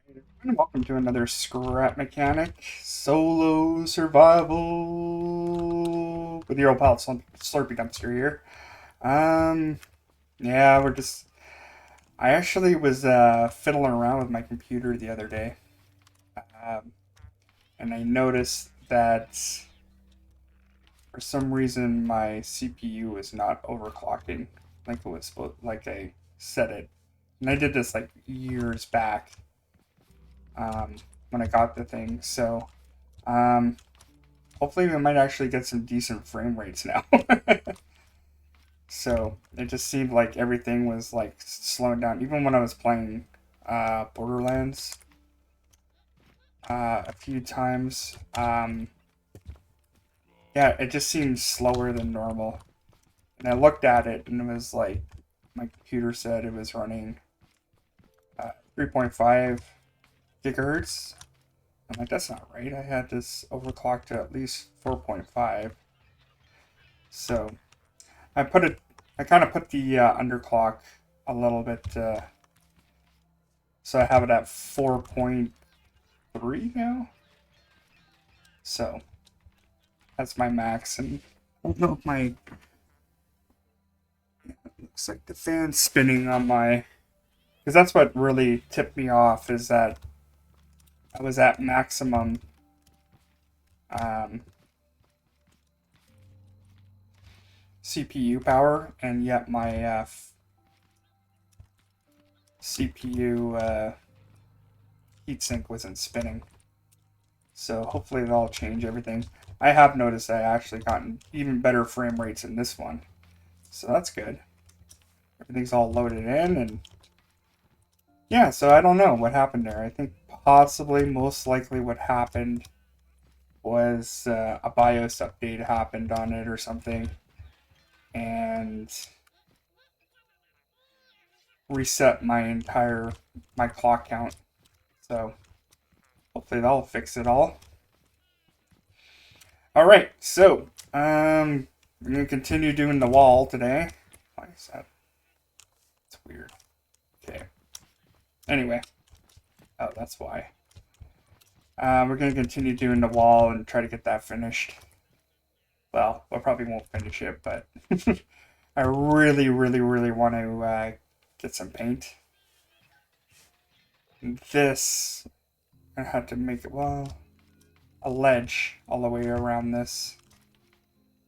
And welcome to another Scrap Mechanic solo survival with your old pal Slurpy Dumpster here. Um, yeah, I actually was fiddling around with my computer the other day, um, and I noticed that for some reason my CPU is not overclocking like it was supposed, like I set it. And I did this like years back um, when I got the thing, so. Um, Hopefully we might actually get some decent frame rates now. So it just seemed like everything was like slowing down. Even when I was playing Borderlands a few times, yeah, it just seemed slower than normal. And I looked at it and it was like my computer said it was running 3.5 gigahertz. I'm like, that's not right. I had this overclocked to at least 4.5. So I put it. I kind of put the underclock a little bit, so I have it at 4.3 now. So that's my max, and I don't know if my looks like the fan's spinning on my, because that's what really tipped me off is that I was at maximum um, CPU power, and yet my CPU heatsink wasn't spinning. So hopefully that'll change everything. I have noticed I actually gotten even better frame rates in this one. So that's good. Everything's all loaded in and yeah, so I don't know what happened there. I think possibly most likely what happened was a BIOS update happened on it or something and reset my clock count. So hopefully that'll fix it all. All right, so we're gonna continue doing the wall today. Why is that? It's weird. Okay. Anyway, oh, that's why. We're gonna continue doing the wall and try to get that finished. Well, we probably won't finish it, but I really, really, really want to get some paint. This, I had to make it, well, a ledge all the way around this.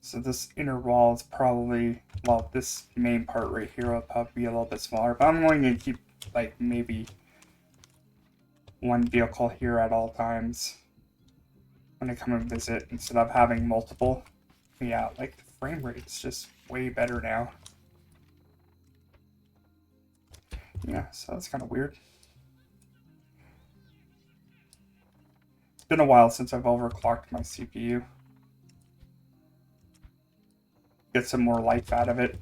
So this inner wall is probably, well, this main part right here will probably be a little bit smaller, but I'm going to keep like maybe one vehicle here at all times when I come and visit instead of having multiple. Yeah, like the frame rate's just way better now. Yeah, so that's kind of weird. It's been a while since I've overclocked my CPU. Get some more life out of it.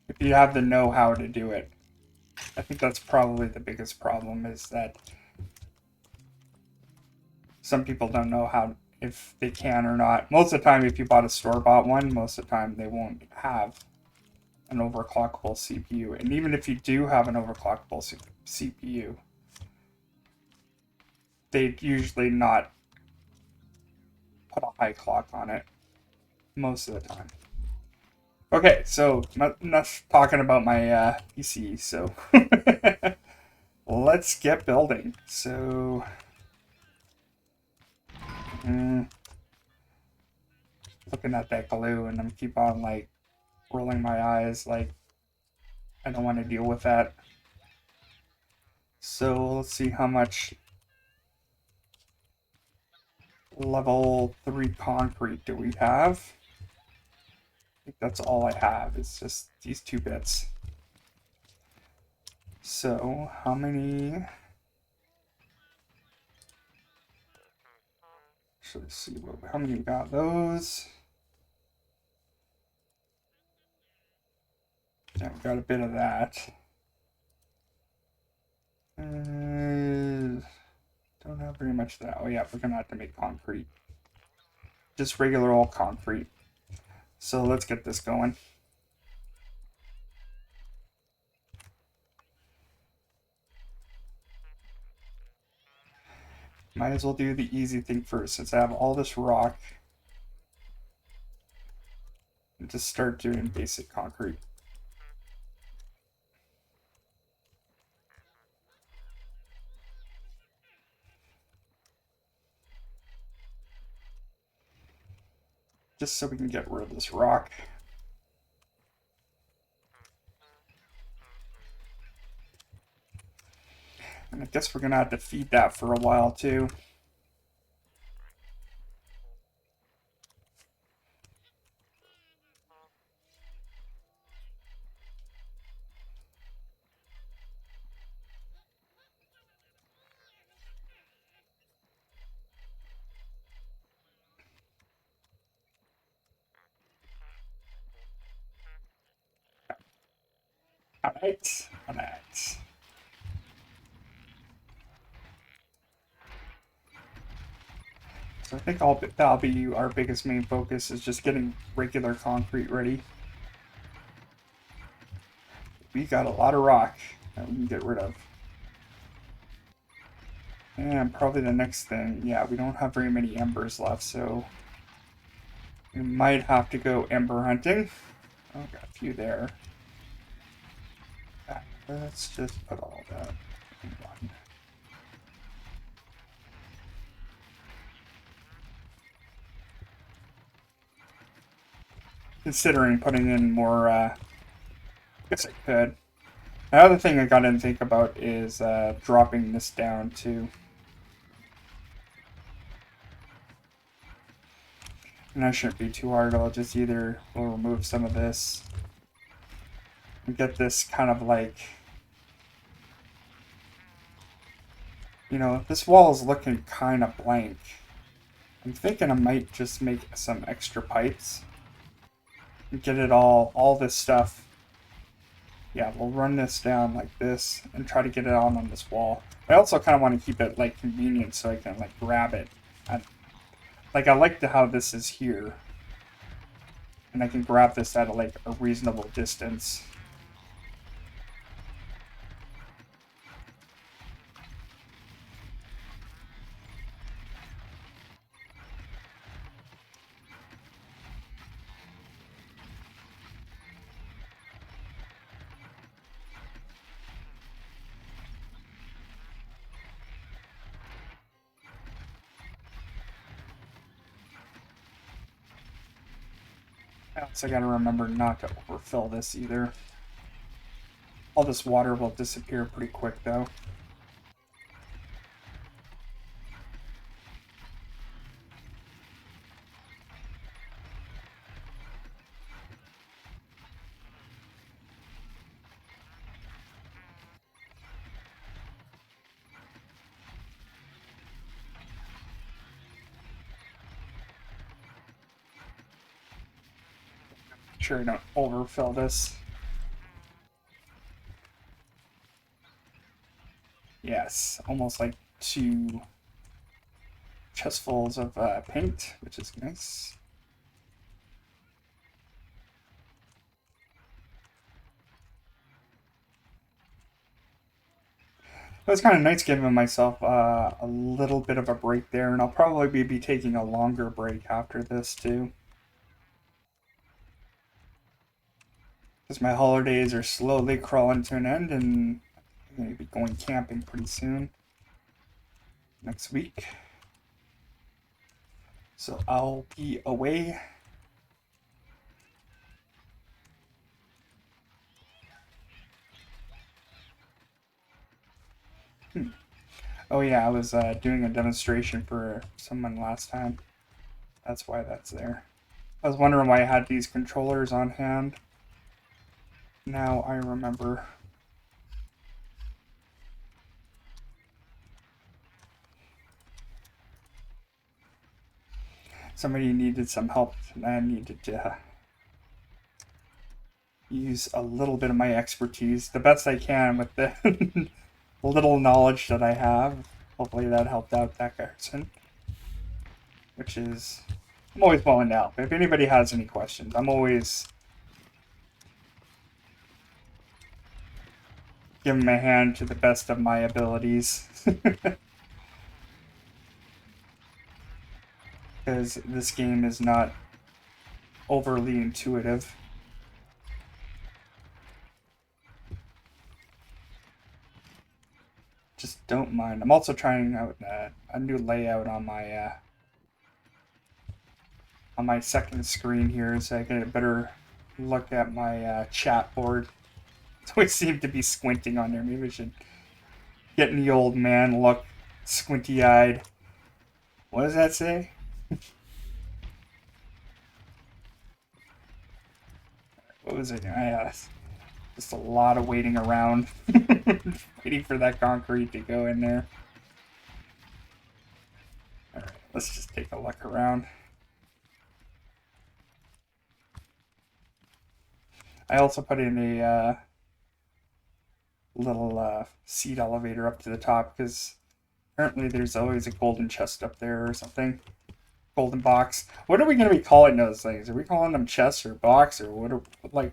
If you have the know-how to do it. I think that's probably the biggest problem is that some people don't know how, if they can or not. Most of the time, if you bought a store-bought one, most of the time they won't have an overclockable CPU. And even if you do have an overclockable CPU, they'd usually not put a high clock on it most of the time. Okay, so enough talking about my PC, so let's get building. So, looking at that glue and I'm keep on like rolling my eyes like I don't want to deal with that. So let's see how much level 3 concrete do we have. I think that's all I have. It's just these two bits. So how many? Should let's see how many we got those. Yeah, we got a bit of that. Don't have very much of that. Oh yeah, we're gonna have to make concrete. Just regular old concrete. So let's get this going. Might as well do the easy thing first, since I have all this rock, and just start doing basic concrete. Just so we can get rid of this rock. And I guess we're gonna have to feed that for a while too. Alright, alright. So I think that'll be our biggest main focus, is just getting regular concrete ready. We got a lot of rock that we can get rid of. And probably the next thing, yeah, we don't have very many embers left, so we might have to go ember hunting. Oh, got a few there. Let's just put all that in one. Considering putting in more, I guess I could. Another thing I gotta think about is dropping this down too. And that shouldn't be too hard. I'll just we'll remove some of this and get this kind of like, you know, this wall is looking kind of blank. I'm thinking I might just make some extra pipes and get it all this stuff. Yeah, we'll run this down like this and try to get it on this wall. I also kind of want to keep it like convenient so I can like grab it. Like I like how this is here, and I can grab this at like a reasonable distance. I also got to remember not to overfill this either. All this water will disappear pretty quick though. Make sure I don't overfill this. Yes, almost like 2 chestfuls of paint, which is nice. It was kind of nice giving myself a little bit of a break there, and I'll probably be taking a longer break after this too. Because my holidays are slowly crawling to an end, and I'm going to be going camping pretty soon. Next week. So I'll be away. Oh yeah, I was doing a demonstration for someone last time. That's why that's there. I was wondering why I had these controllers on hand. Now I remember. Somebody needed some help, and I needed to use a little bit of my expertise, the best I can with the little knowledge that I have. Hopefully that helped out that person. Which is, I'm always willing to help. If anybody has any questions, I'm always giving my hand to the best of my abilities. because this game is not overly intuitive. Just don't mind. I'm also trying out a new layout on my second screen here, so I get a better look at my chat board. So I seem to be squinting on there. Maybe I should get in the old man look, squinty-eyed. What does that say? What was it? Just a lot of waiting around. Waiting for that concrete to go in there. Alright, let's just take a look around. I also put in a little seed elevator up to the top because apparently there's always a golden chest up there or something. Golden box. What are we going to be calling those things? Are we calling them chests or box, or what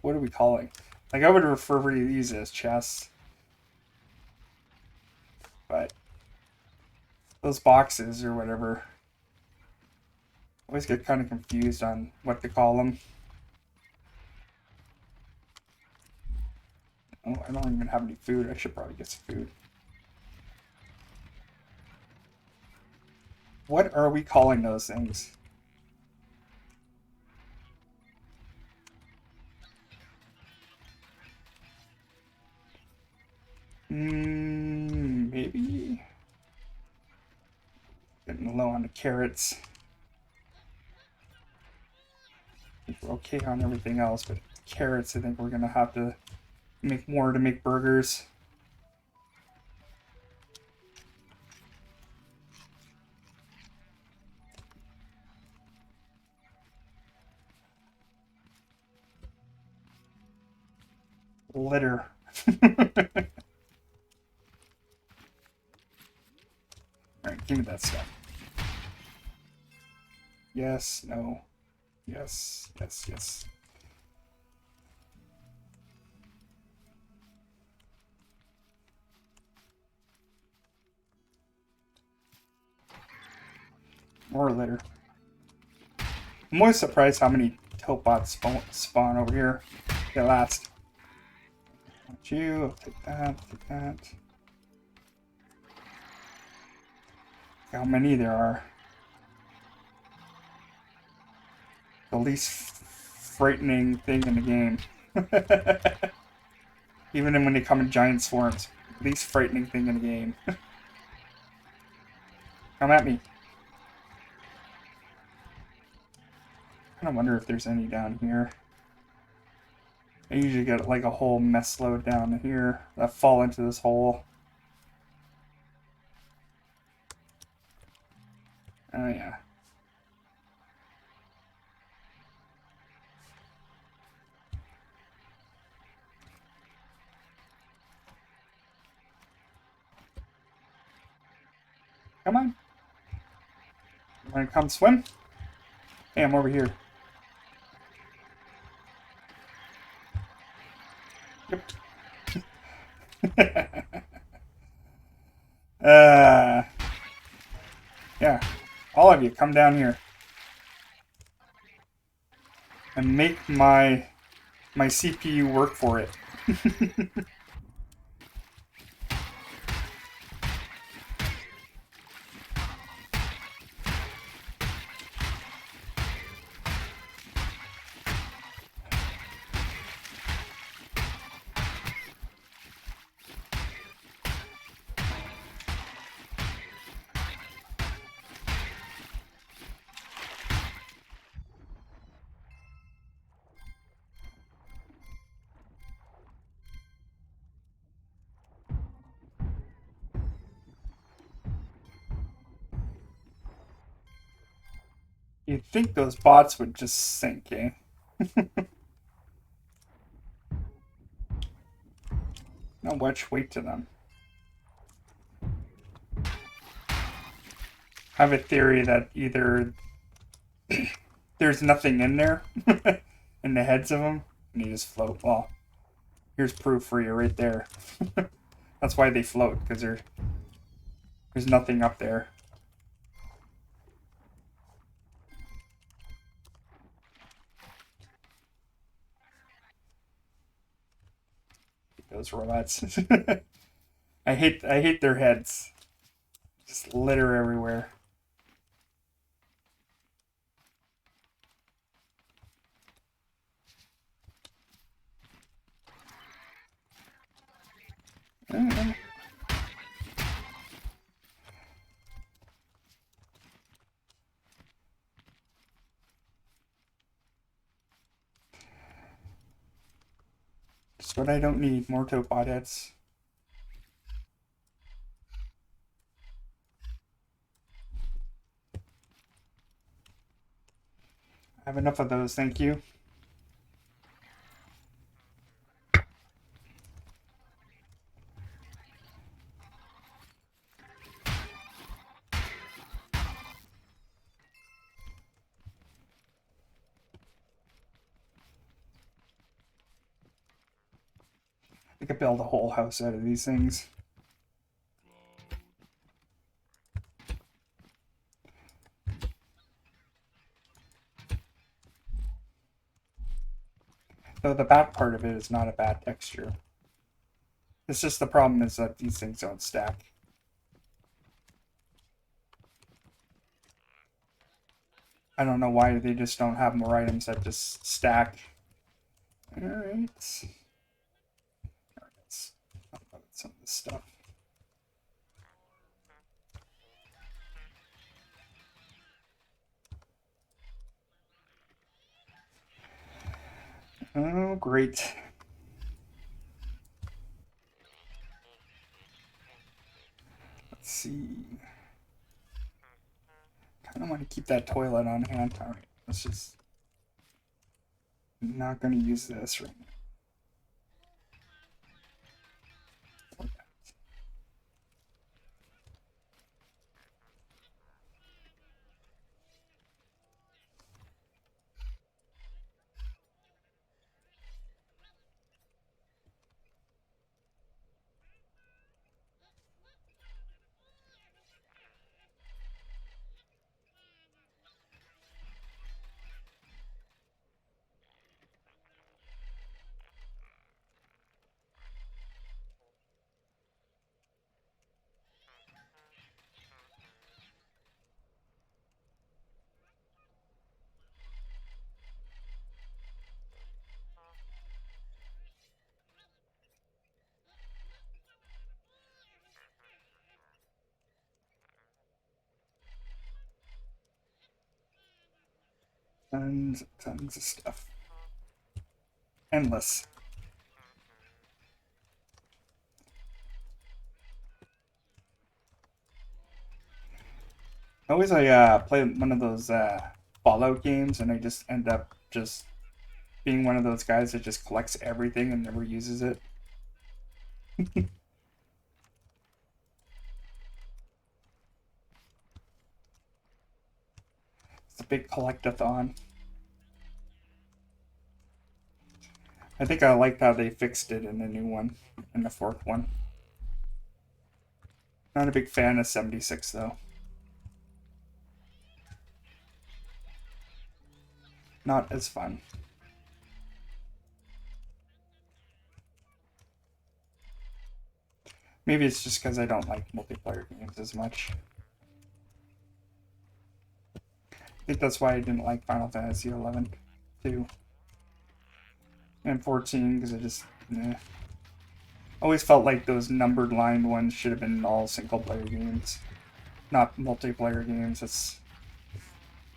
are we calling? Like, I would refer to these as chests. But those boxes or whatever, I always get kind of confused on what to call them. Oh, I don't even have any food. I should probably get some food. What are we calling those things? Maybe. Getting low on the carrots. I think we're okay on everything else, but carrots, I think we're gonna have to make more to make burgers. Litter. Alright, give me that stuff. Yes, no. Yes, yes, yes. More litter. I'm always surprised how many toadbots spawn over here. Okay, last. Want you, I'll take that, take that. How many there are. The least frightening thing in the game. Even when they come in giant swarms. Least frightening thing in the game. Come at me. I kind of wonder if there's any down here. I usually get like a whole mess load down here that fall into this hole. Oh yeah. Come on. You wanna come swim? Hey, I'm over here. Yep. Yeah. All of you, come down here. And make my CPU work for it. You'd think those bots would just sink, eh? Not much weight to them. I have a theory that either there's nothing in there in the heads of them, and they just float. Well, here's proof for you right there. That's why they float, because there's nothing up there. those robots. I hate their heads. Just litter everywhere. Uh, Just what I don't need. More topod heads. I have enough of those, thank you. I could build a whole house out of these things. Though the back part of it is not a bad texture. It's just the problem is that these things don't stack. I don't know why they just don't have more items that just stack. Alright. Let's unload some of this stuff. Oh, great. Let's see. Kind of want to keep that toilet on hand. All right, let's just. I'm not going to use this right now. Tons of stuff. Endless. Always I play one of those Fallout games and I just end up just being one of those guys that just collects everything and never uses it. It's a big collectathon. I think I liked how they fixed it in the new one, in the fourth one. Not a big fan of 76 though. Not as fun. Maybe it's just because I don't like multiplayer games as much. I think that's why I didn't like Final Fantasy 11 too. And 14 because I just always felt like those numbered line ones should have been all single player games, not multiplayer games. I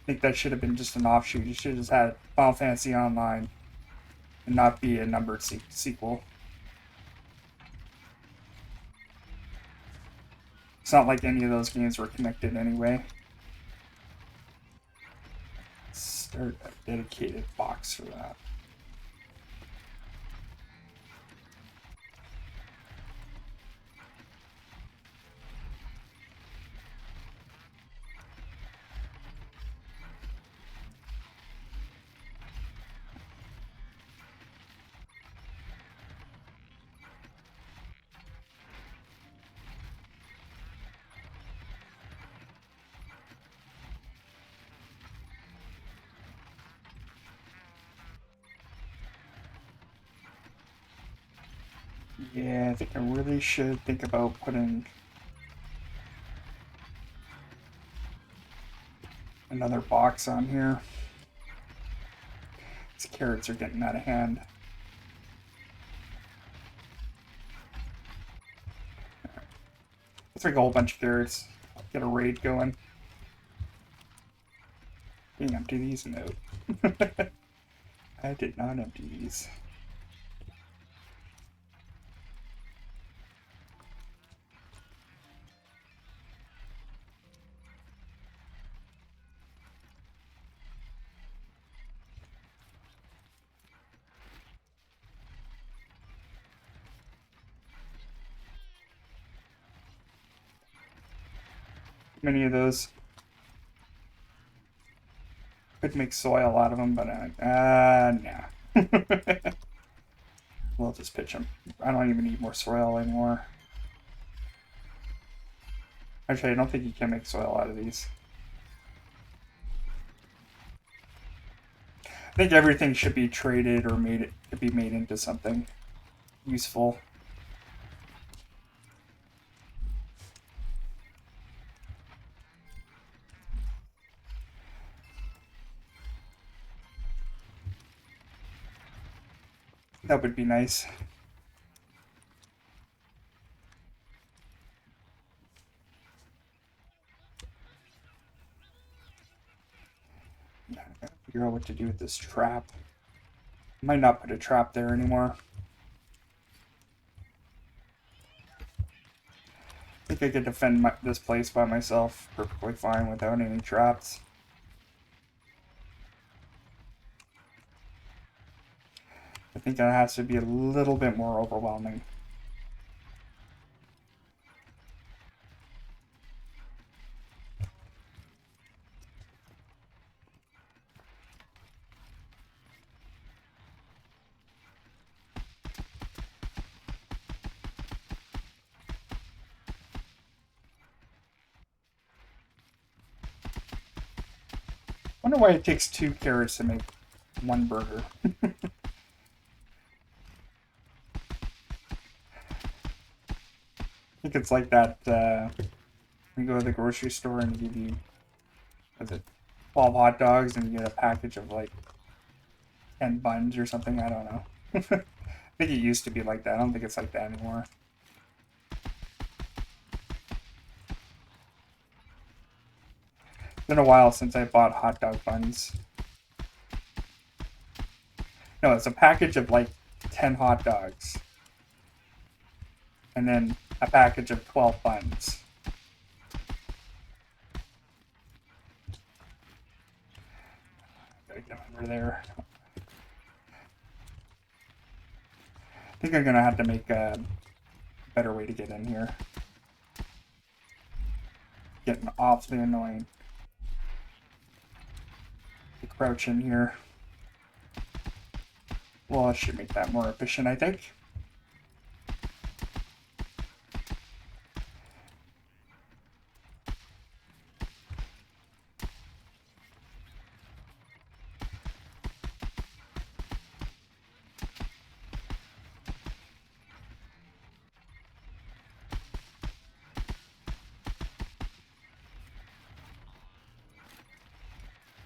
think that should have been just an offshoot. You should have just had Final Fantasy Online and not be a numbered sequel. It's not like any of those games were connected anyway. Start a dedicated box for that. Yeah, I think I really should think about putting another box on here. These carrots are getting out of hand. Let's make a whole bunch of carrots. Get a raid going. Dang, empty these? No. I did not empty these. Many of those. Could make soil out of them, but nah. We'll just pitch them. I don't even need more soil anymore. Actually, I don't think you can make soil out of these. I think everything should be traded or could be made into something useful. That would be nice. Yeah, I gotta figure out what to do with this trap. I might not put a trap there anymore. I think I could defend this place by myself perfectly fine without any traps. I think that has to be a little bit more overwhelming. Wonder why it takes 2 carrots to make 1 burger. I think it's like that, you go to the grocery store and give you, was it 12 hot dogs and you get a package of like 10 buns or something? I don't know. I think it used to be like that. I don't think it's like that anymore. It's been a while since I bought hot dog buns. No, it's a package of like 10 hot dogs. And then a package of 12 buns. Gotta get over there. I think I'm gonna have to make a better way to get in here. Getting awfully annoying. To crouch in here. Well, I should make that more efficient, I think.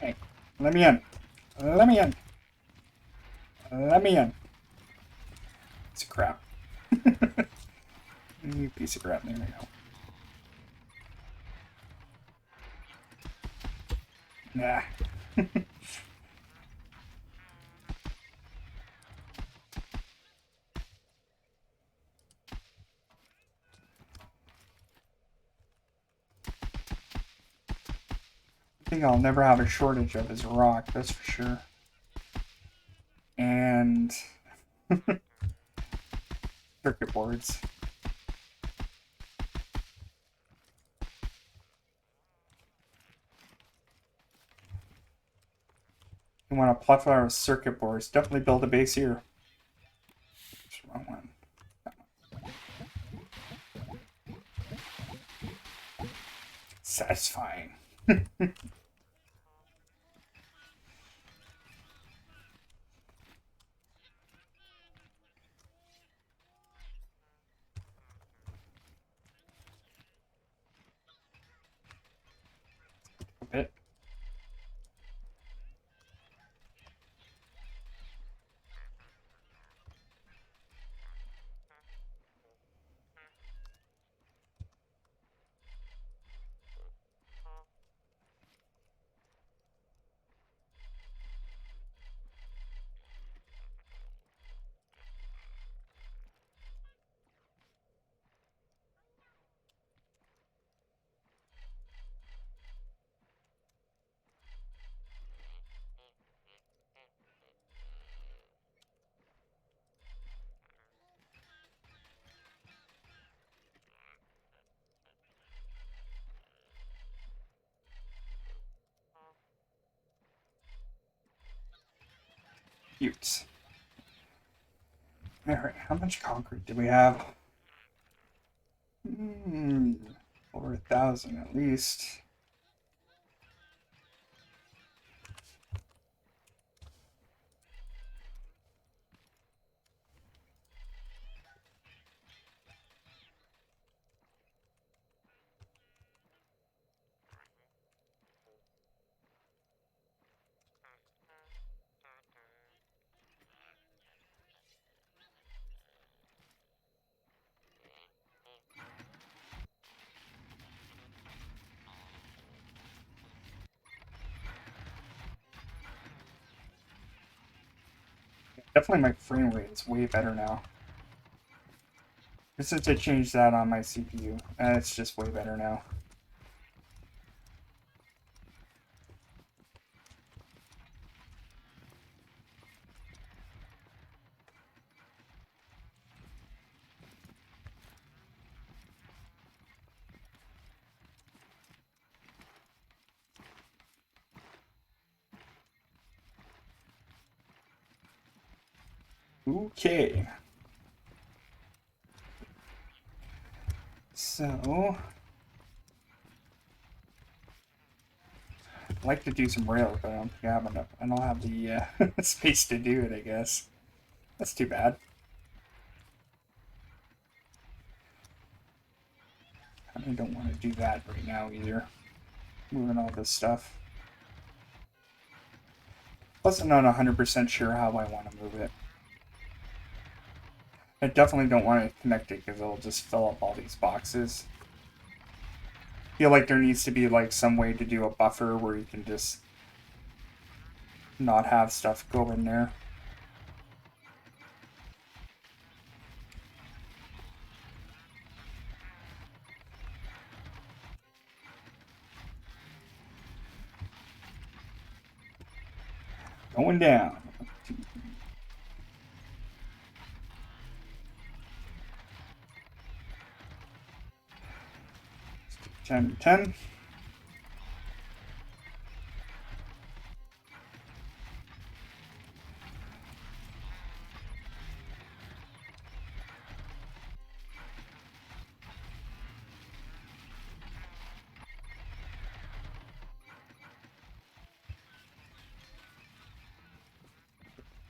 Hey, let me in. Let me in. Let me in. Piece of crap. You piece of crap. There we go. Nah. I think I'll never have a shortage of is rock, that's for sure. And circuit boards. You want a plethora of circuit boards. Definitely build a base here. That's the wrong one. Satisfying. computes. Alright, how much concrete do we have? Over 1,000 at least. Definitely my frame rate is way better now. Since I changed that on my CPU, it's just way better now. Okay. So, I'd like to do some rails, but I don't think I have enough. I don't have the space to do it, I guess. That's too bad. I don't want to do that right now either. Moving all this stuff. Plus, I'm not 100% sure how I want to move it. I definitely don't want to connect it because it'll just fill up all these boxes. I feel like there needs to be like some way to do a buffer where you can just not have stuff go in there. Going down. 10, 10.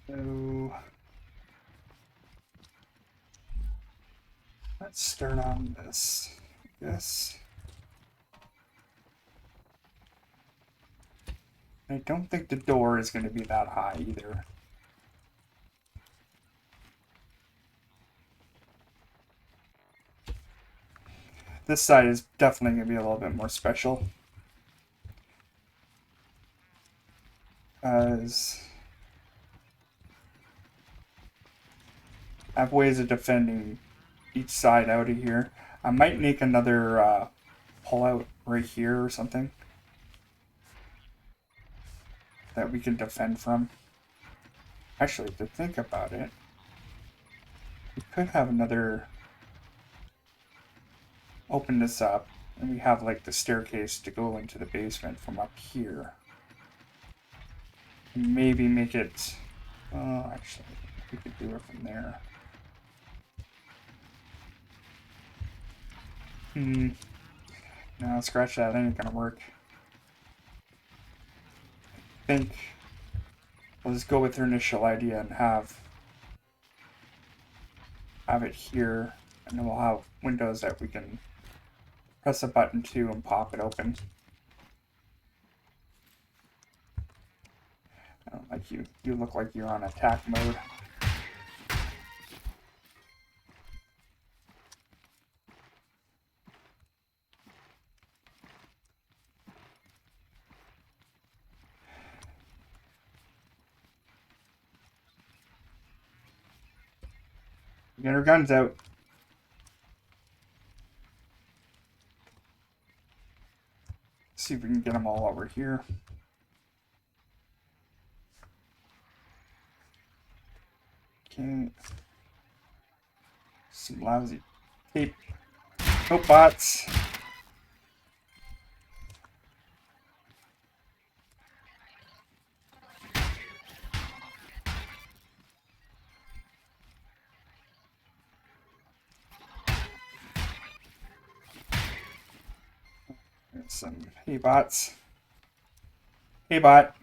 So let's start on this. Yes. I don't think the door is going to be that high either. This side is definitely going to be a little bit more special. As I have ways of defending each side out of here. I might make another pull out right here or something that we can defend from. Actually, to think about it, we could have another open this up and we have like the staircase to go into the basement from up here. Maybe make it, actually, we could do it from there. No, scratch that, that ain't gonna work. I think we'll just go with her initial idea and have it here, and then we'll have windows that we can press a button to and pop it open. I don't like you. You look like you're on attack mode. Get her guns out. See if we can get them all over here. Okay. Some lousy tape. Oh, bots. Some hey bots. Hey bot.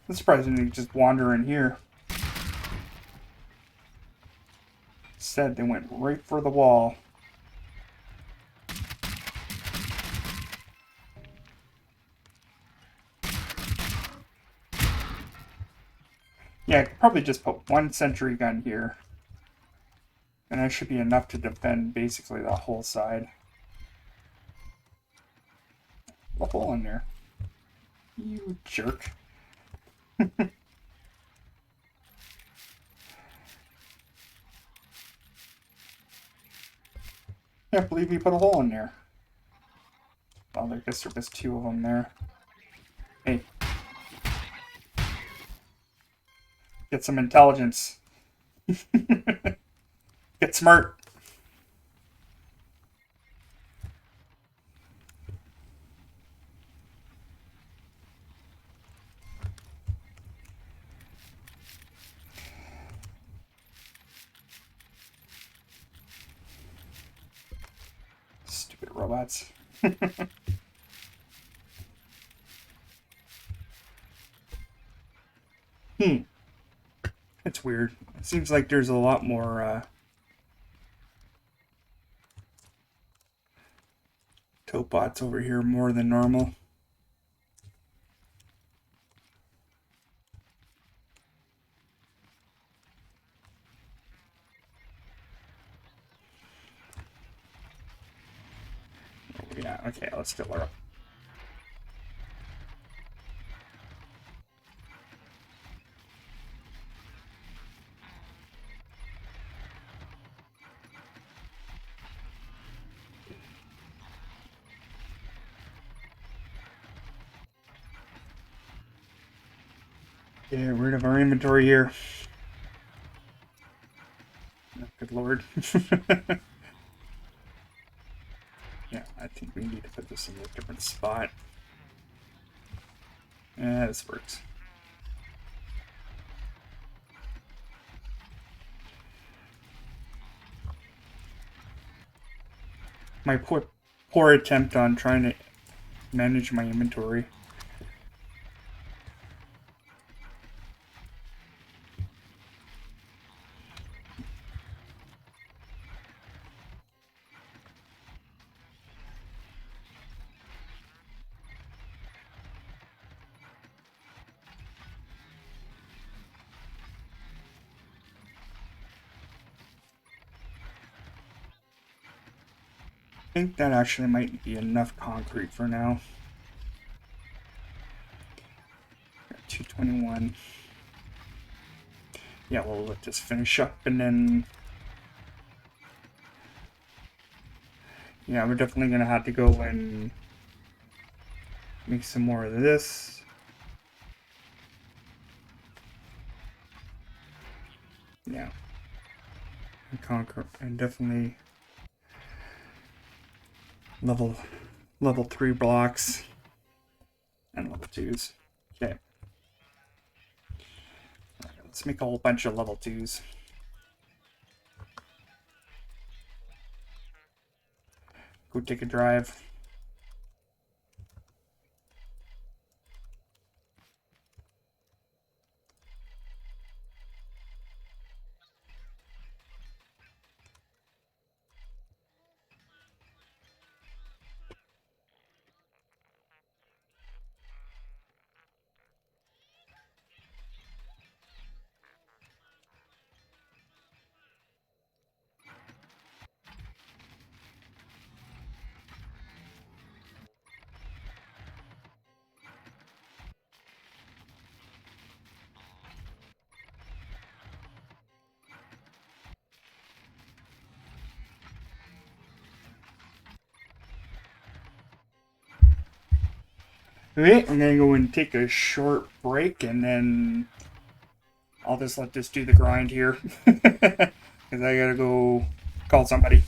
I'm surprised they just wander in here. Instead, they went right for the wall. Yeah, I could probably just put one sentry gun here. And that should be enough to defend basically the whole side. A hole in there. You jerk. Can't believe you put a hole in there. Well, I guess there was two of them there. Hey. Get some intelligence. Get smart. Stupid robots. It's weird. It seems like there's a lot more tote bots over here more than normal. Oh, yeah, okay, let's fill her up. Get rid of our inventory here. Oh, good lord. Yeah, I think we need to put this in a different spot. Yeah, this works. My poor attempt on trying to manage my inventory. I think that actually might be enough concrete for now. 221. Yeah, well, let's just finish up and then... Yeah, we're definitely going to have to go and make some more of this. Yeah. And conquer, and definitely level 3 blocks and level 2s. Okay. Right, let's make a whole bunch of level 2s. Go take a drive. Okay, I'm gonna go and take a short break and then I'll just let this do the grind here. Because I gotta go call somebody.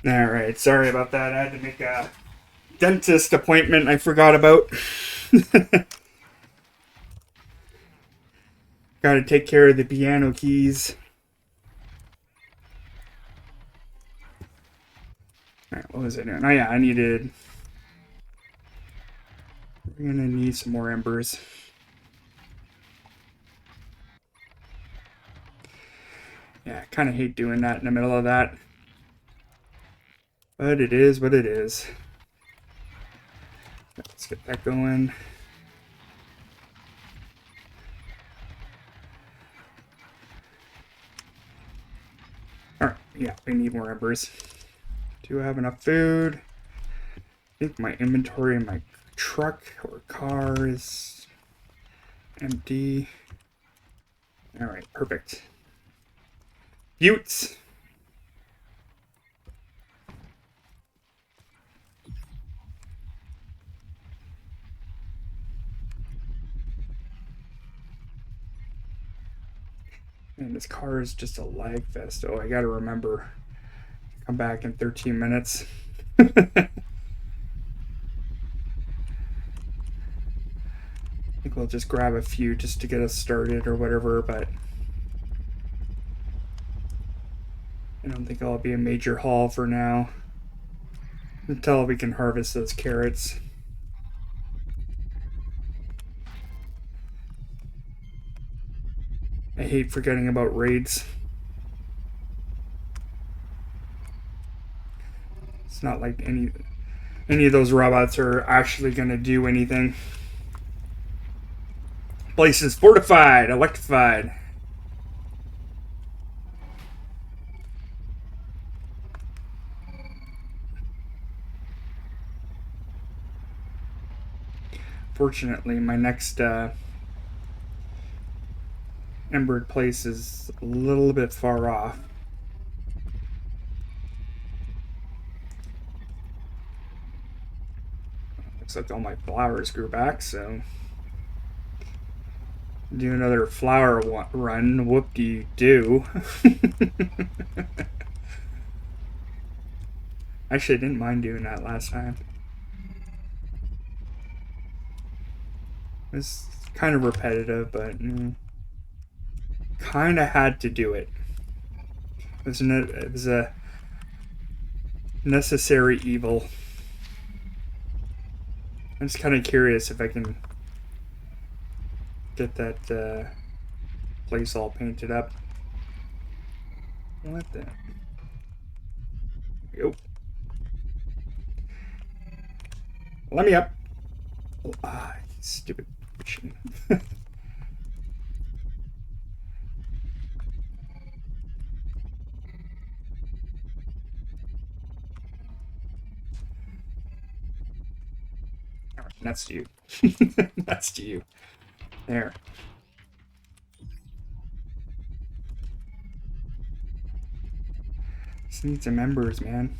Alright, sorry about that. I had to make a dentist appointment I forgot about. Gotta take care of the piano keys. Alright, what was I doing? Oh yeah, we're gonna need some more embers. Yeah, I kinda hate doing that in the middle of that. But it is what it is. Let's get that going. Alright, yeah, we need more embers. Do I have enough food? I think my inventory in my truck or car is empty. Alright, perfect. Buttes! And this car is just a lag fest. Oh, I gotta remember. Come back in 13 minutes. I think we'll just grab a few just to get us started or whatever, but I don't think it'll be a major haul for now. Until we can harvest those carrots. I hate forgetting about raids. It's not like any of those robots are actually going to do anything. Place is fortified, electrified. Fortunately, my next embered place is a little bit far off. Looks like all my flowers grew back, so do another flower run. Whoop-de-doo. Actually, I didn't mind doing that last time. It's kind of repetitive, but kind of had to do it. It was a necessary evil. I'm just kind of curious if I can get that place all painted up. What the? Go. Let me up. Ah, stupid machine. Alright, that's to you. That's to you. There. Just need some embers, man.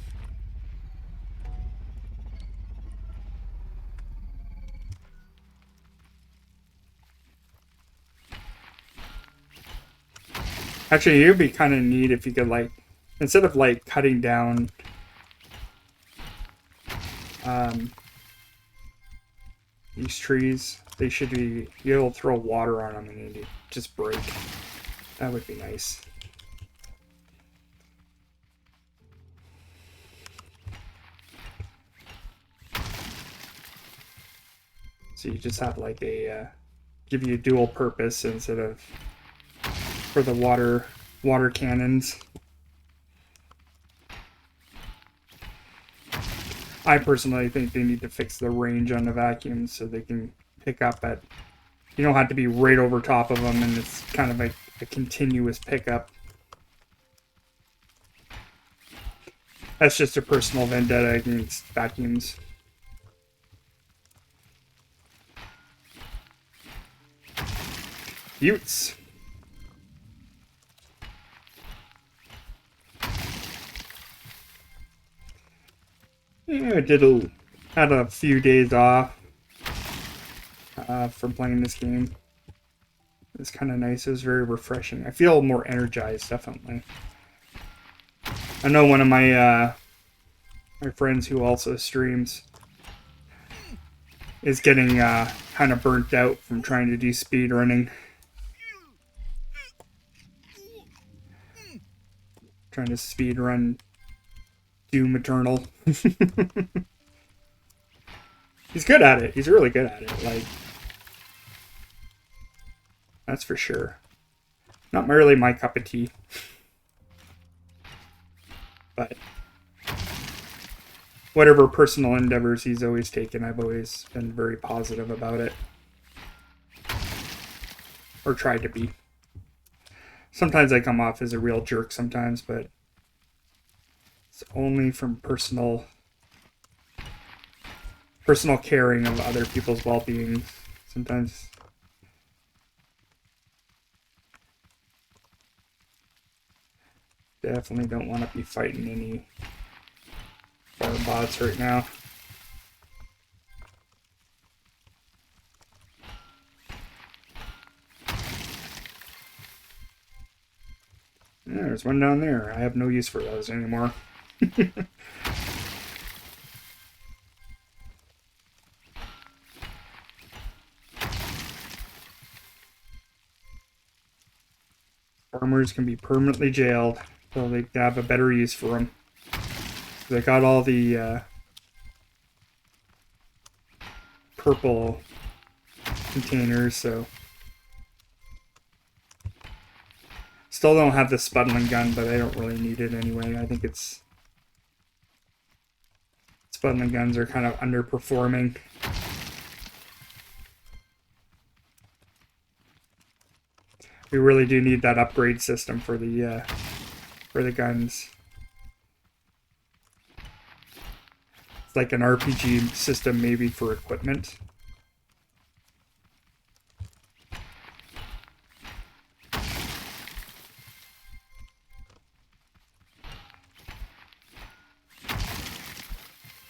Actually, it would be kind of neat if you could, like, instead of, like, cutting down these trees, they should be able to throw water on them and they just break. That would be nice. So you just have, like, give you a dual purpose instead of for the water cannons. I personally think they need to fix the range on the vacuums so they can pick up at... You don't have to be right over top of them, and it's kind of like a continuous pickup. That's just a personal vendetta against vacuums. Buttes. Yeah, I had a few days off from playing this game. It's kind of nice. It was very refreshing. I feel more energized, definitely. I know one of my my friends who also streams, is getting kind of burnt out from trying to do speed running. Trying to speed run Doom Eternal. He's good at it. He's really good at it. Like, that's for sure. Not really my cup of tea. But whatever personal endeavors he's always taken, I've always been very positive about it. Or tried to be. Sometimes I come off as a real jerk sometimes, but it's only from personal caring of other people's well-being. Sometimes definitely don't want to be fighting any farm bots right now. Yeah, there's one down there. I have no use for those anymore. Farmers can be permanently jailed until they have a better use for them. They got all the purple containers, so still don't have the sputtling gun, but I don't really need it anyway. I think it's sputtling guns are kind of underperforming. We really do need that upgrade system for the guns. It's like an RPG system maybe for equipment.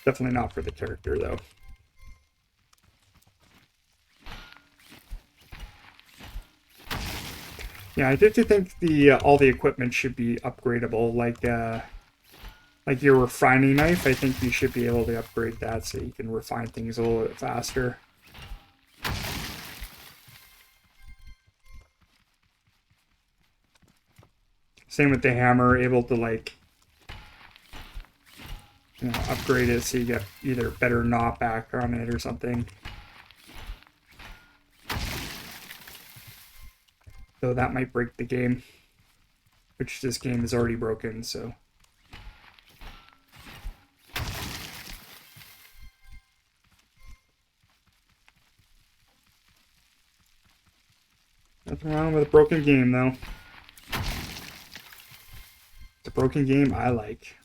Definitely not for the character though. Yeah, I do think all the equipment should be upgradable. Like your refining knife, I think you should be able to upgrade that so you can refine things a little bit faster. Same with the hammer, able to like, you know, upgrade it so you get either better knockback on it or something. Though that might break the game, which this game is already broken, so. Nothing wrong with a broken game, though. It's a broken game I like.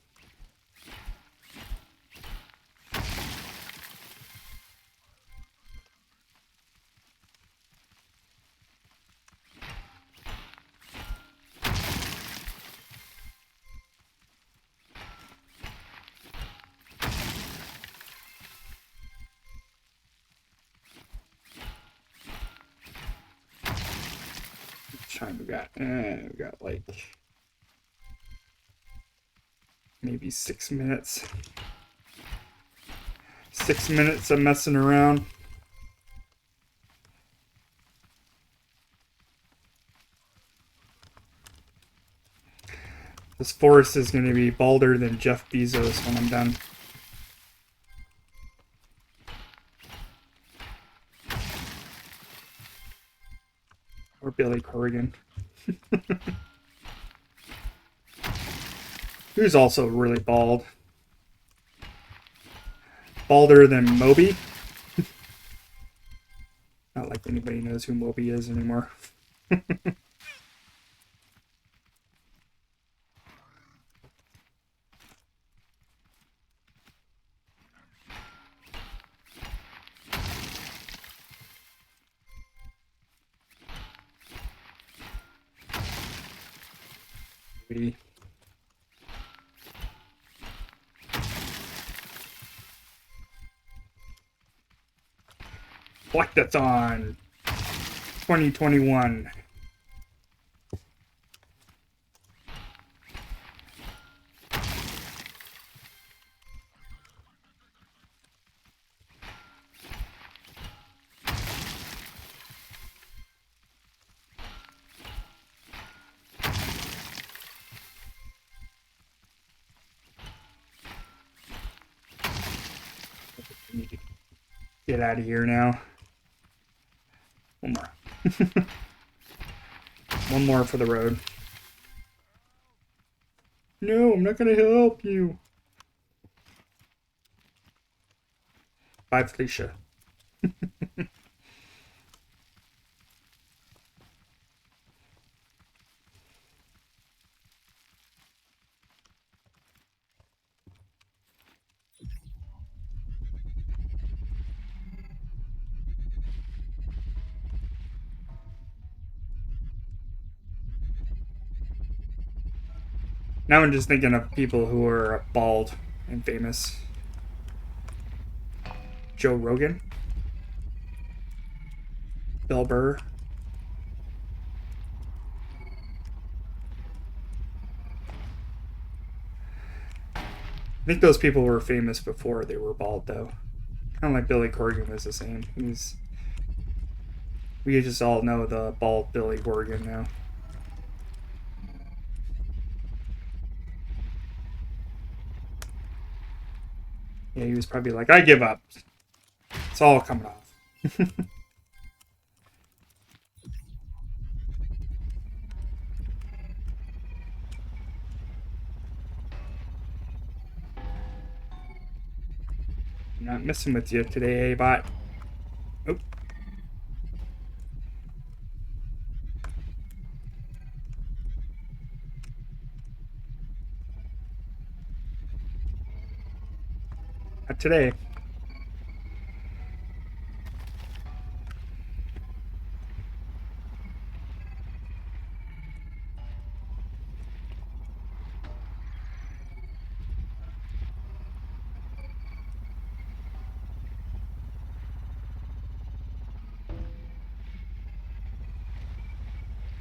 Time we got like maybe 6 minutes. 6 minutes of messing around. This forest is going to be balder than Jeff Bezos when I'm done. Or Billy Corrigan. Who's also really bald. Balder than Moby. Not like anybody knows who Moby is anymore. Collectathon 2021. Get out of here now. One more. One more for the road. No, I'm not gonna help you. Bye, Felicia. Now I'm just thinking of people who are bald and famous. Joe Rogan, Bill Burr. I think those people were famous before they were bald, though. Kind of like Billy Corgan was the same. We just all know the bald Billy Corgan now. Yeah, he was probably like, I give up. It's all coming off. I'm not messing with you today, bot. Oh. Not today.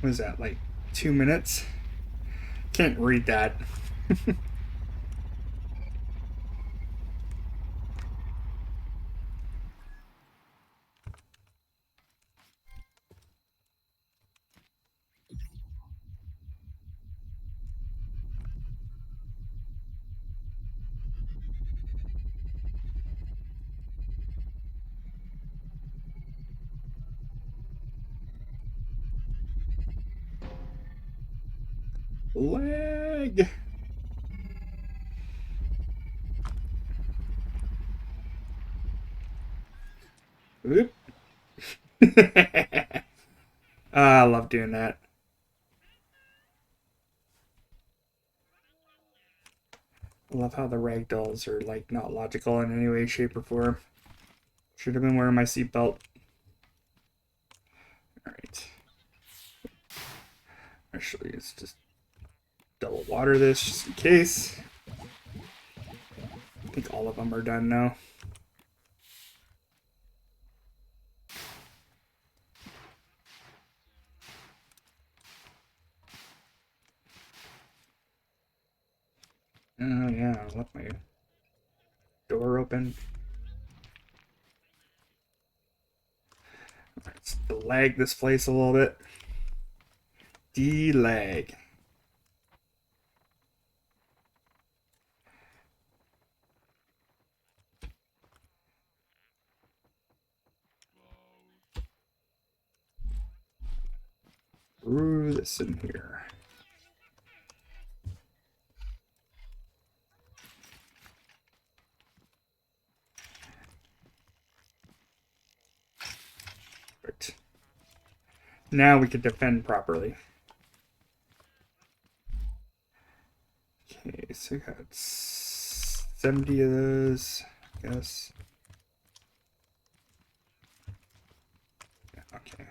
What is that, like 2 minutes? Can't read that. Leg. Oop. I love doing that. I love how the ragdolls are like not logical in any way, shape, or form. Should have been wearing my seatbelt. Alright. Actually, let's just double water this just in case. I think all of them are done now. Oh yeah, I left my door open. Let's delag this place a little bit. Delag. Brew this in here. Right. Now we can defend properly. Okay, so I got 70 of those, I guess. Yeah, okay.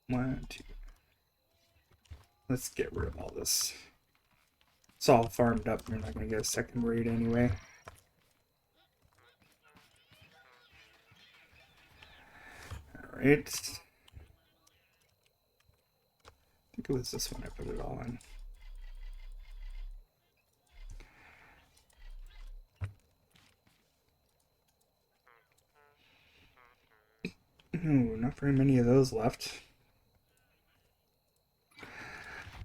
One, two. Let's get rid of all this. It's all farmed up. You're not going to get a second raid anyway. Alright. I think it was this one I put it all in. Ooh, not very many of those left.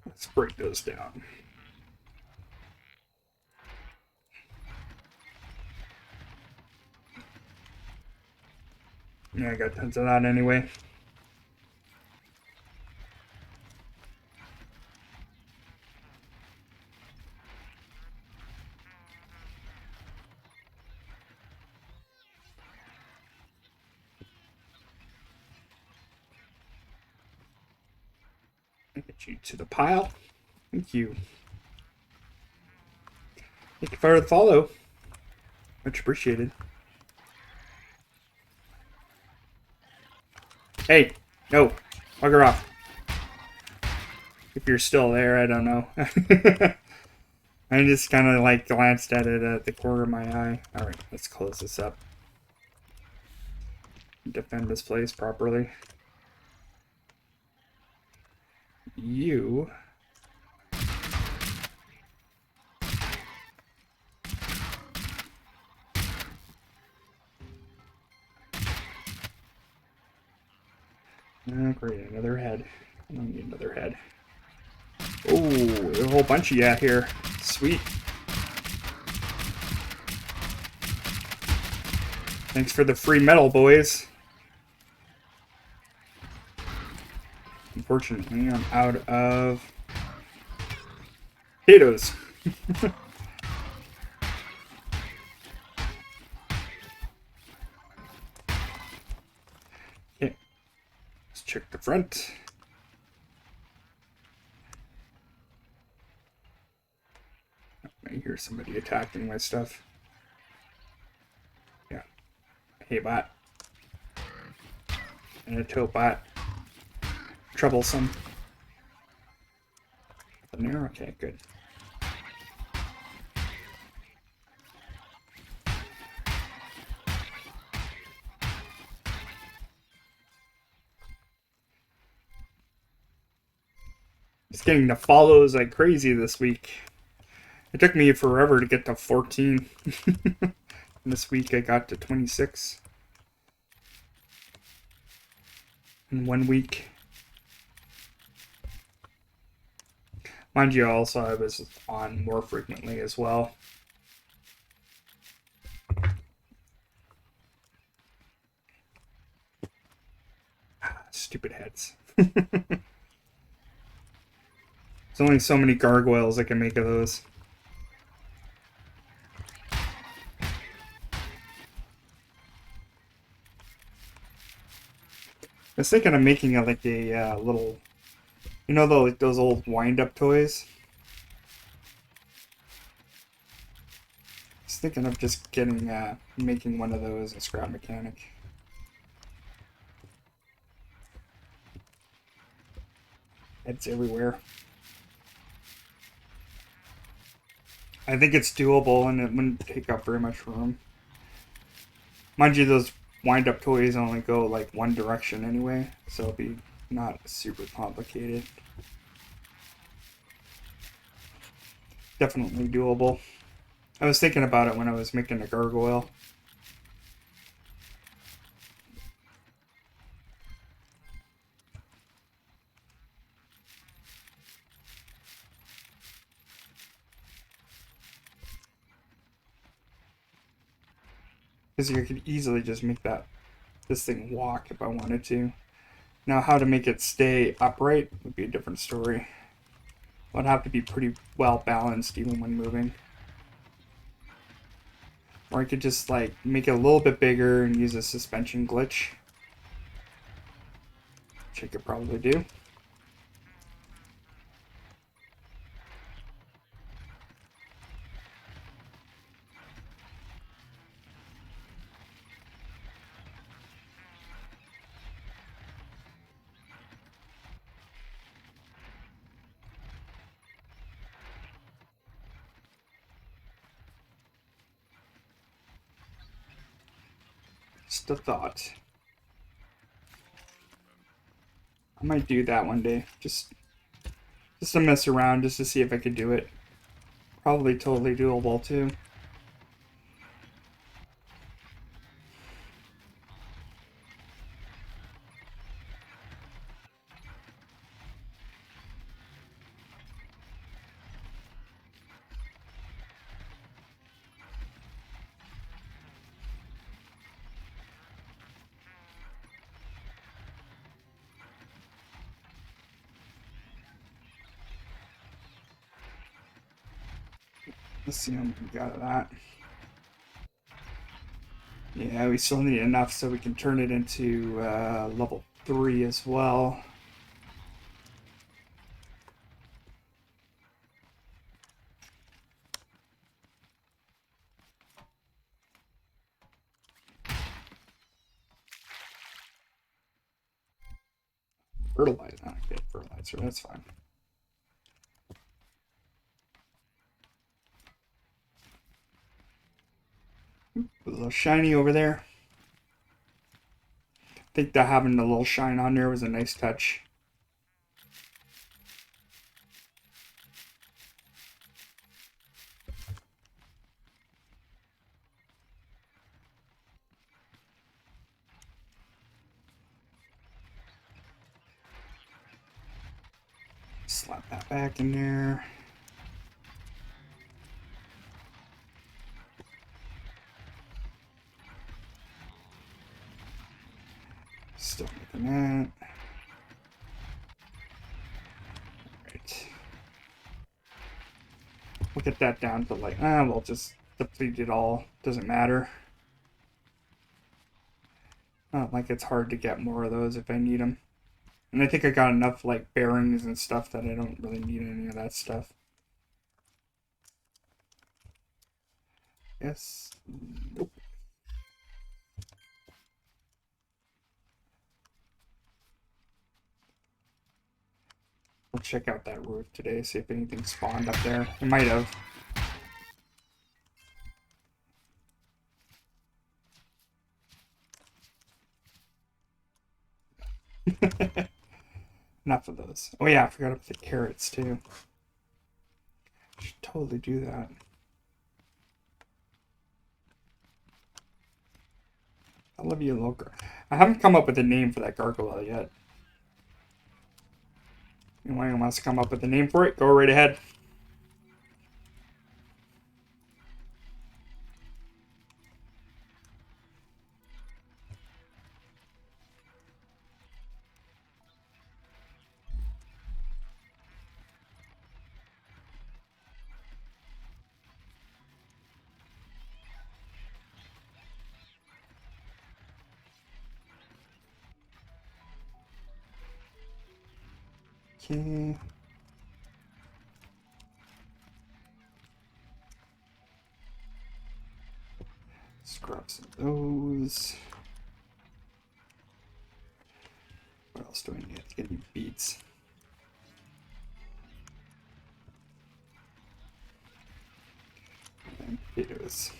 Let's break those down. Yeah, I got tons of that anyway. Get you to the pile. Thank you. Thank you for the follow. Much appreciated. Hey, no, bugger off. If you're still there, I don't know. I just kind of like glanced at it at the corner of my eye. All right, let's close this up. Defend this place properly. You. Oh, great, another head. I don't need another head. Oh, a whole bunch of you out here. Sweet. Thanks for the free metal, boys. Unfortunately, I'm out of potatoes. Okay, let's check the front. I hear somebody attacking my stuff. Yeah. Hey, bot. And a tow bot. Troublesome. There? Okay, good. Just getting the follows like crazy this week. It took me forever to get to 14. This week I got to 26. In 1 week. Mind you, also I was on more frequently as well. Stupid heads. There's only so many gargoyles I can make of those. I was thinking of making a, like a little, you know, like those old wind-up toys. I was thinking of just getting, making one of those a scrap mechanic. Heads everywhere. I think it's doable and it wouldn't take up very much room. Mind you, those wind-up toys only go like one direction anyway, so it'll be not super complicated. Definitely doable. I was thinking about it when I was making a gargoyle. Because you could easily just make this thing walk if I wanted to. Now how to make it stay upright would be a different story. It would have to be pretty well balanced even when moving. Or I could just like make it a little bit bigger and use a suspension glitch. Which I could probably do. Just a thought. I might do that one day. Just to mess around, just to see if I could do it. Probably totally doable too. Let's see how many we got of that. Yeah, we still need enough so we can turn it into level 3 as well. Fertilizer. Okay, fertilizer. That's fine. A little shiny over there. I think that having a little shine on there was a nice touch. Slap that back in there. Still making that. Right. We'll get that down to like, we'll just deplete it all. Doesn't matter. Not like it's hard to get more of those if I need them. And I think I got enough like bearings and stuff that I don't really need any of that stuff. Yes. Nope. We'll check out that roof today, see if anything spawned up there. It might have. Enough of those. Oh yeah, I forgot about the carrots too. Should totally do that. I love you, little girl. I haven't come up with a name for that gargoyle yet. Anyone wants to come up with a name for it? Go right ahead. Okay. Scrub some of those. What else do I need? It's gonna be beets. And potatoes.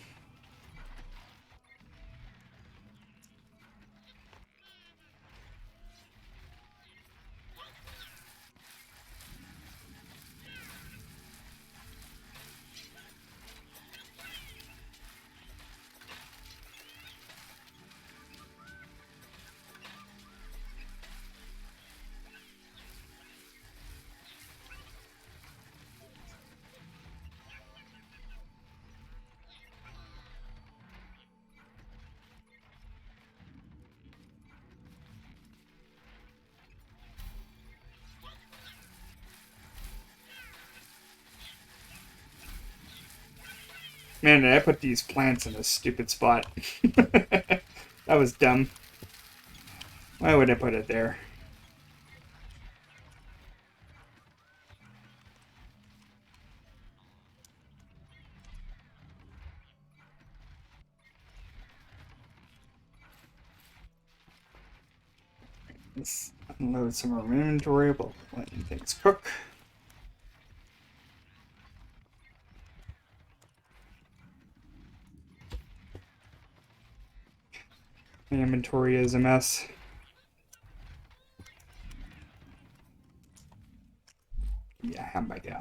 Man, did I put these plants in a stupid spot. That was dumb. Why would I put it there? Let's unload some of our inventory, but letting things cook. My inventory is a mess. Yeah, hamburger.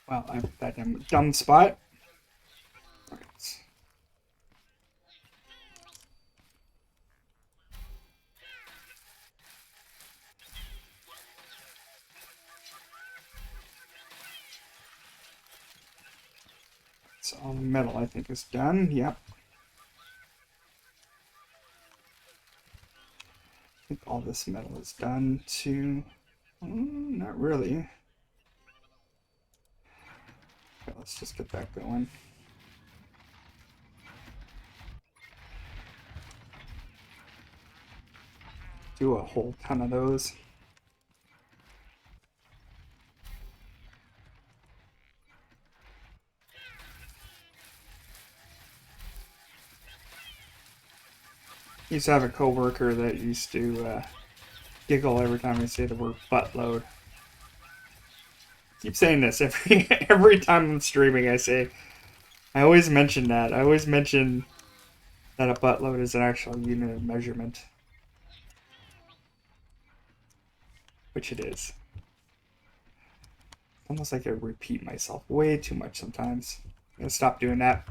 Well, I put that in a dumb spot. Right. So all the metal I think is done. Yep. I think all this metal is done too. Not really. Okay, let's just get that going. Do a whole ton of those. I used to have a coworker that used to giggle every time I say the word buttload. Keep saying this every time I'm streaming. I always mention that. I always mention that a buttload is an actual unit of measurement, which it is. Almost like I repeat myself way too much sometimes. I'm gonna stop doing that.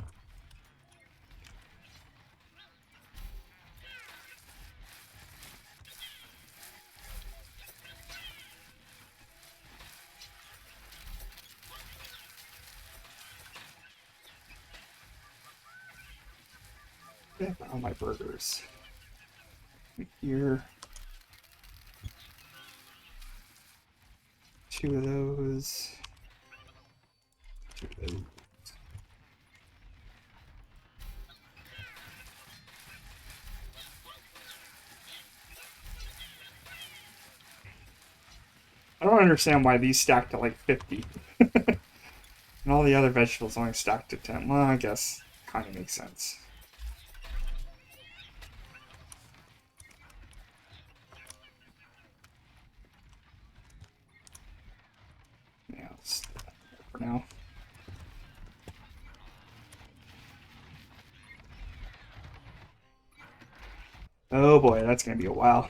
All my burgers. Here. 2 of those. 2 of those. I don't understand why these stack to like 50. And all the other vegetables only stack to 10. Well, I guess kind of makes sense. Yeah, let's do that for now. Oh boy, that's gonna be a while.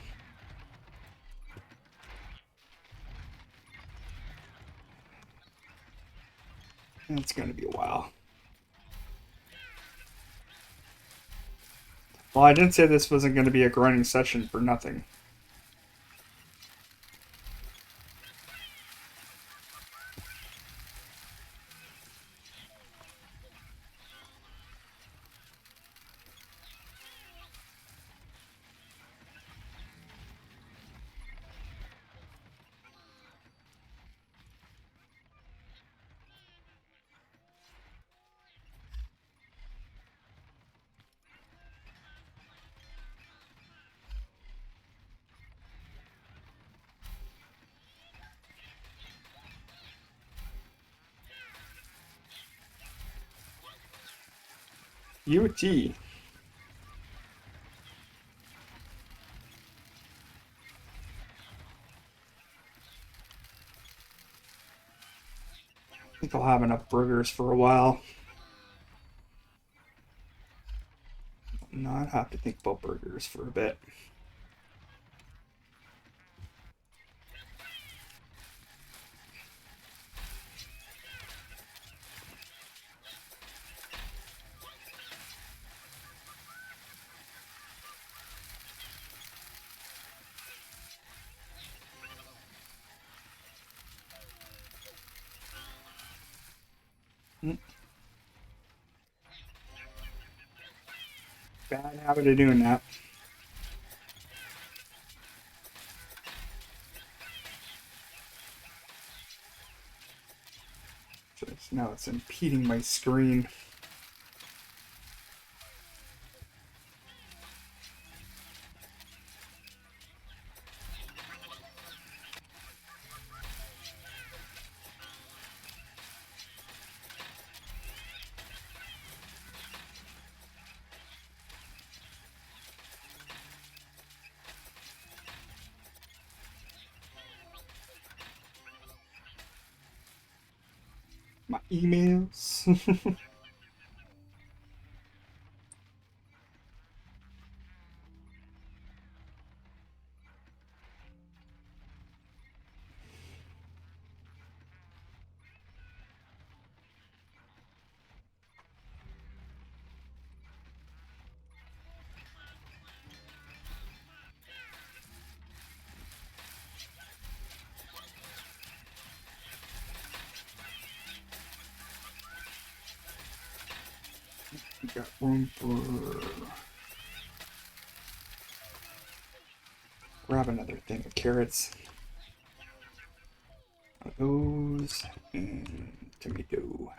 It's gonna be a while. Well, I didn't say this wasn't gonna be a grinding session for nothing. UT. I think I'll have enough burgers for a while. Not have to think about burgers for a bit. Bad habit of doing that. Now it's impeding my screen. My emails. We got room for... Grab another thing of carrots. Those and tomato.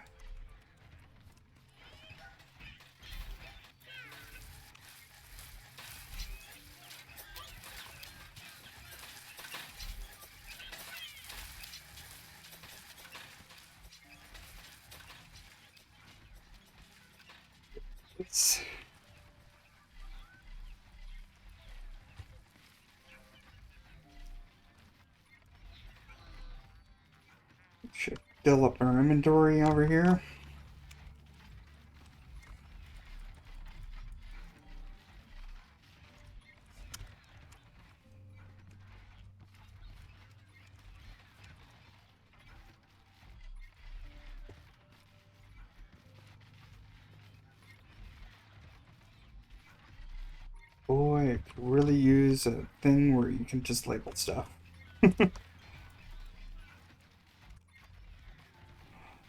Let's should fill up our inventory over here. Boy, I could really use a thing where you can just label stuff.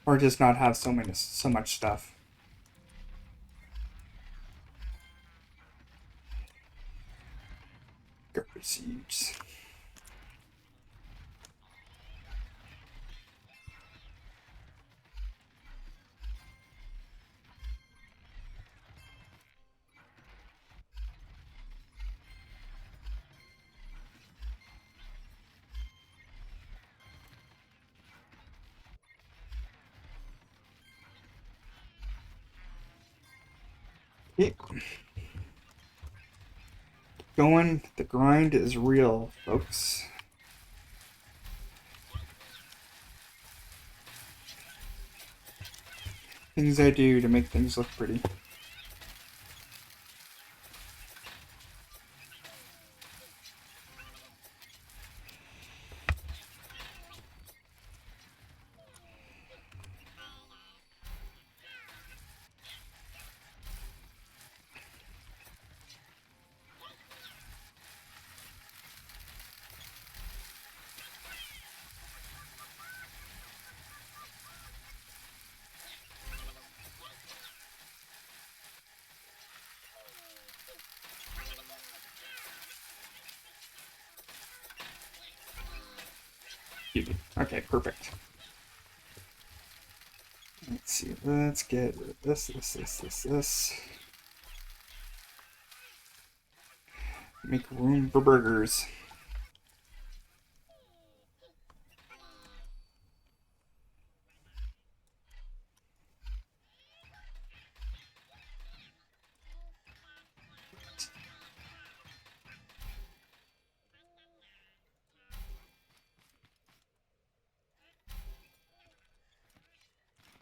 Or just not have so much stuff. Garbage seeds. Keep going. The grind is real, folks. Things I do to make things look pretty. Okay, perfect. Let's see. Let's get rid of this. Make room for burgers.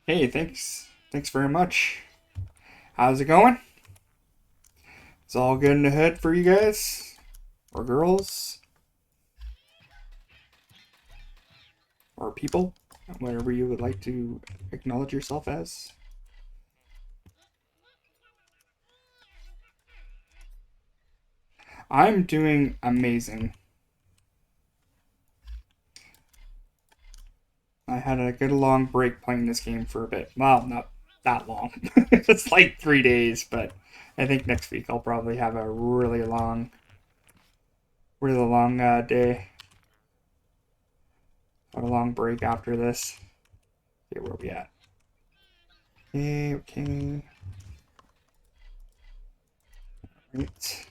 Hey, thanks. Thanks very much. How's it going? It's all good in the hood for you guys? Or girls? Or people? Whatever you would like to acknowledge yourself as. I'm doing amazing. I had a good long break playing this game for a bit. Well, not that long. It's like 3 days, but I think next week I'll probably have a really long day. A long break after this. Okay, where are we at? Okay. Right.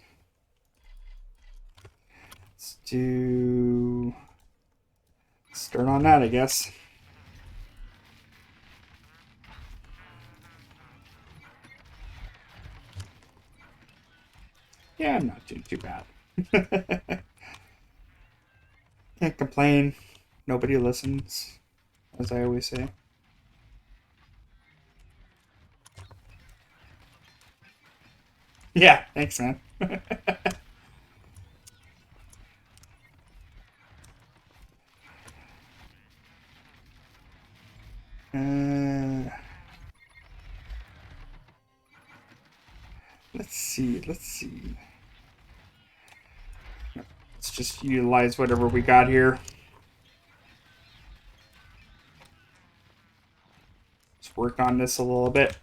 Let's do... Start on that, I guess. Yeah, I'm not doing too bad. Can't complain. Nobody listens, as I always say. Yeah, thanks, man. uh, let's see. Let's just utilize whatever we got here. Let's work on this a little bit.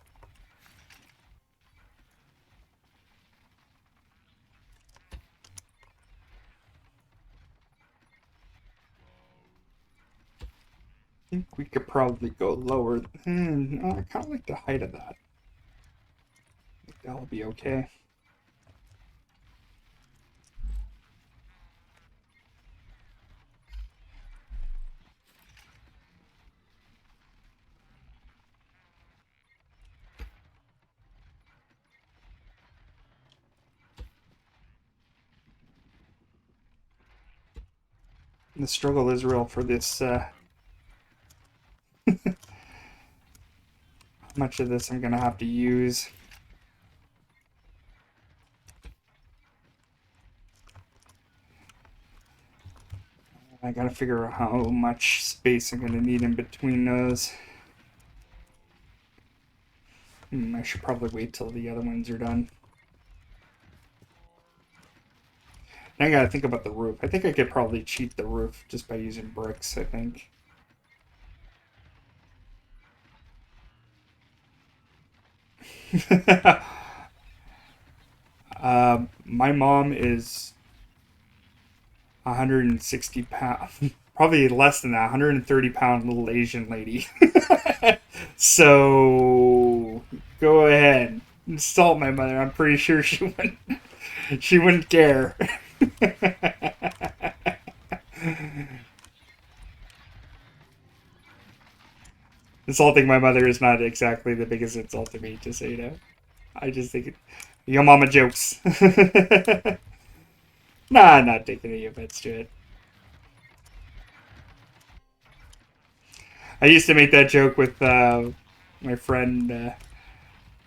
think we could probably go lower. No, I kind of like the height of that. I think that'll be okay. The struggle is real for this. How much of this I'm gonna have to use. I gotta figure out how much space I'm gonna need in between those. I should probably wait till the other ones are done. Now I gotta think about the roof. I think I could probably cheat the roof just by using bricks, I think. My mom is 160 pounds, probably less than that, 130-pound little Asian lady. So go ahead, insult my mother. I'm pretty sure she wouldn't care. Insulting my mother is not exactly the biggest insult to me, just so you know. I just think your mama jokes. Nah, I'm not taking any offense to it. I used to make that joke with my friend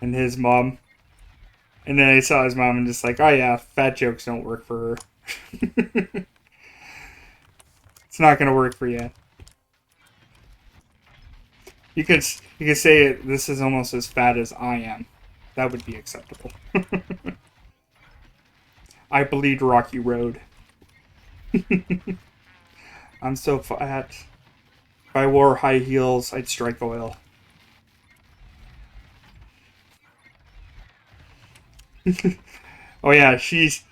and his mom. And then I saw his mom and just like, oh yeah, fat jokes don't work for her. It's not gonna work for you. You could say it, this is almost as fat as I am. That would be acceptable. I bleed Rocky Road. I'm so fat. If I wore high heels, I'd strike oil. Oh yeah, he's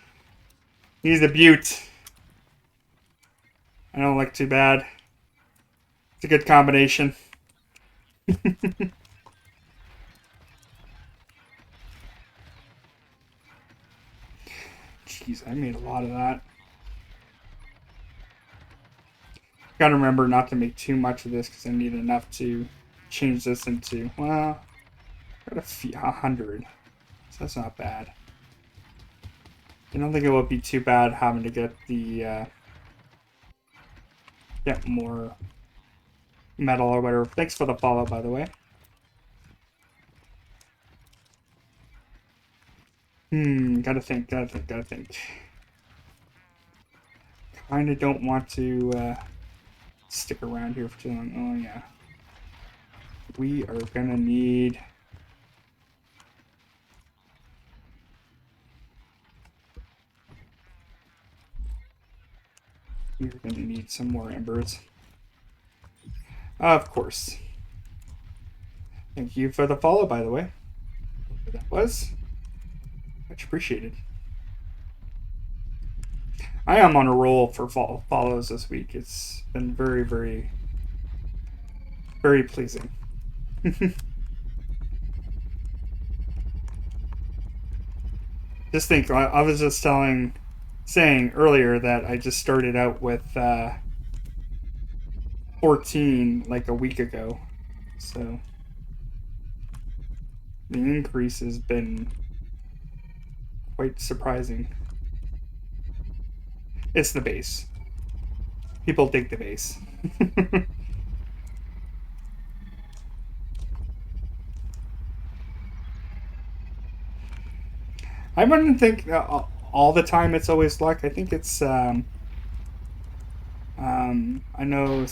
a beaut. I don't look too bad. It's a good combination. Jeez, I made a lot of that. Gotta remember not to make too much of this because I need enough to change this into, well, got 100. So that's not bad. I don't think it would be too bad having to get the, get more metal or whatever. Thanks for the follow, by the way. Gotta think. Kinda don't want to, stick around here for too long. Oh, yeah. We are gonna need... We're gonna need some more embers. Of course. Thank you for the follow, by the way. Whatever that was. Much appreciated. I am on a roll for follows this week. It's been very, very, very pleasing. Just think, I was just saying earlier that I just started out with 14 like a week ago. So the increase has been quite surprising. It's the base. People dig the base. I wouldn't think all the time it's always luck. I think it's I know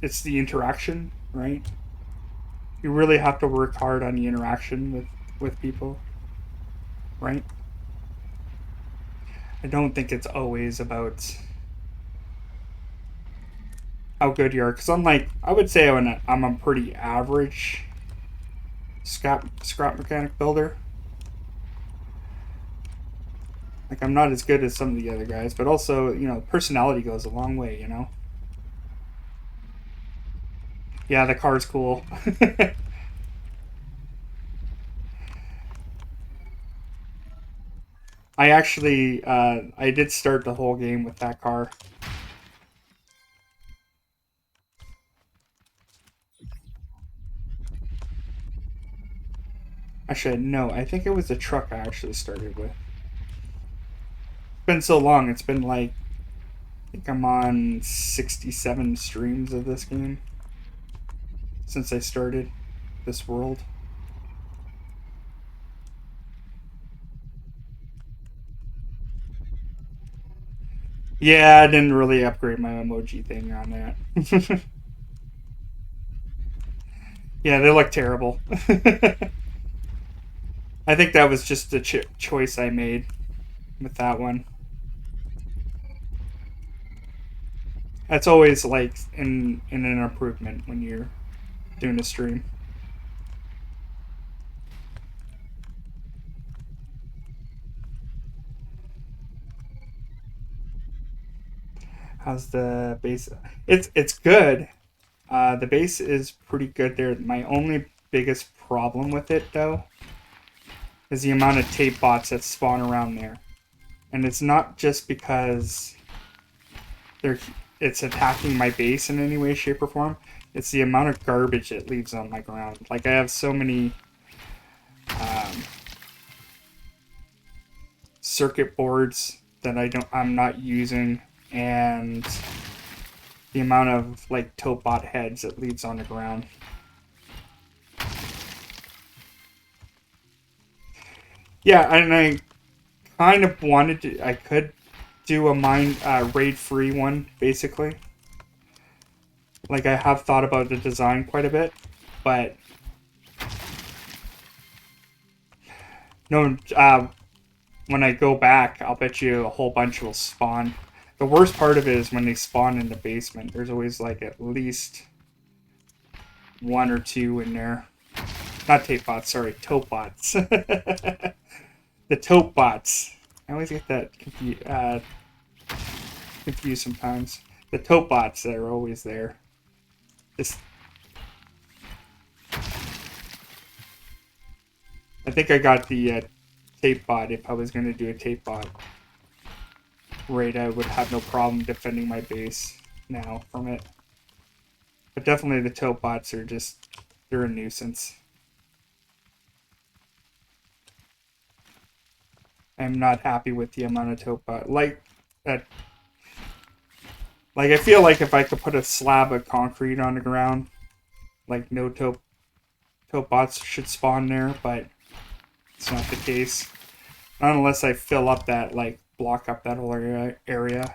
it's the interaction, right? You really have to work hard on the interaction with people, right? I don't think it's always about how good you are, because I would say I'm a pretty average scrap mechanic builder. Like, I'm not as good as some of the other guys, but also, personality goes a long way, Yeah, the car's cool. I actually, I did start the whole game with that car. Actually, no, I think it was the truck I actually started with. It's been so long, it's been like, I think I'm on 67 streams of this game since I started this world. Yeah, I didn't really upgrade my emoji thing on that. Yeah, they look terrible. I think that was just the choice I made with that one. That's always like in an improvement when you're doing a stream. How's the base? It's good. The base is pretty good there. My only biggest problem with it though is the amount of tape bots that spawn around there, and it's not just because they're it's attacking my base in any way, shape, or form. It's the amount of garbage it leaves on my ground. Like I have so many um, circuit boards that I'm not using, and the amount of like topbot heads it leaves on the ground. Yeah, and I kind of wanted to. I could do a mine raid free one basically. Like I have thought about the design quite a bit, but no. When I go back, I'll bet you a whole bunch will spawn. The worst part of it is when they spawn in the basement. There's always like at least one or two in there. Not tape bots, sorry, tote bots. The tote bots. I always get that confused sometimes. The tote bots that are always there. Just, I think I got the tape bot. If I was going to do a tape bot raid, I would have no problem defending my base now from it. But definitely the tote bots are just, they're a nuisance. I'm not happy with the amount of tote bot. Like that. Like I feel like if I could put a slab of concrete on the ground, like no tote bots should spawn there, but it's not the case. Not unless I fill up that, like block up that whole area.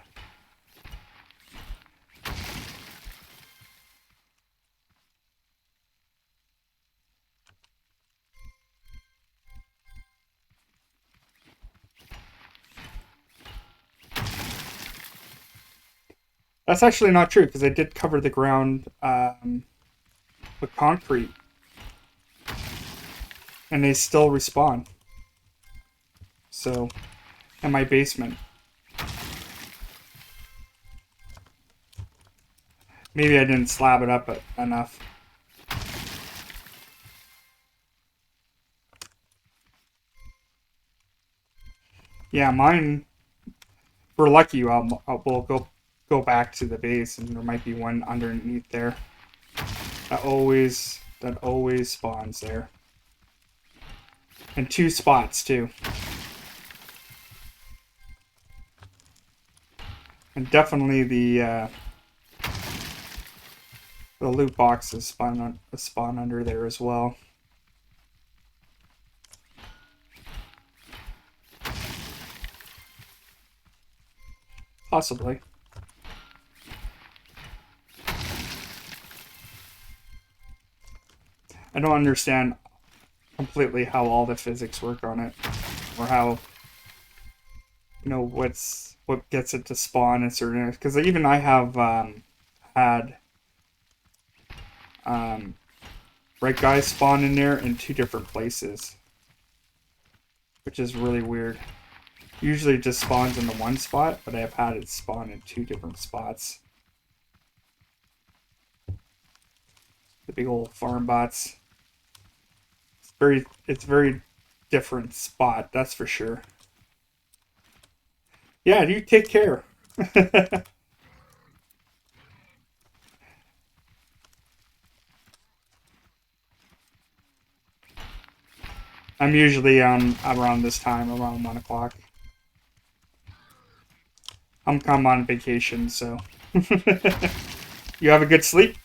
That's actually not true because I did cover the ground with concrete, and they still respawn. So, in my basement. Maybe I didn't slab it up enough. Yeah, mine. If we're lucky, we'll go back to the base, and there might be one underneath there. That always spawns there, and two spots too, and definitely the loot boxes spawn under there as well. Possibly. I don't understand completely how all the physics work on it, or how what gets it to spawn in certain areas. Because even I have had right guys spawn in there in two different places, which is really weird. Usually it just spawns in the one spot, but I've had it spawn in two different spots. The big old farm bots. It's very different spot, that's for sure. Yeah, you take care. I'm usually on around this time, around 1 o'clock. I'm on vacation, so you have a good sleep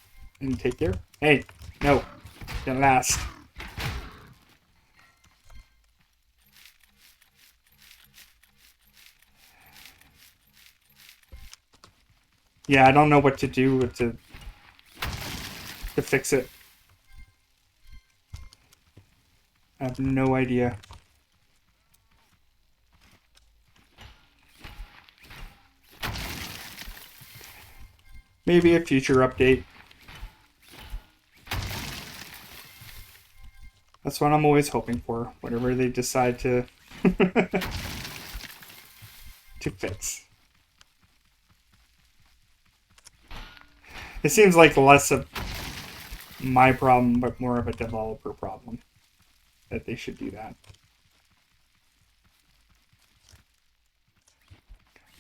and take care. Hey, no, didn't last. Yeah, I don't know what to do to fix it. I have no idea. Maybe a future update. That's what I'm always hoping for. Whatever they decide to to fix. It seems like less of my problem, but more of a developer problem. That they should do that.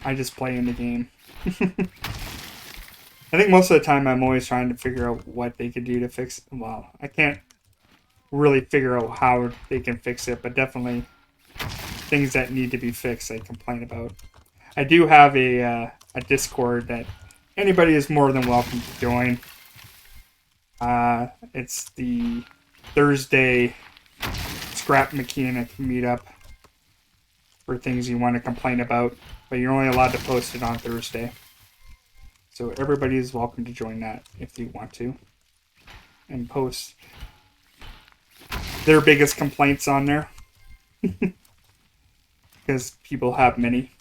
I just play in the game. I think most of the time I'm always trying to figure out what they could do to fix it. Well, I can't really figure out how they can fix it, but definitely things that need to be fixed I complain about. I do have a Discord that anybody is more than welcome to join. It's the Thursday scrap mechanic meetup for things you want to complain about, but you're only allowed to post it on Thursday. So everybody is welcome to join that if you want to, and post their biggest complaints on there, because people have many.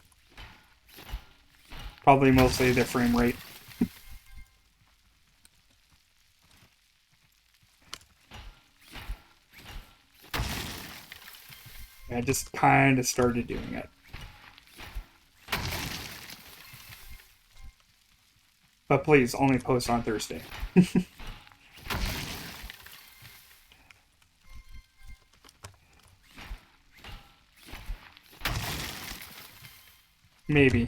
Probably mostly the frame rate. I just kind of started doing it. But please, only post on Thursday. Maybe.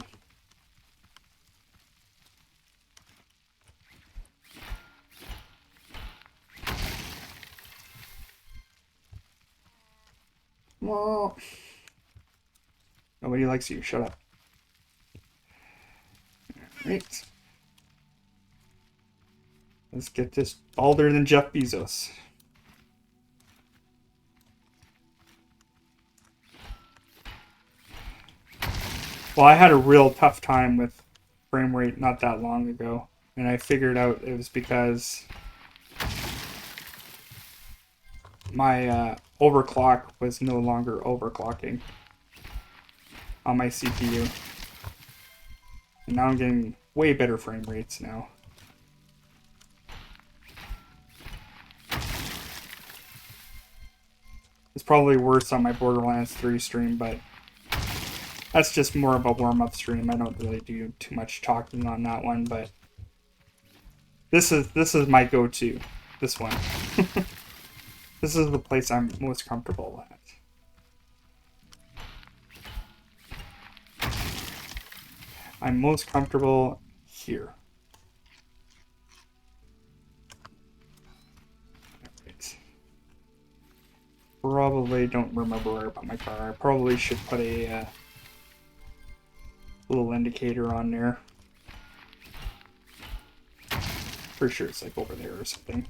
Well, nobody likes you. Shut up. Alright. Let's get this balder than Jeff Bezos. Well, I had a real tough time with frame rate not that long ago, and I figured out it was because my overclock was no longer overclocking on my CPU. And now I'm getting way better frame rates now. It's probably worse on my Borderlands 3 stream, but that's just more of a warm-up stream. I don't really do too much talking on that one, but this is my go-to. This one. This is the place I'm most comfortable at. I'm most comfortable here. Alright. Probably don't remember where I put my car. I probably should put a little indicator on there. Pretty sure it's like over there or something.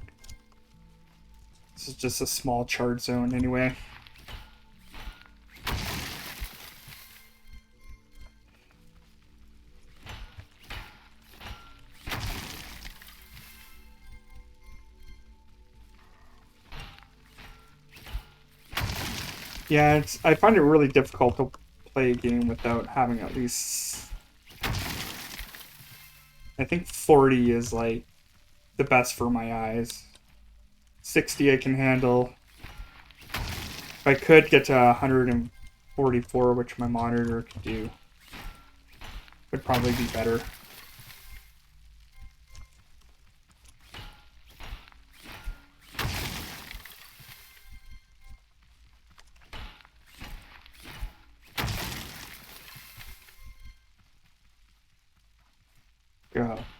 This is just a small charge zone anyway. Yeah, I find it really difficult to play a game without having at least... I think 40 is like the best for my eyes. 60 I can handle. If I could get to 144, which my monitor could do, would probably be better.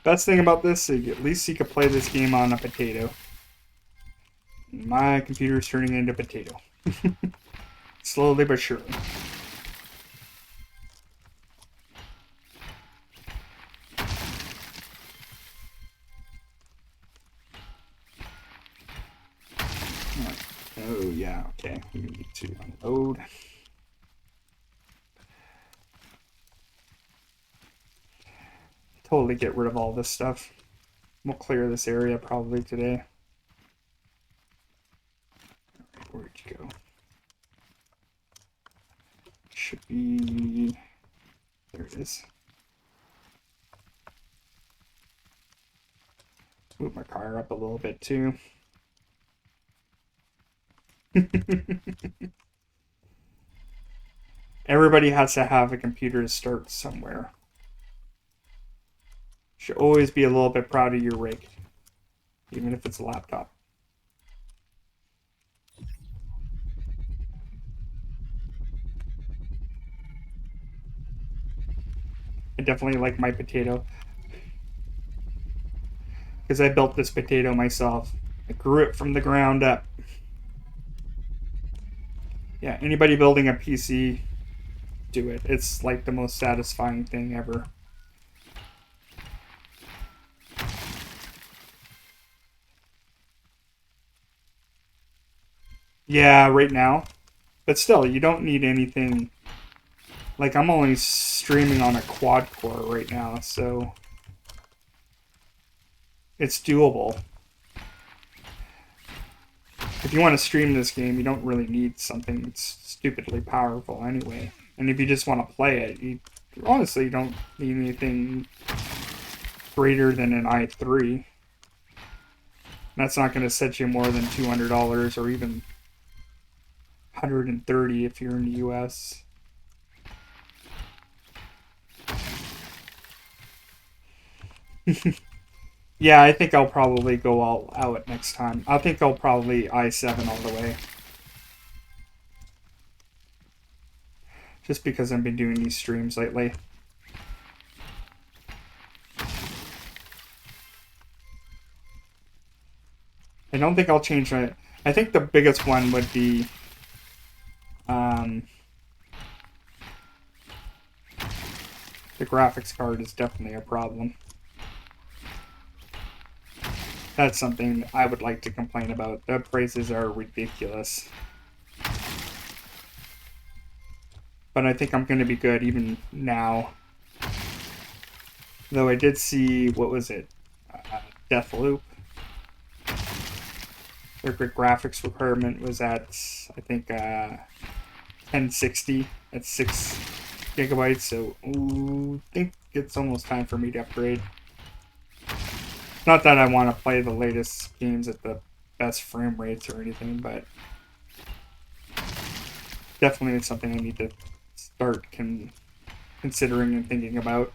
Best thing about this is at least you can play this game on a potato. My computer's turning into a potato. Slowly but surely. Oh, yeah, okay. We need to unload. Totally get rid of all this stuff. We'll clear this area probably today. Where'd you go? Should be... There it is. Move my car up a little bit too. Everybody has to have a computer to start somewhere. Should always be a little bit proud of your rig, even if it's a laptop. I definitely like my potato because I built this potato myself. I grew it from the ground up. Yeah, anybody building a PC, do it. It's like the most satisfying thing ever. Yeah, right now. But still, you don't need anything. Like, I'm only streaming on a quad core right now, so it's doable. If you want to stream this game, you don't really need something stupidly powerful anyway. And if you just want to play it, you honestly don't need anything greater than an i3. That's not going to set you more than $200 or even $130 if you're in the US. Yeah, I think I'll probably go all out next time. I think I'll probably i7 all the way. Just because I've been doing these streams lately. I don't think I'll change it. I think the biggest one would be the graphics card is definitely a problem. That's something I would like to complain about. The prices are ridiculous. But I think I'm going to be good even now. Though I did see, what was it? Deathloop. Their graphics requirement was at, I think, 1060 at 6 gigabytes. So, I think it's almost time for me to upgrade. Not that I want to play the latest games at the best frame rates or anything, but definitely it's something I need to start considering and thinking about.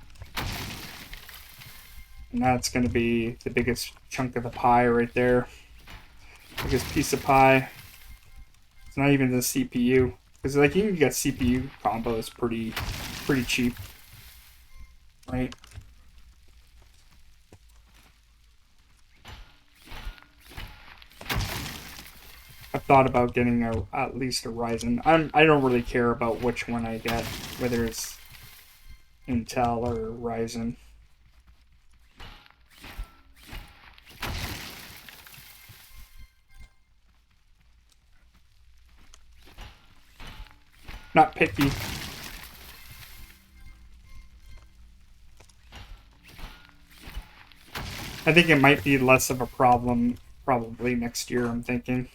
And that's going to be the biggest chunk of the pie right there. Biggest piece of pie. It's not even the CPU. Because like you can get CPU combos pretty cheap. Right? I've thought about getting at least a Ryzen. I don't really care about which one I get, whether it's Intel or Ryzen. Not picky. I think it might be less of a problem probably next year, I'm thinking.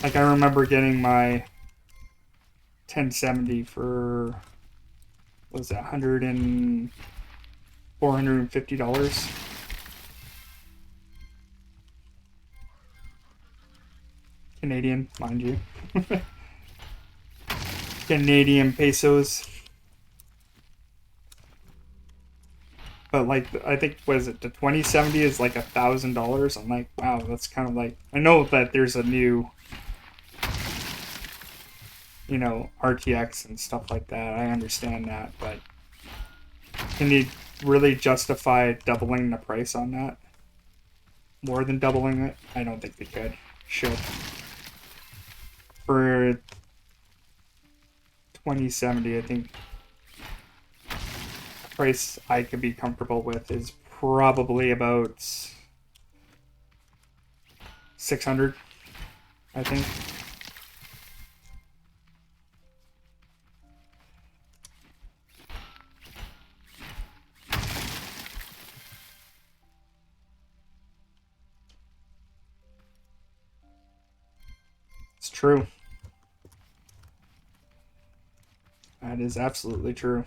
Like I remember getting my 1070 for, what was it, $450. Canadian, mind you. Canadian pesos. But like, I think, was it the 2070 is like $1,000? I'm like, wow, that's kind of like, I know that there's a new, you know, RTX and stuff like that. I understand that, but can you really justify doubling the price on that? More than doubling it? I don't think they could. Should. For 2070, I think the price I could be comfortable with is probably about 600, I think. It's true. That is absolutely true.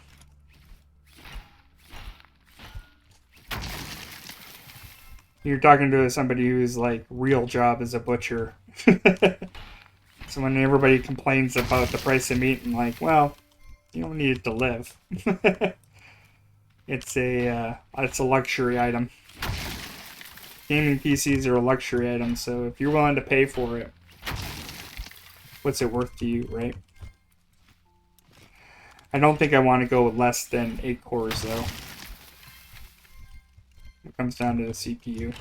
You're talking to somebody whose like real job is a butcher. So when everybody complains about the price of meat, and like, well, you don't need it to live. It's a luxury item. Gaming PCs are a luxury item, so if you're willing to pay for it, what's it worth to you, right? I don't think I want to go less than 8 cores, though. It comes down to the CPU.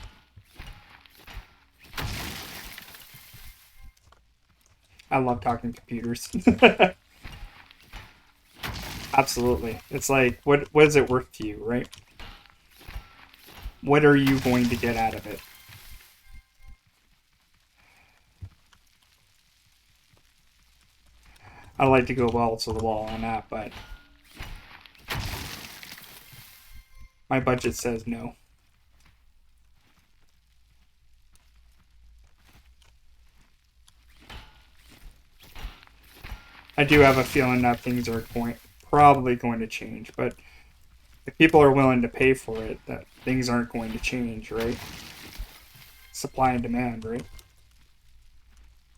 I love talking computers. Absolutely. It's like, what is it worth to you, right? What are you going to get out of it? I like to go balls to the wall on that, but my budget says no. I do have a feeling that things are probably going to change, but if people are willing to pay for it, that things aren't going to change, right? Supply and demand, right?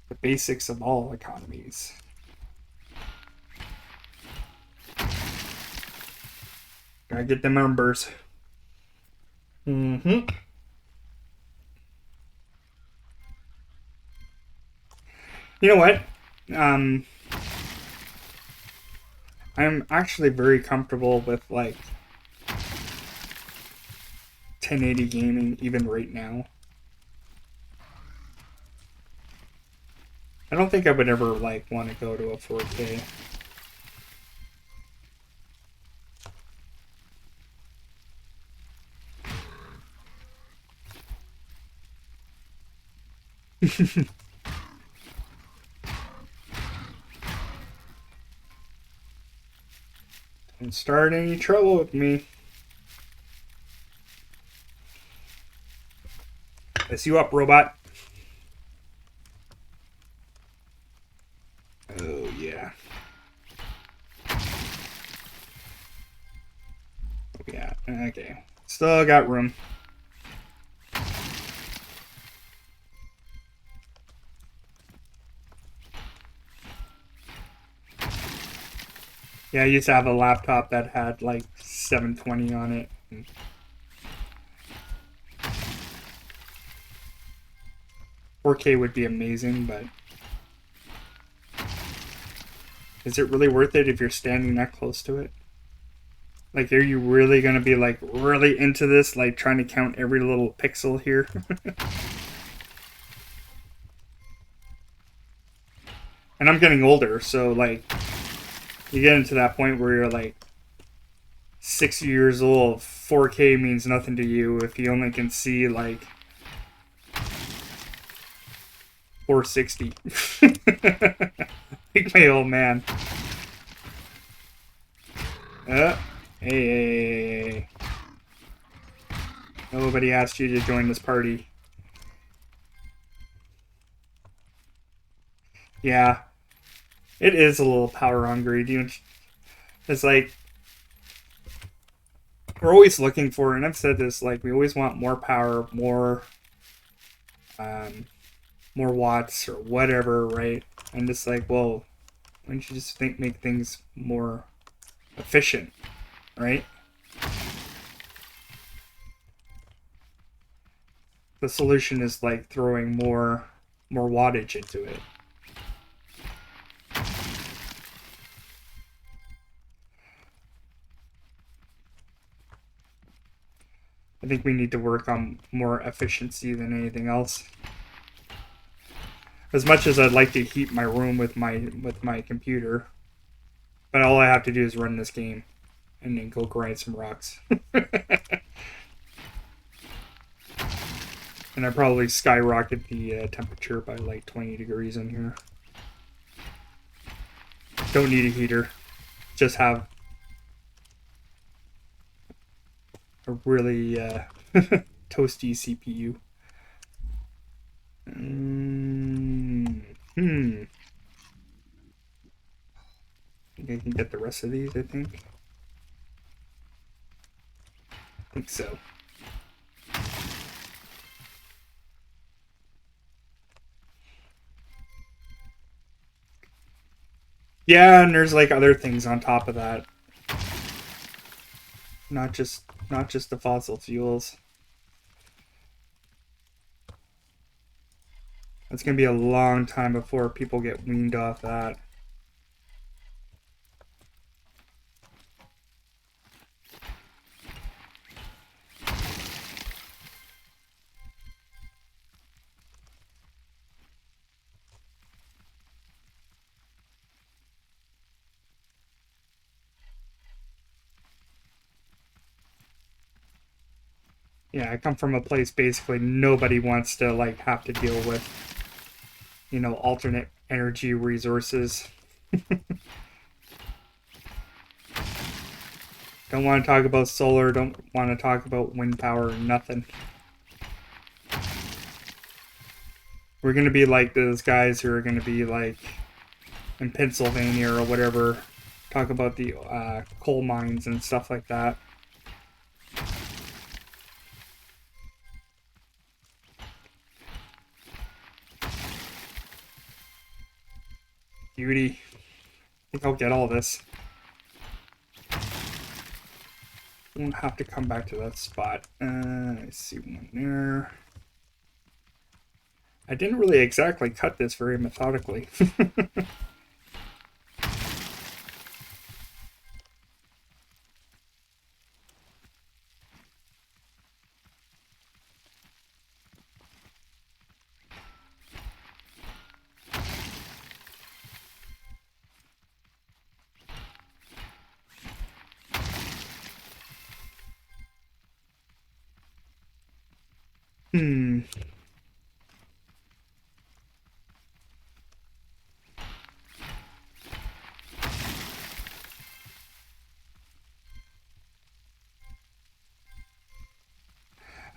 The basics of all economies. Gotta get the numbers. Mm-hmm. You know what? I'm actually very comfortable with like 1080 gaming even right now. I don't think I would ever like want to go to a 4K. Don't start any trouble with me. Piss you up, robot. Oh, yeah. Oh, yeah. Okay. Still got room. Yeah, I used to have a laptop that had like 720 on it. 4K would be amazing, but is it really worth it if you're standing that close to it? Like, are you really going to be like really into this, like trying to count every little pixel here? And I'm getting older, so like you get into that point where you're like 6 years old, 4K means nothing to you if you only can see like 460. Like my old man. Hey. Nobody asked you to join this party. Yeah. It is a little power hungry, dude. It's like we're always looking for, and I've said this, like we always want more power, more watts or whatever, right? And it's like, well, why don't you just make things more efficient, right? The solution is like throwing more wattage into it. I think we need to work on more efficiency than anything else. As much as I'd like to heat my room with my computer, but all I have to do is run this game and then go grind some rocks. And I probably skyrocket the temperature by like 20 degrees in here. Don't need a heater. Just have a really toasty CPU. I think I can get the rest of these, I think. I think so. Yeah, and there's like other things on top of that. Not just the fossil fuels. It's gonna be a long time before people get weaned off that. Yeah, I come from a place basically nobody wants to like have to deal with, alternate energy resources. Don't want to talk about solar, don't want to talk about wind power, nothing. We're going to be like those guys who are going to be like in Pennsylvania or whatever, talk about the coal mines and stuff like that. Beauty. I think I'll get all this. Won't have to come back to that spot. I see one there. I didn't really exactly cut this very methodically.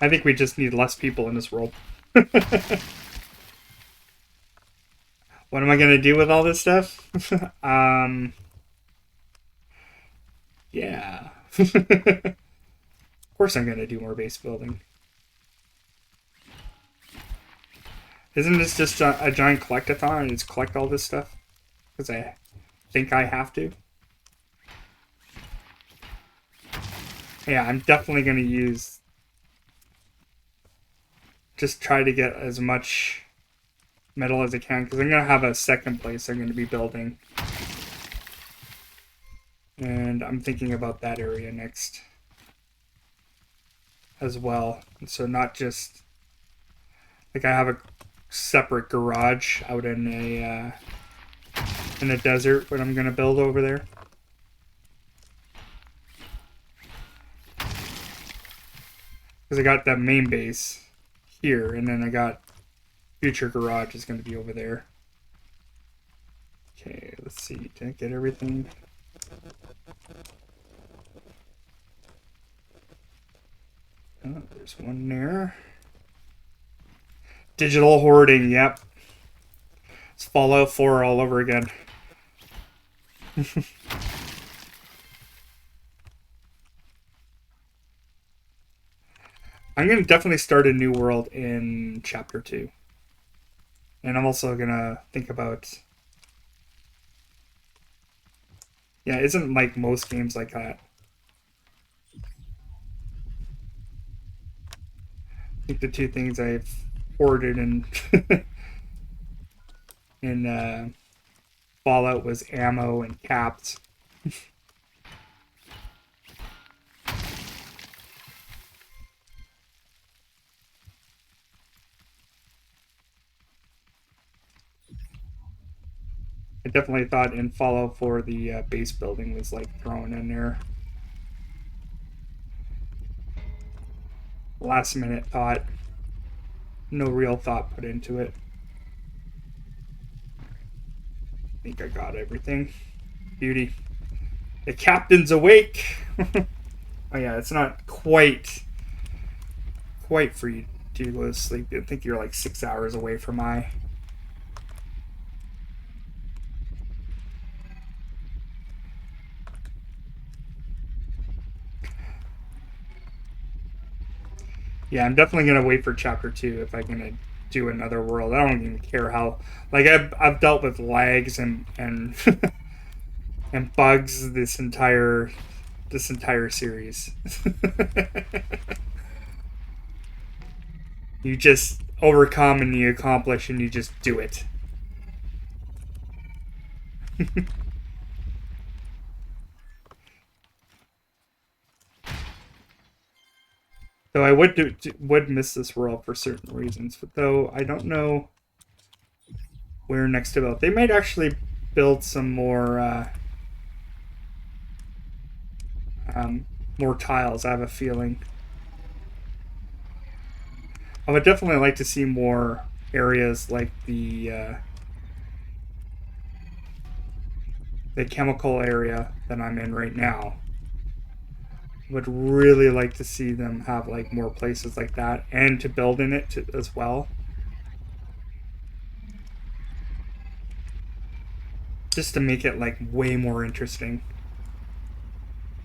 I think we just need less people in this world. What am I gonna do with all this stuff? Yeah. Of course I'm gonna do more base building. Isn't this just a giant collectathon? I just collect all this stuff? Because I think I have to. Yeah, I'm definitely gonna use... Just try to get as much metal as I can, because I'm gonna have a second place I'm gonna be building. And I'm thinking about that area next as well. So not just... Like I have a separate garage out in a desert what I'm gonna build over there. Because I got that main base here, and then I got future garage is gonna be over there. Okay, let's see. Did I get everything? Oh, there's one there. Digital hoarding, yep. It's Fallout 4 all over again. I'm going to definitely start a new world in Chapter 2. And I'm also going to think about... Yeah, isn't like most games like that. I think the two things I've hoarded in in Fallout was ammo and caps. I definitely thought in Fallout 4 the base building was like thrown in there. Last minute thought. No real thought put into it. I think I got everything. Beauty. The captain's awake! Oh yeah, it's not quite for you to go to sleep. I think you're like 6 hours away from my. Yeah, I'm definitely gonna wait for chapter 2 if I'm gonna do another world. I don't even care how. Like I've dealt with lags and and bugs this entire series. You just overcome and you accomplish and you just do it. Though I would miss this world for certain reasons, but though I don't know where next to build. They might actually build some um, more tiles. I have a feeling. I would definitely like to see more areas like the chemical area that I'm in right now. Would really like to see them have like more places like that and to build in it as well. Just to make it like way more interesting.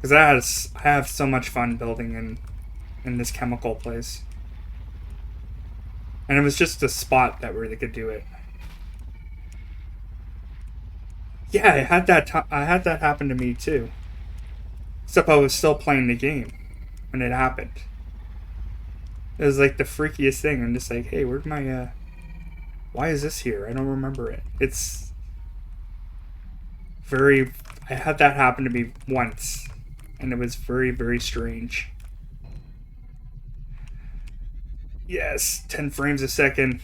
Because I have so much fun building in this chemical place. And it was just a spot that where they could do it. Yeah, I had that happen to me too. Except I was still playing the game when it happened. It was like the freakiest thing. I'm just like, hey, where's my why is this here? I don't remember it. It's very I had that happen to me once and it was very, very strange. Yes, 10 frames a second.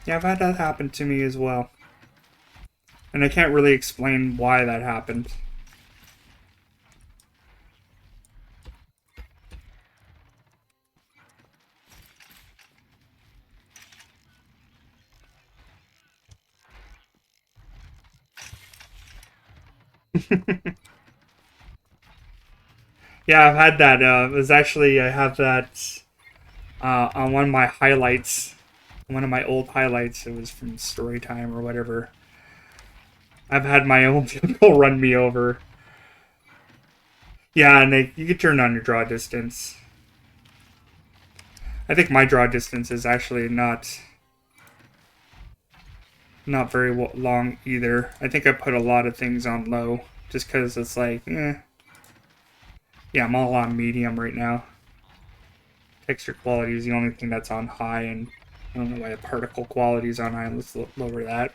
Yeah, I've had that happen to me as well. And I can't really explain why that happened. Yeah, I've had that. It was actually, I have that on one of my highlights. One of my old highlights. It was from story time or whatever. I've had my own vehicle run me over. Yeah, and you can turn on your draw distance. I think my draw distance is actually not very long either. I think I put a lot of things on low just because it's like, yeah, I'm all on medium right now. Texture quality is the only thing that's on high, and I don't know why the particle quality is on high. Let's lower that.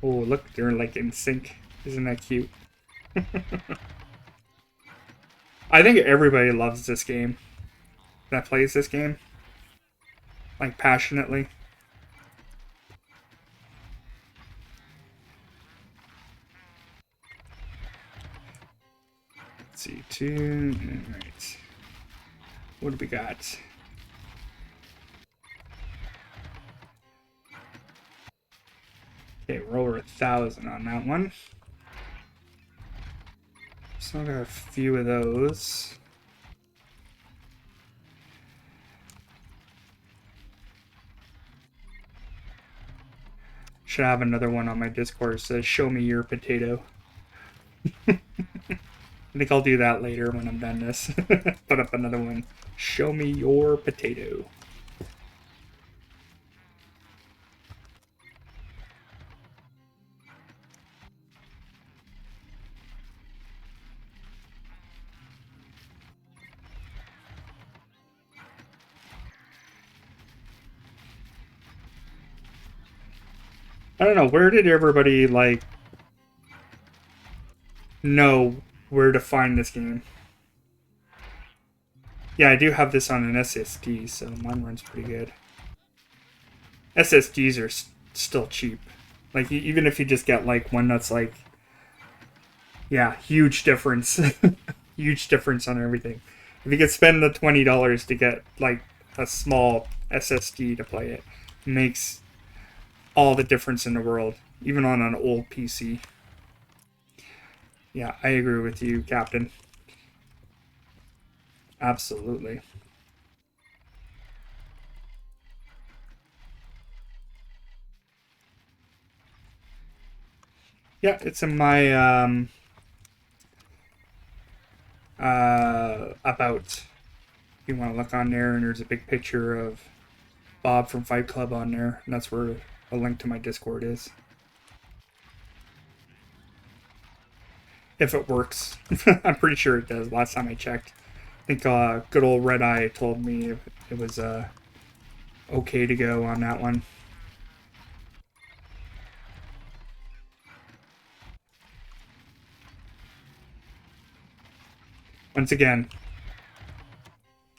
Oh, look, they're like in sync. Isn't that cute? I think everybody loves this game that plays this game, like passionately. Let's see, two. All right. What do we got? Okay, we're over 1,000 on that one. So I got a few of those. Should have another one on my Discord that says "Show me your potato." I think I'll do that later when I'm done this. Put up another one. Show me your potato. I don't know, where did everybody, like, know where to find this game? Yeah, I do have this on an SSD, so mine runs pretty good. SSDs are still cheap. Like, even if you just get, like, one that's, like, yeah, huge difference. Huge difference on everything. If you could spend the $20 to get, like, a small SSD to play it, it makes all the difference in the world, even on an old PC. Yeah, I agree with you, Captain. Absolutely. Yeah, it's in my about. If you want to look on there, and there's a big picture of Bob from Fight Club on there, and that's where a link to my Discord is. If it works, I'm pretty sure it does. Last time I checked, I think good old Red Eye told me it was okay to go on that one. Once again,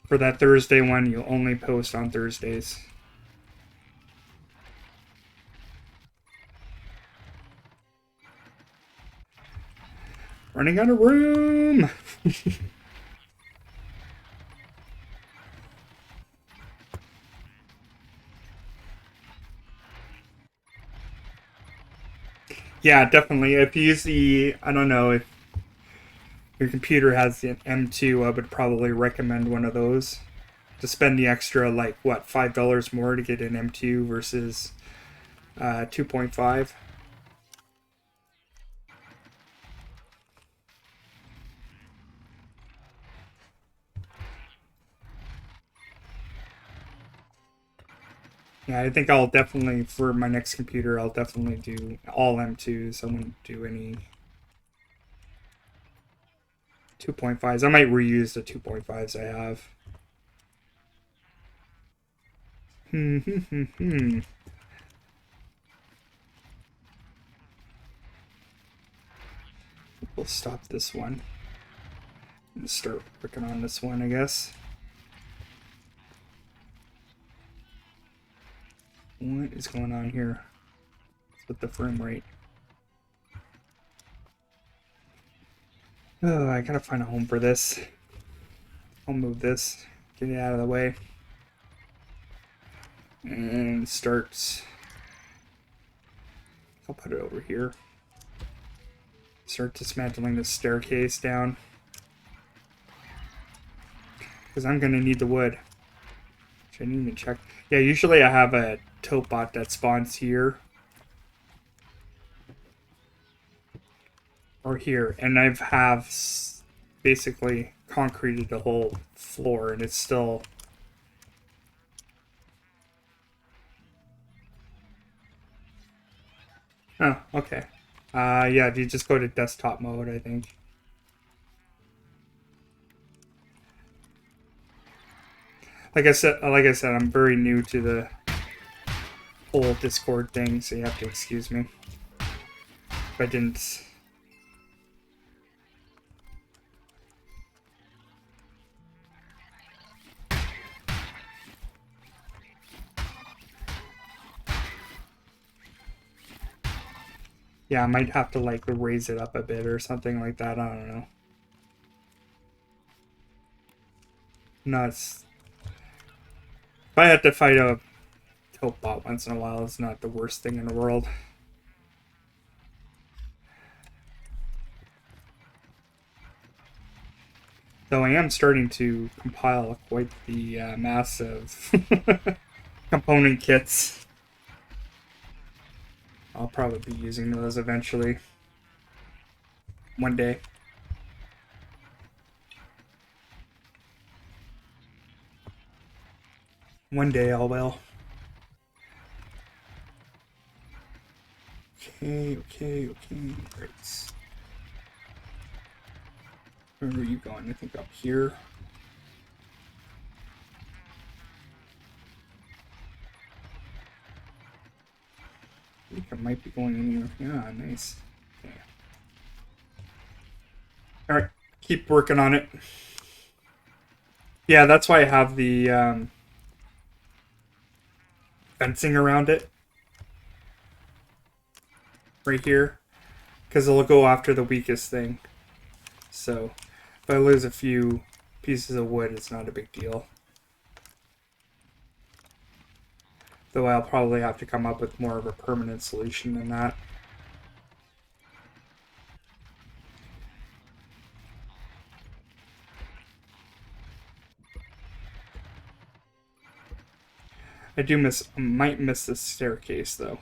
for that Thursday one, you only post on Thursdays. Running out of room. Yeah, definitely. If you use the, I don't know if your computer has the M2, I would probably recommend one of those. To spend the extra, like, what, $5 more to get an M2 versus 2.5. Yeah, I think I'll definitely, for my next computer, I'll definitely do all M2s. I won't do any 2.5s. I might reuse the 2.5s I have. We'll stop this one and start working on this one, I guess. What is going on here? What's with the frame rate? Oh, I gotta find a home for this. I'll move this, get it out of the way, and starts. I'll put it over here. Start dismantling this staircase down because I'm gonna need the wood. Which I didn't even check. Yeah, usually I have a tote bot that spawns here or here, and I've basically concreted the whole floor, and it's still. Oh, okay. Yeah, you just go to desktop mode, I think. Like I said, I'm very new to the whole Discord thing, so you have to excuse me. If I didn't. Yeah, I might have to, like, raise it up a bit or something like that. I don't know. Nuts. If I had to fight a tote bot once in a while, it's not the worst thing in the world. Though I am starting to compile quite the massive component kits. I'll probably be using those eventually. One day. One day I will. Okay. Right. Where are you going? I think up here. think it might be going anywhere. Yeah, nice. Okay. Alright, keep working on it. Yeah, that's why I have the fencing around it. Right here. Because it'll go after the weakest thing. So, if I lose a few pieces of wood, it's not a big deal. Though I'll probably have to come up with more of a permanent solution than that. Might miss this staircase though.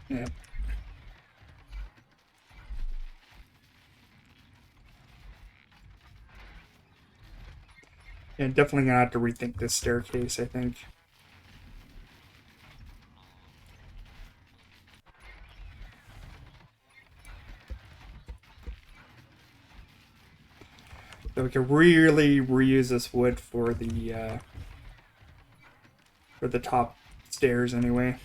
Yeah. Yeah, definitely gonna have to rethink this staircase, I think. So we can really reuse this wood for the top stairs anyway.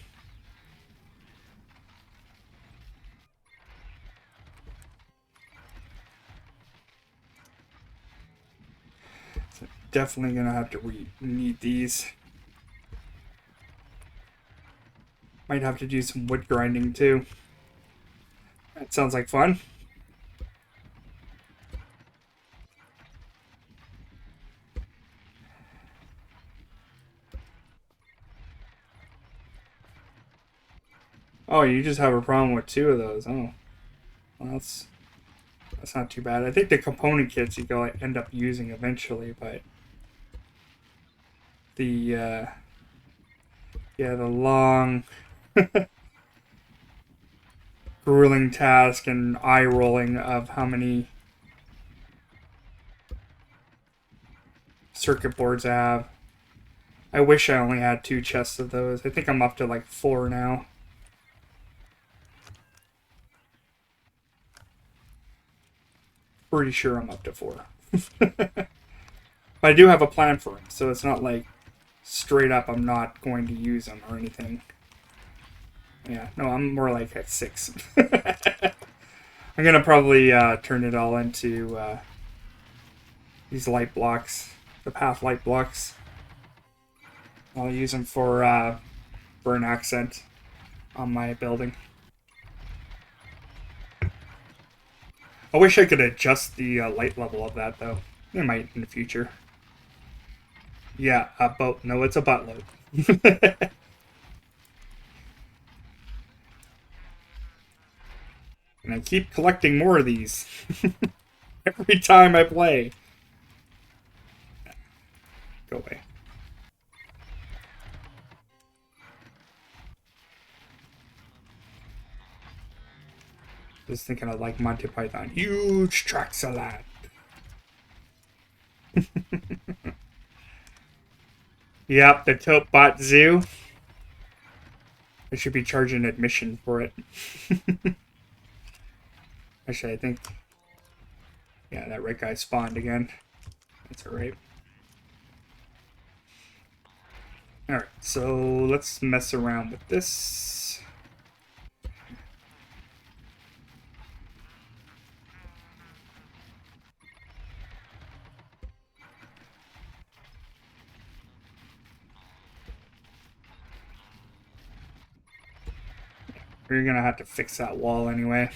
So definitely gonna have to need these. Might have to do some wood grinding too. That sounds like fun. Oh, you just have a problem with 2 of those. Oh, well, that's not too bad. I think the component kits you go end up using eventually, but the yeah, the long grueling task and eye rolling of how many circuit boards I have. I wish I only had 2 chests of those. I think I'm up to like 4 now. Pretty sure I'm up to 4. But I do have a plan for them, so it's not like straight up I'm not going to use them or anything. Yeah, no, I'm more like at 6. I'm gonna probably turn it all into these light blocks, the path light blocks. I'll use them for an accent on my building. I wish I could adjust the light level of that though. I might in the future. Yeah, a boat. No, it's a buttload. And I keep collecting more of these every time I play. Go away. Just thinking of like Monty Python. Huge tracks of land. Yep, the Tote Bot Zoo. I should be charging admission for it. Actually, I think... Yeah, that red guy spawned again. That's alright. Alright, so let's mess around with this. We're gonna have to fix that wall anyway.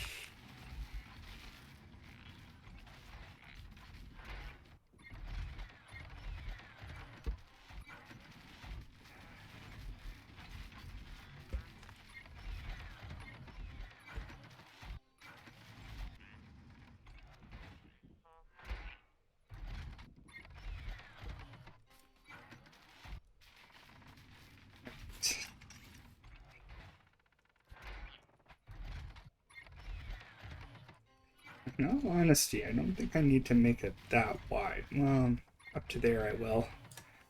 In all honesty, I don't think I need to make it that wide. Well, up to there I will.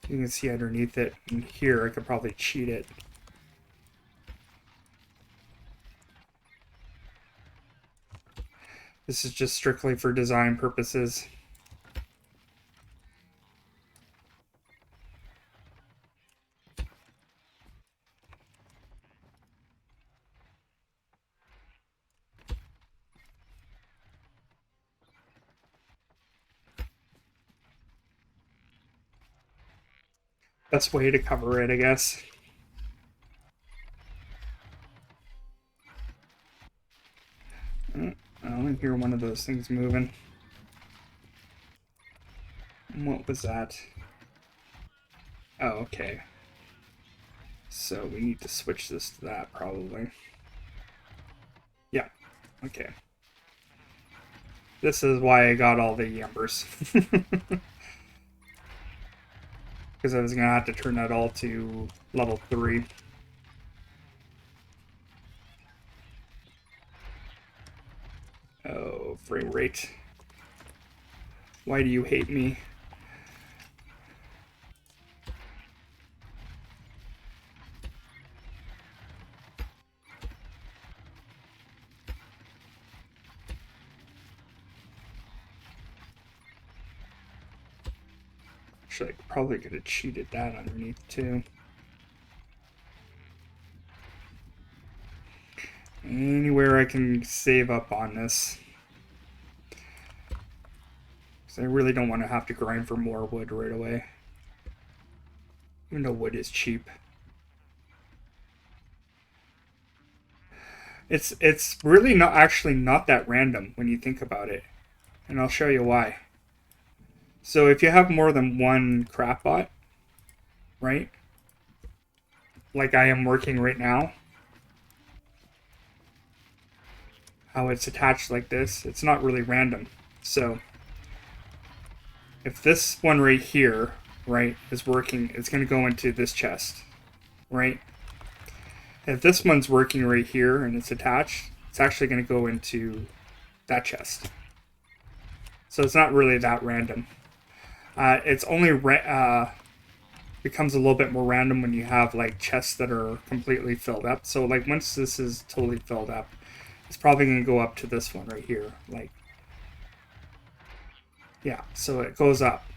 You can see underneath it, and here I could probably cheat it. This is just strictly for design purposes. Best way to cover it, I guess. I only hear one of those things moving. What was that? Oh, okay. So we need to switch this to that, probably. Yeah, okay. This is why I got all the embers. Because I was going to have to turn that all to level 3. Oh, frame rate. Why do you hate me? Actually, I probably could have cheated that underneath too. Anywhere I can save up on this. Because I really don't want to have to grind for more wood right away. Even though wood is cheap. It's really not actually not that random when you think about it. And I'll show you why. So if you have more than one craft bot, right? Like I am working right now, how it's attached like this, it's not really random. So if this one right here, right, is working, it's going to go into this chest, right? If this one's working right here and it's attached, it's actually going to go into that chest. So it's not really that random. It's only becomes a little bit more random when you have like chests that are completely filled up. So like once this is totally filled up, it's probably going to go up to this one right here. Like, yeah, so it goes up.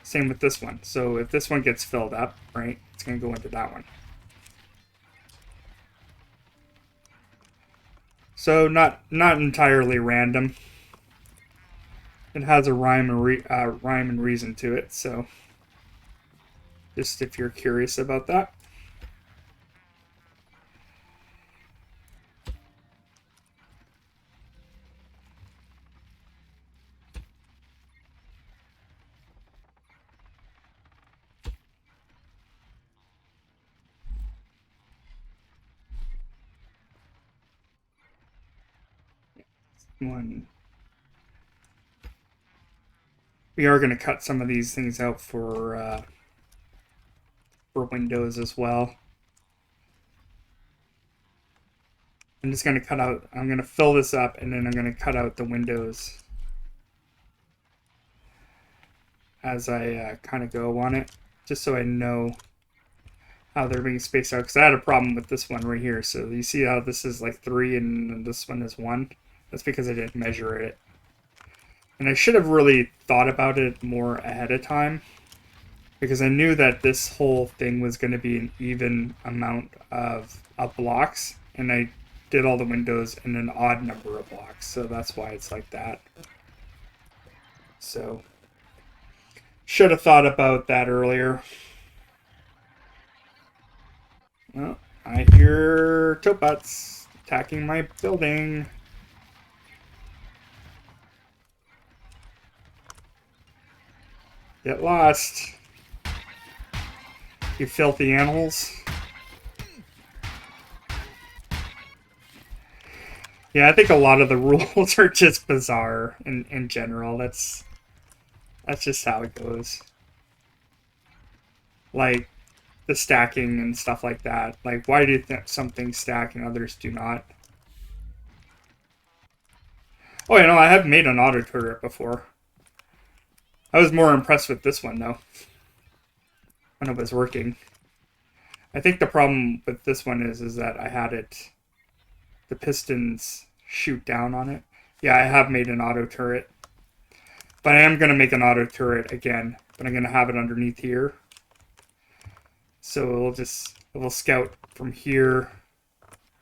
Same with this one. So if this one gets filled up, right, it's going to go into that one. So not entirely random. It has a rhyme and reason to it. So just if you're curious about that. One. We are going to cut some of these things out for windows as well. I'm just going to cut out, I'm going to fill this up and then I'm going to cut out the windows as I kind of go on it, just so I know how they're being spaced out. Because I had a problem with this one right here. So you see how this is like 3 and this one is 1? That's because I didn't measure it. And I should have really thought about it more ahead of time, because I knew that this whole thing was going to be an even amount of blocks, and I did all the windows in an odd number of blocks, so that's why it's like that. So should have thought about that earlier. Well, I hear toadbots attacking my building. Get lost, you filthy animals. Yeah, I think a lot of the rules are just bizarre in general. That's just how it goes. Like the stacking and stuff like that. Like, why do some things stack and others do not? Oh, you know, I have made an auto turret before. I was more impressed with this one though, when it was working. I think the problem with this one is that I had it, the pistons shoot down on it. Yeah, I have made an auto turret. But I am going to make an auto turret again. But I'm going to have it underneath here. So it will scout from here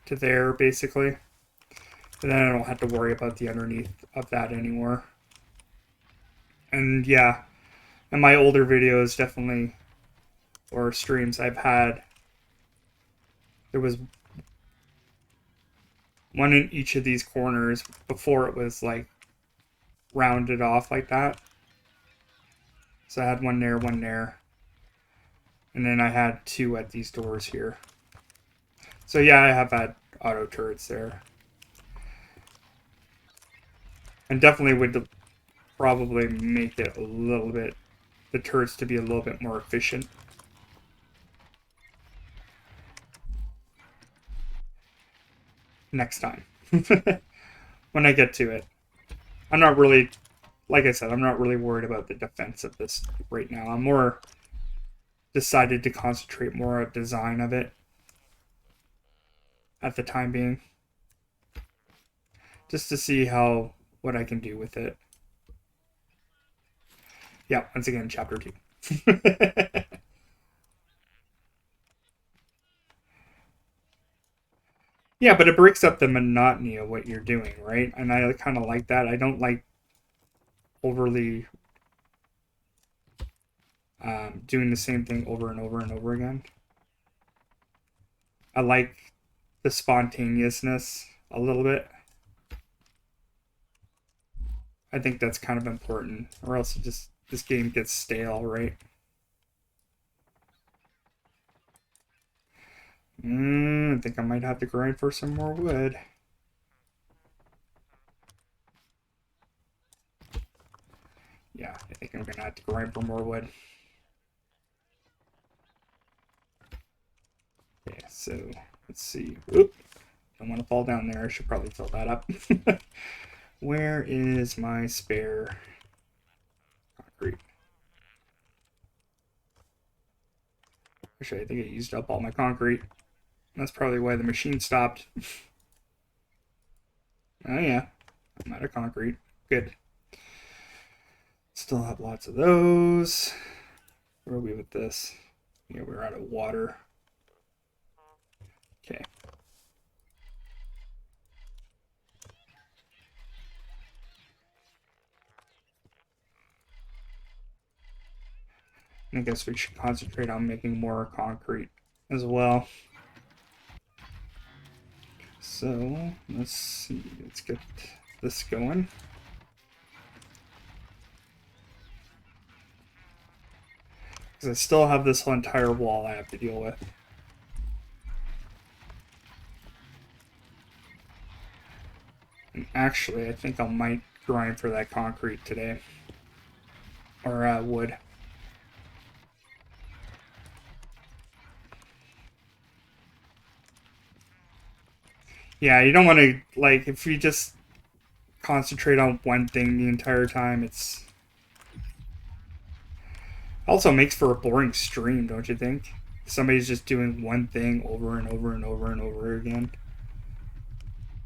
to there, basically. And then I don't have to worry about the underneath of that anymore. And yeah, in my older videos, definitely, or streams I've had, there was one in each of these corners before it was like rounded off like that. So I had one there, and then I had two at these doors here. So yeah, I have had auto turrets there. And definitely would probably make it a little bit, the turrets to be a little bit more efficient. Next time. When I get to it. I'm not really, like I said, I'm not really worried about the defense of this right now. I'm more decided to concentrate more on design of it at the time being. Just to see what I can do with it. Yeah, once again, chapter 2. Yeah, but it breaks up the monotony of what you're doing, right? And I kind of like that. I don't like overly doing the same thing over and over and over again. I like the spontaneousness a little bit. I think that's kind of important, or else this game gets stale, right? I think I might have to grind for some more wood. Yeah, I think I'm gonna have to grind for more wood. Okay, so let's see. Oop, don't want to fall down there. I should probably fill that up. Where is my spare concrete? Actually, I think I used up all my concrete. That's probably why the machine stopped. Oh yeah, I'm out of concrete. Good. Still have lots of those. Where are we with this? Yeah, we're out of water. Okay. I guess we should concentrate on making more concrete as well. So, let's see. Let's get this going. Because I still have this whole entire wall I have to deal with. And actually, I think I might grind for that concrete today. Or wood. Yeah, you don't want to, like, if you just concentrate on one thing the entire time, it's also makes for a boring stream, don't you think? Somebody's just doing one thing over and over and over and over again.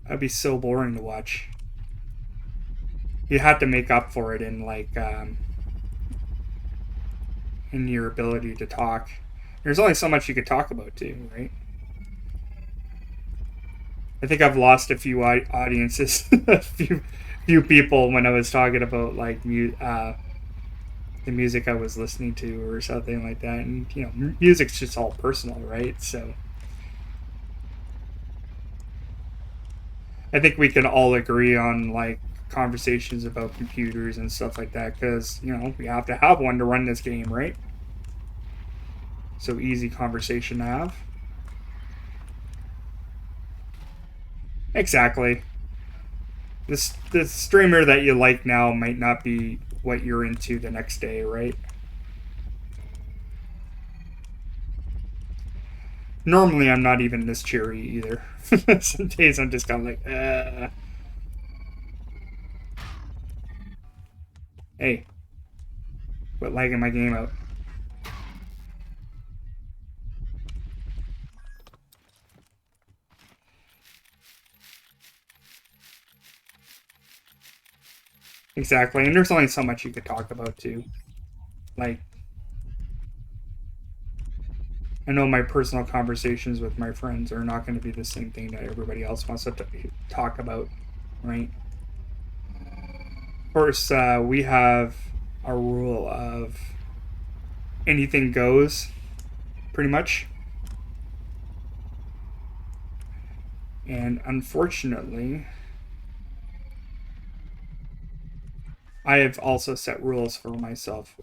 That'd be so boring to watch. You have to make up for it in in your ability to talk. There's only so much you could talk about too, right? I think I've lost a few audiences, a few people when I was talking about like the music I was listening to or something like that. And you know, music's just all personal, right? So I think we can all agree on like conversations about computers and stuff like that because you know we have to have one to run this game, right? So easy conversation to have. Exactly. The streamer that you like now might not be what you're into the next day, right? Normally, I'm not even this cheery either. Some days I'm just kind of like, hey, quit lagging my game out. Exactly, and there's only so much you could talk about too. Like, I know my personal conversations with my friends are not going to be the same thing that everybody else wants to talk about, right? Of course, we have a rule of anything goes, pretty much. And unfortunately, I have also set rules for myself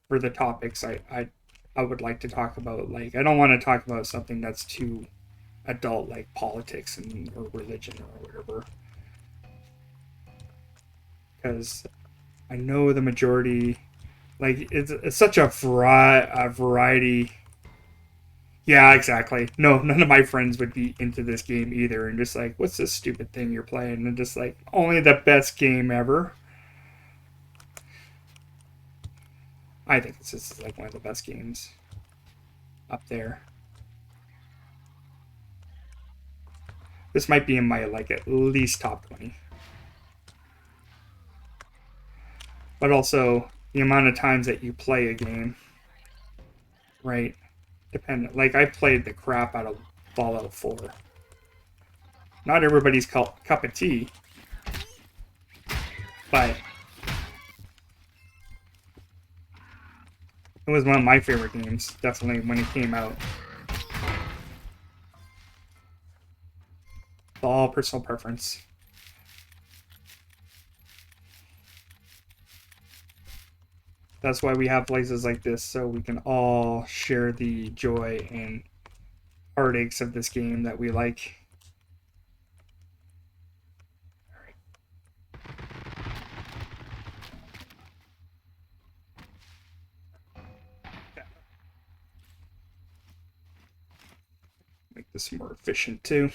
for the topics I would like to talk about. Like, I don't want to talk about something that's too adult, like politics and or religion or whatever, because I know the majority, like it's such a variety. Yeah, exactly. No, none of my friends would be into this game either, and just like, what's this stupid thing you're playing? And just like, only the best game ever. I think it's just like one of the best games up there. This might be in my like at least top 20. But also the amount of times that you play a game, right? Dependent. Like I played the crap out of Fallout 4. Not everybody's cup of tea, but it was one of my favorite games, definitely when it came out. All personal preference. That's why we have places like this, so we can all share the joy and heartaches of this game that we like. Make this more efficient too.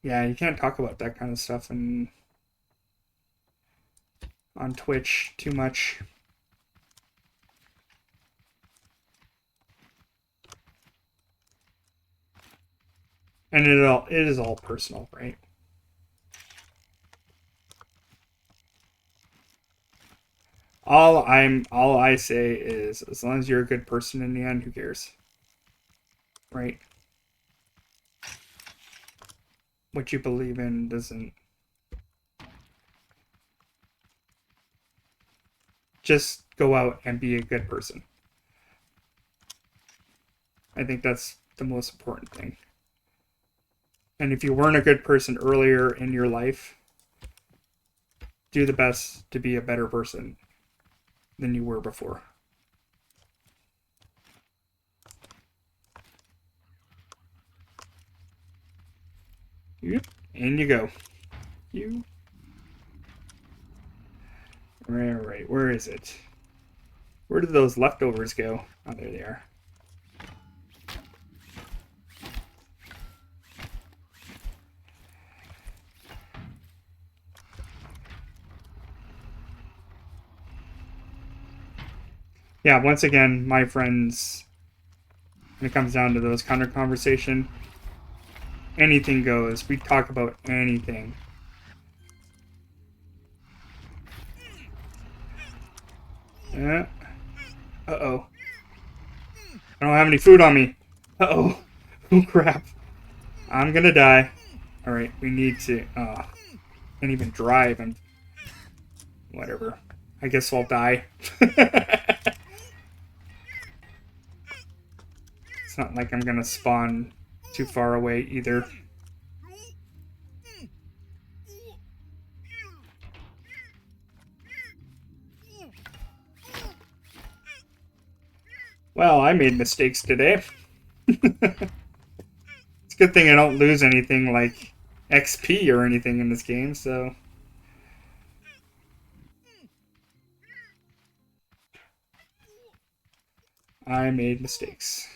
Yeah, you can't talk about that kind of stuff on Twitch too much. And it is all personal, right? All I say is as long as you're a good person in the end, who cares? Right? What you believe in doesn't, just go out and be a good person. I think that's the most important thing. And if you weren't a good person earlier in your life, do the best to be a better person than you were before. Yep. In you go. You. Right. Where is it? Where did those leftovers go? Oh, there they are. Yeah, once again, my friends, when it comes down to those kind of conversation, anything goes. We talk about anything. Uh oh. I don't have any food on me. Uh oh. Oh crap. I'm gonna die. Alright, we need to. Can't even drive and. Whatever. I guess I'll die. It's not like I'm gonna spawn too far away either. Well, I made mistakes today. It's a good thing I don't lose anything like XP or anything in this game, so. I made mistakes.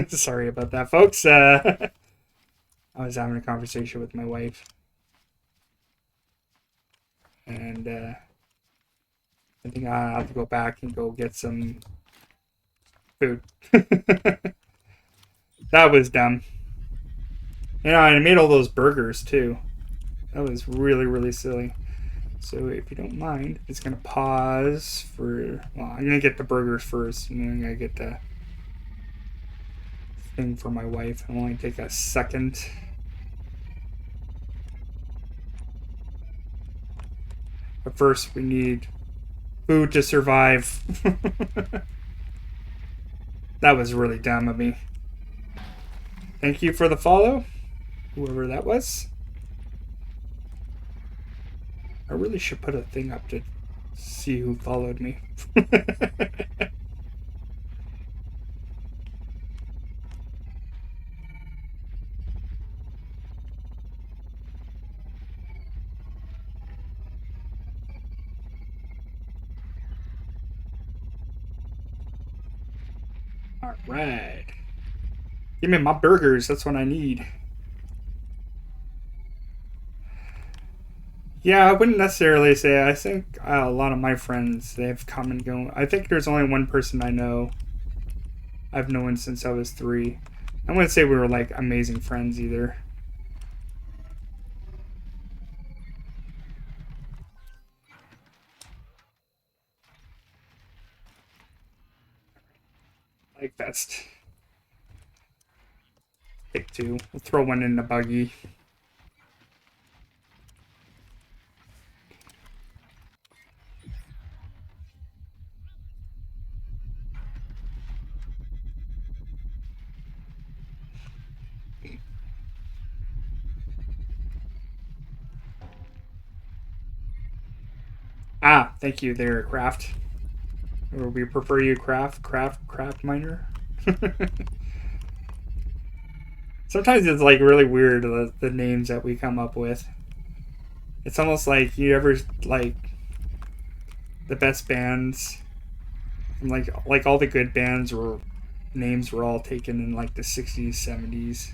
Sorry about that, folks. I was having a conversation with my wife, and I think I have to go back and go get some food. That was dumb. You know, and I made all those burgers too. That was really, really silly. So if you don't mind, I'm just gonna pause for. Well, I'm gonna get the burgers first, and then I'm gonna get the thing for my wife. It'll only take a second. But first, we need food to survive. That was really dumb of me. Thank you for the follow, whoever that was. I really should put a thing up to see who followed me. All right. Give me my burgers. That's what I need. Yeah, I wouldn't necessarily say. I think a lot of my friends they've come and gone. I think there's only one person I know. I've known since I was 3. I wouldn't say we were like amazing friends either. Like that's pick 2. We'll throw one in the buggy. Ah, thank you there, Craft. Or we prefer you, Craft Miner. Sometimes it's like really weird the names that we come up with. It's almost like you ever like the best bands, like all the good bands were names were all taken in like the 60s, 70s,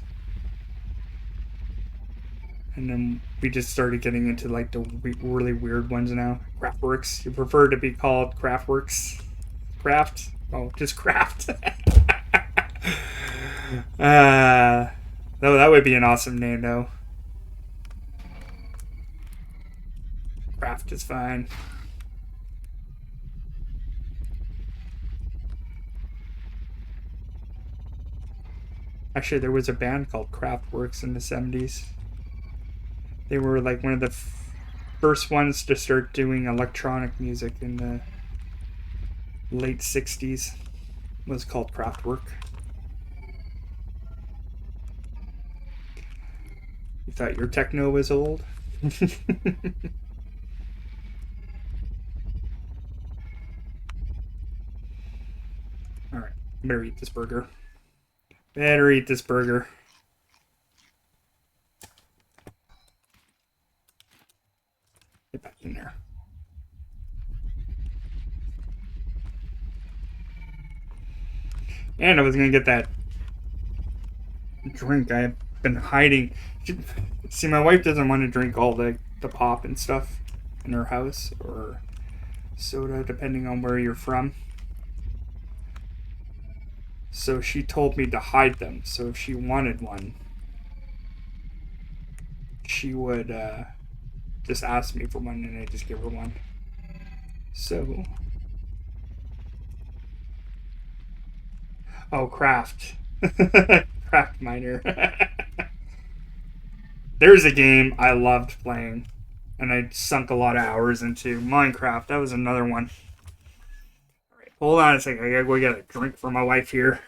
and then we just started getting into like the really weird ones now. Craftworks. You prefer to be called Craftworks? Craft? Oh, just Craft. That would be an awesome name though. Craft is fine. Actually, there was a band called Kraftwerks in the 70s. They were like one of the first ones to start doing electronic music in the late 60s. It was called Kraftwerk. You thought your techno was old? Alright, better eat this burger. Better eat this burger. Get back in there. And I was gonna get that drink I've been hiding. See, my wife doesn't want to drink all the pop and stuff in her house or soda, depending on where you're from. So she told me to hide them. So if she wanted one, she would just ask me for one and I just give her one. So, oh, Craft. Craft Miner. There's a game I loved playing and I sunk a lot of hours into. Minecraft. That was another one. All right, hold on a second. I gotta go get a drink for my wife here.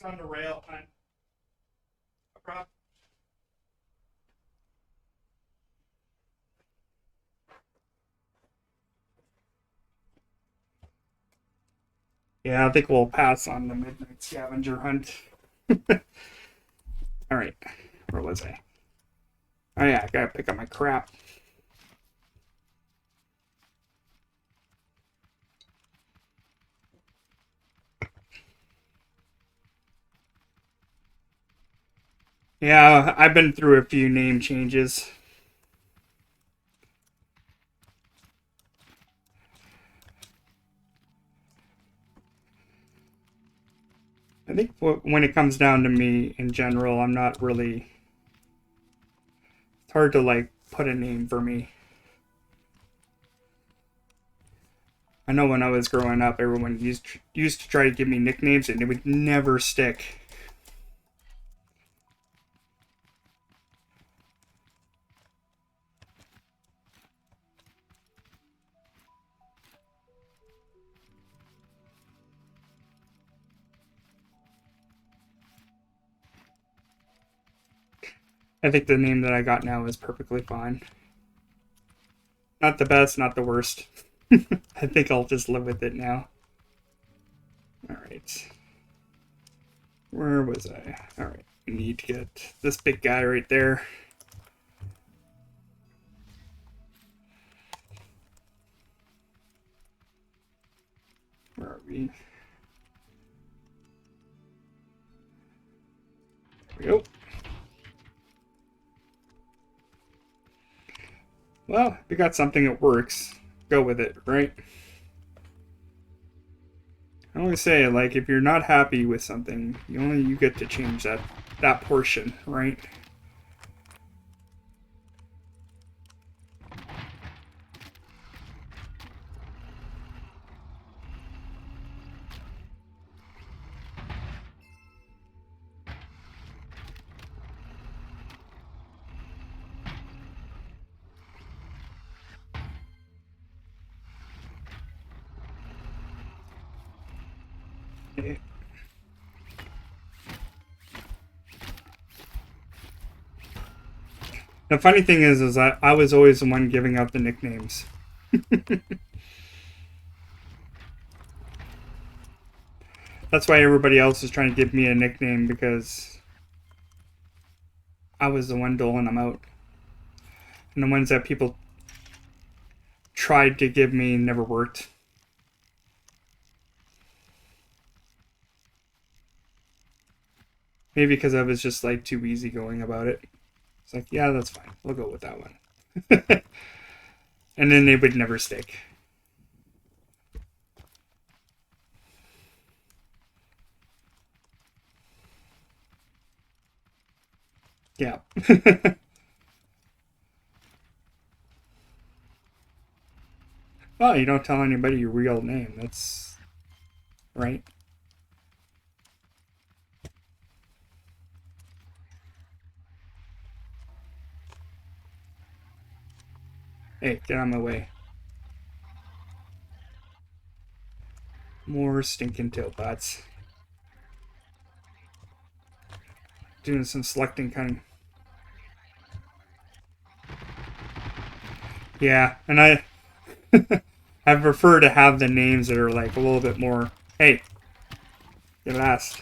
It's on the rail, hon. No problem. Yeah, I think we'll pass on the midnight scavenger hunt. All right, where was I? Oh yeah, I gotta pick up my crap. Yeah, I've been through a few name changes. I think when it comes down to me in general, I'm not really. It's hard to like put a name for me. I know when I was growing up, everyone used to try to give me nicknames, and it would never stick. I think the name that I got now is perfectly fine. Not the best, not the worst. I think I'll just live with it now. All right. Where was I? All right. We need to get this big guy right there. Where are we? There we go. Well, we got something that works. Go with it, right? I always say, like, if you're not happy with something, you get to change that portion, right? The funny thing is I was always the one giving out the nicknames. That's why everybody else is trying to give me a nickname, because I was the one doling them out. And the ones that people tried to give me never worked. Maybe because I was just like too easygoing about it. It's like, yeah, that's fine. We'll go with that one. And then they would never stick. Yeah. Well, you don't tell anybody your real name. That's right. Hey, get out of my way. More stinking tailbots. Doing some selecting kind of. Yeah, and I prefer to have the names that are like a little bit more. Hey, you last.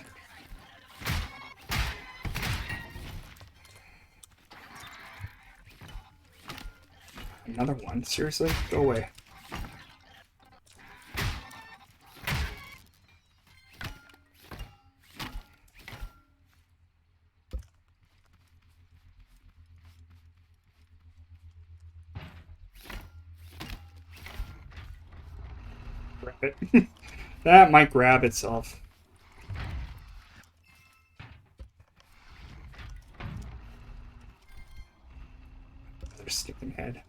Another one? Seriously? Go away. Grab it. That might grab itself. Another sticking head.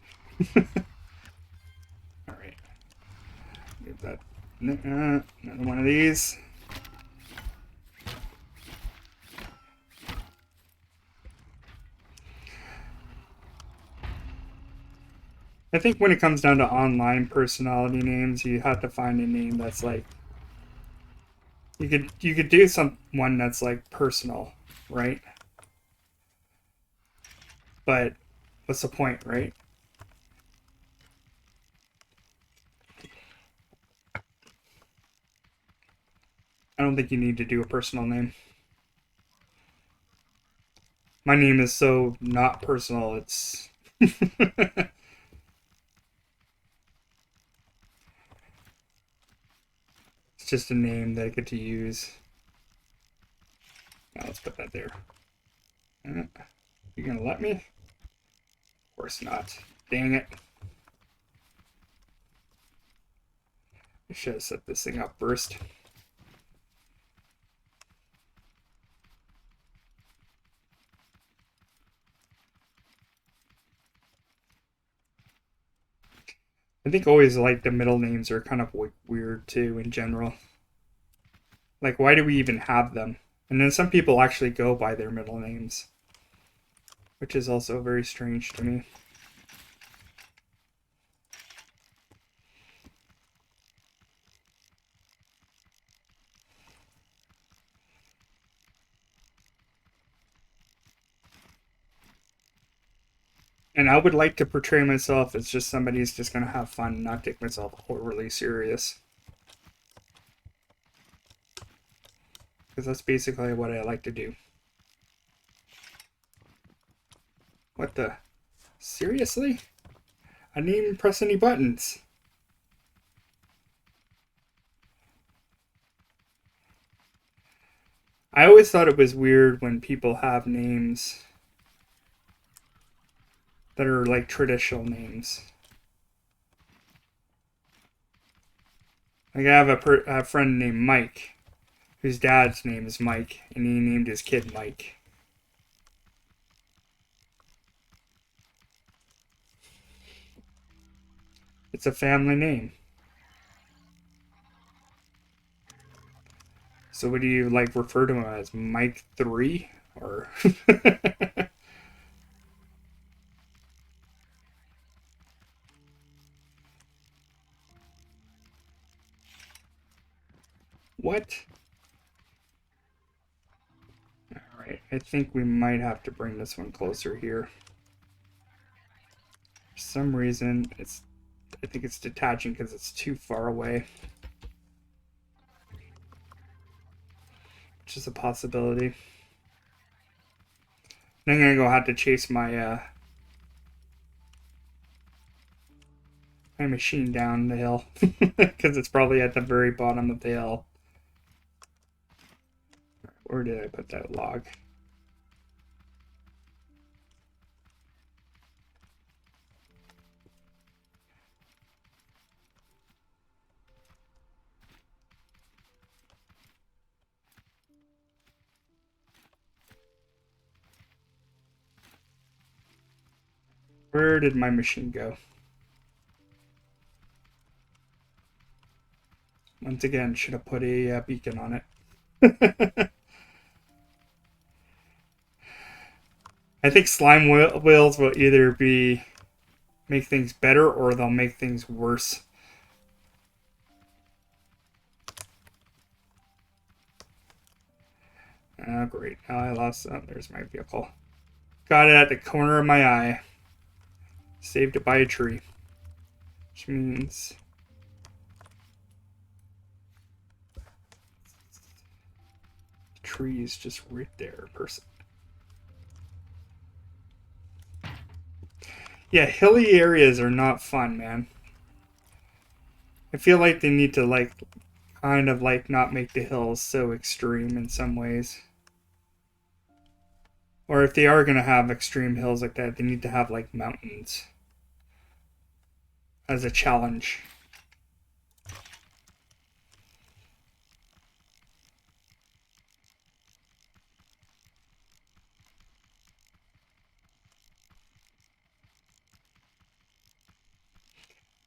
Alright. Get that. Another one of these. I think when it comes down to online personality names, you have to find a name that's like You could do one that's like personal, right? But what's the point, right? I don't think you need to do a personal name. My name is so not personal. It's it's just a name that I get to use. Now let's put that there. You gonna let me? Of course not. Dang it. I should have set this thing up first. I think always like the middle names are kind of weird too in general. Like, why do we even have them? And then some people actually go by their middle names, which is also very strange to me. And I would like to portray myself as just somebody who's just going to have fun, not take myself overly serious. Because that's basically what I like to do. What the? Seriously? I didn't even press any buttons. I always thought it was weird when people have names that are like traditional names. Like I have a friend named Mike, whose dad's name is Mike, and he named his kid Mike. It's a family name. So what do you like refer to him as? Mike 3? Or what? Alright, I think we might have to bring this one closer here. For some reason, I think it's detaching because it's too far away. Which is a possibility. And I'm gonna go have to chase my my machine down the hill because it's probably at the very bottom of the hill. Where did I put that log? Where did my machine go? Once again, should have put a beacon on it. I think slime whales will either be make things better or they'll make things worse. Oh, great. Now I lost. Oh, there's my vehicle. Got it at the corner of my eye. Saved it by a tree. Which means the tree is just right there, person. Yeah, hilly areas are not fun, man. I feel like they need to like kind of like not make the hills so extreme in some ways. Or if they are going to have extreme hills like that, they need to have like mountains as a challenge.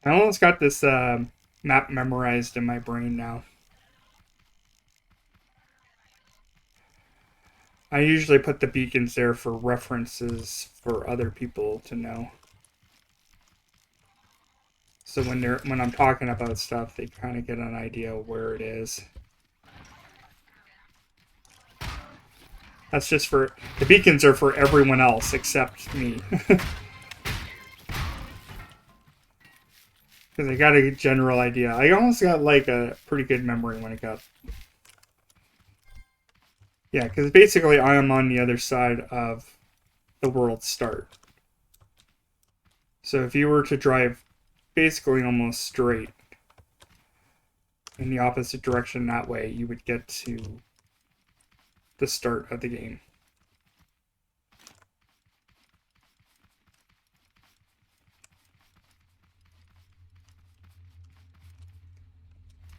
I almost got this map memorized in my brain now. I usually put the beacons there for references for other people to know. So when I'm talking about stuff, they kind of get an idea of where it is. That's just for the beacons are for everyone else except me. Because I got a general idea. I almost got like a pretty good memory when it got. Yeah, because basically I am on the other side of the world start. So if you were to drive basically almost straight in the opposite direction that way, you would get to the start of the game.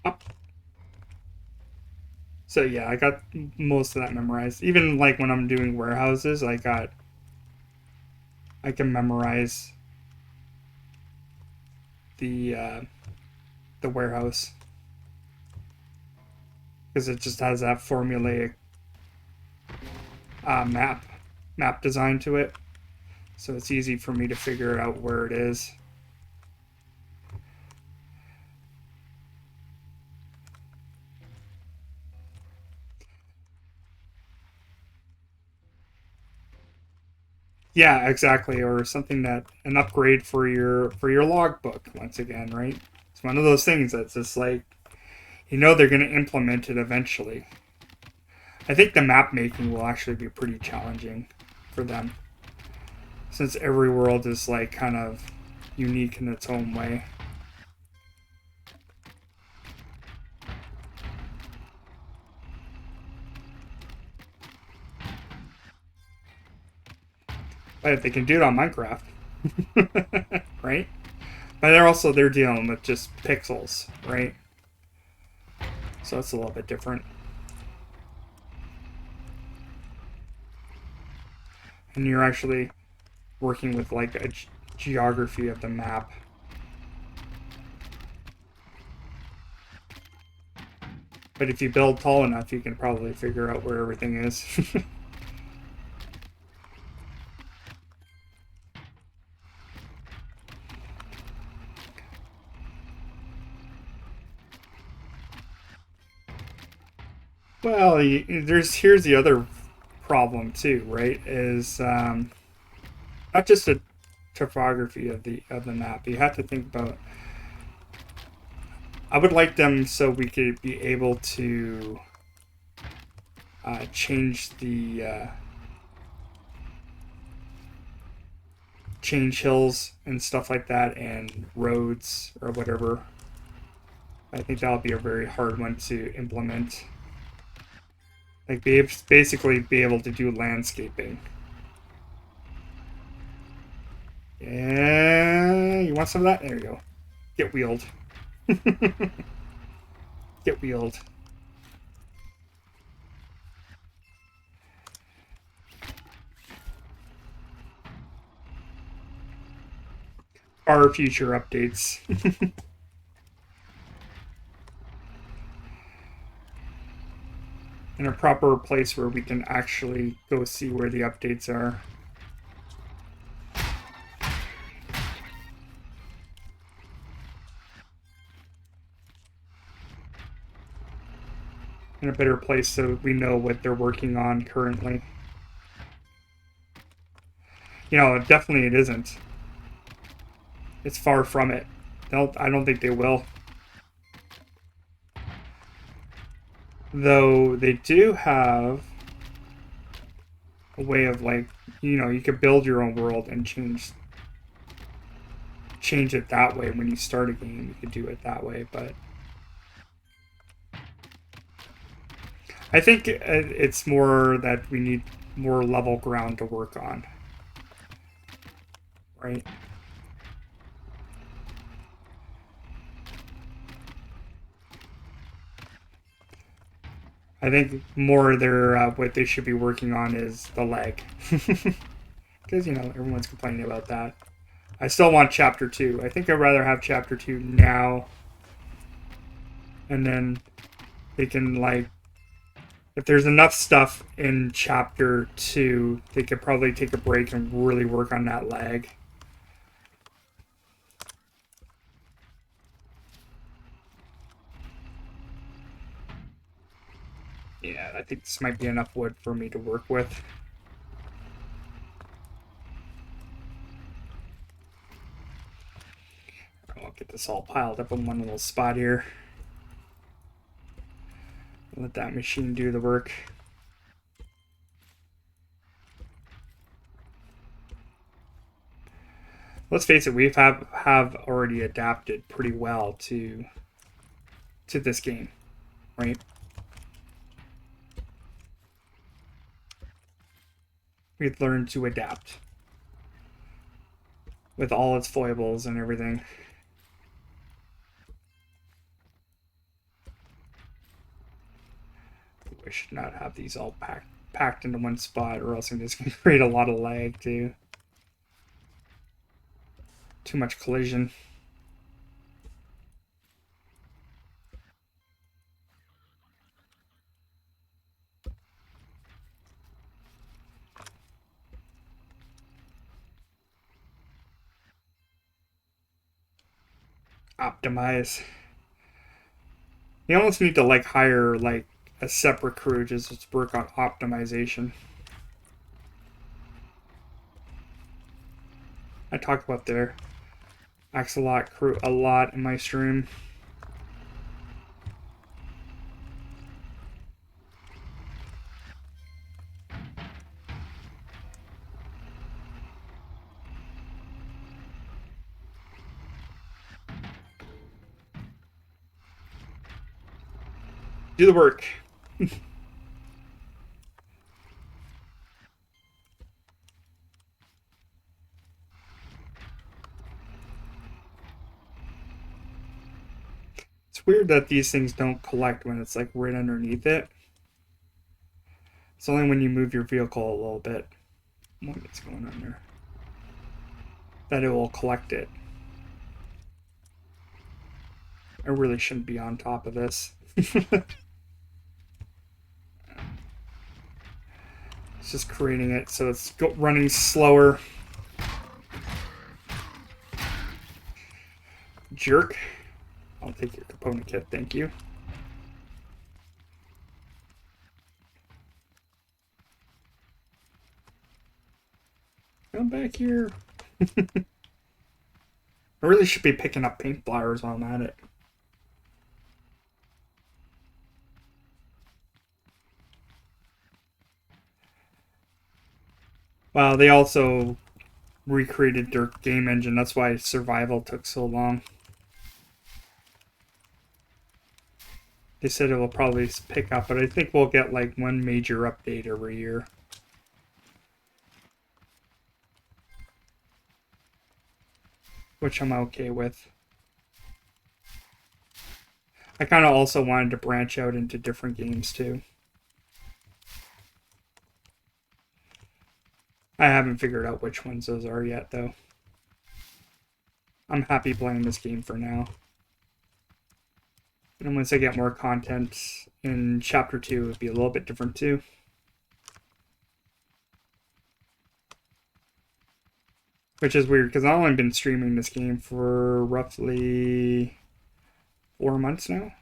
Up. So yeah, I got most of that memorized. Even like when I'm doing warehouses, I can memorize the warehouse because it just has that formulaic map design to it, so it's easy for me to figure out where it is. Yeah, exactly, or something that an upgrade for your logbook once again, right? It's one of those things that's just like they're going to implement it eventually. I think the map making will actually be pretty challenging for them since every world is like kind of unique in its own way. But if they can do it on Minecraft, right? But they're dealing with just pixels, right? So it's a little bit different. And you're actually working with like a geography of the map. But if you build tall enough, you can probably figure out where everything is. Well, here's the other problem too, right? Is not just the topography of the map. You have to think about. I would like them so we could be able to change change hills and stuff like that, and roads or whatever. I think that'll be a very hard one to implement. Like basically be able to do landscaping. Yeah, you want some of that? There you go. Get wheeled. Get wheeled. Our future updates. In a proper place where we can actually go see where the updates are. In a better place so we know what they're working on currently. Definitely it isn't. It's far from it. I don't think they will. Though they do have a way of like, you could build your own world and change it that way. When you start a game, you could do it that way, but I think it's more that we need more level ground to work on, right? I think more what they should be working on is the lag, because everyone's complaining about that. I still want Chapter 2. I think I'd rather have Chapter 2 now, and then they can like, if there's enough stuff in Chapter 2, they could probably take a break and really work on that lag. Yeah, I think this might be enough wood for me to work with. I'll get this all piled up in one little spot here. Let that machine do the work. Let's face it, we have already adapted pretty well to this game, right? We've learned to adapt with all its foibles and everything. I should not have these all packed into one spot, or else I'm just going to create a lot of lag too. Too much collision. Optimize. You almost need to like hire like a separate crew just to work on optimization. I talk about their Axolot crew a lot in my stream. Do the work. It's weird that these things don't collect when it's like right underneath it. It's only when you move your vehicle a little bit. What's going on there? That it will collect it. I really shouldn't be on top of this. It's just creating it so it's running slower. Jerk. I'll take your component kit, thank you. Come back here. I really should be picking up paint flowers while I'm at it. Well, they also recreated their game engine. That's why survival took so long. They said it will probably pick up, but I think we'll get like one major update every year. Which I'm okay with. I kind of also wanted to branch out into different games too. I haven't figured out which ones those are yet, though. I'm happy playing this game for now. And once I get more content in Chapter 2, it'll be a little bit different too. Which is weird, because I've only been streaming this game for roughly 4 months now.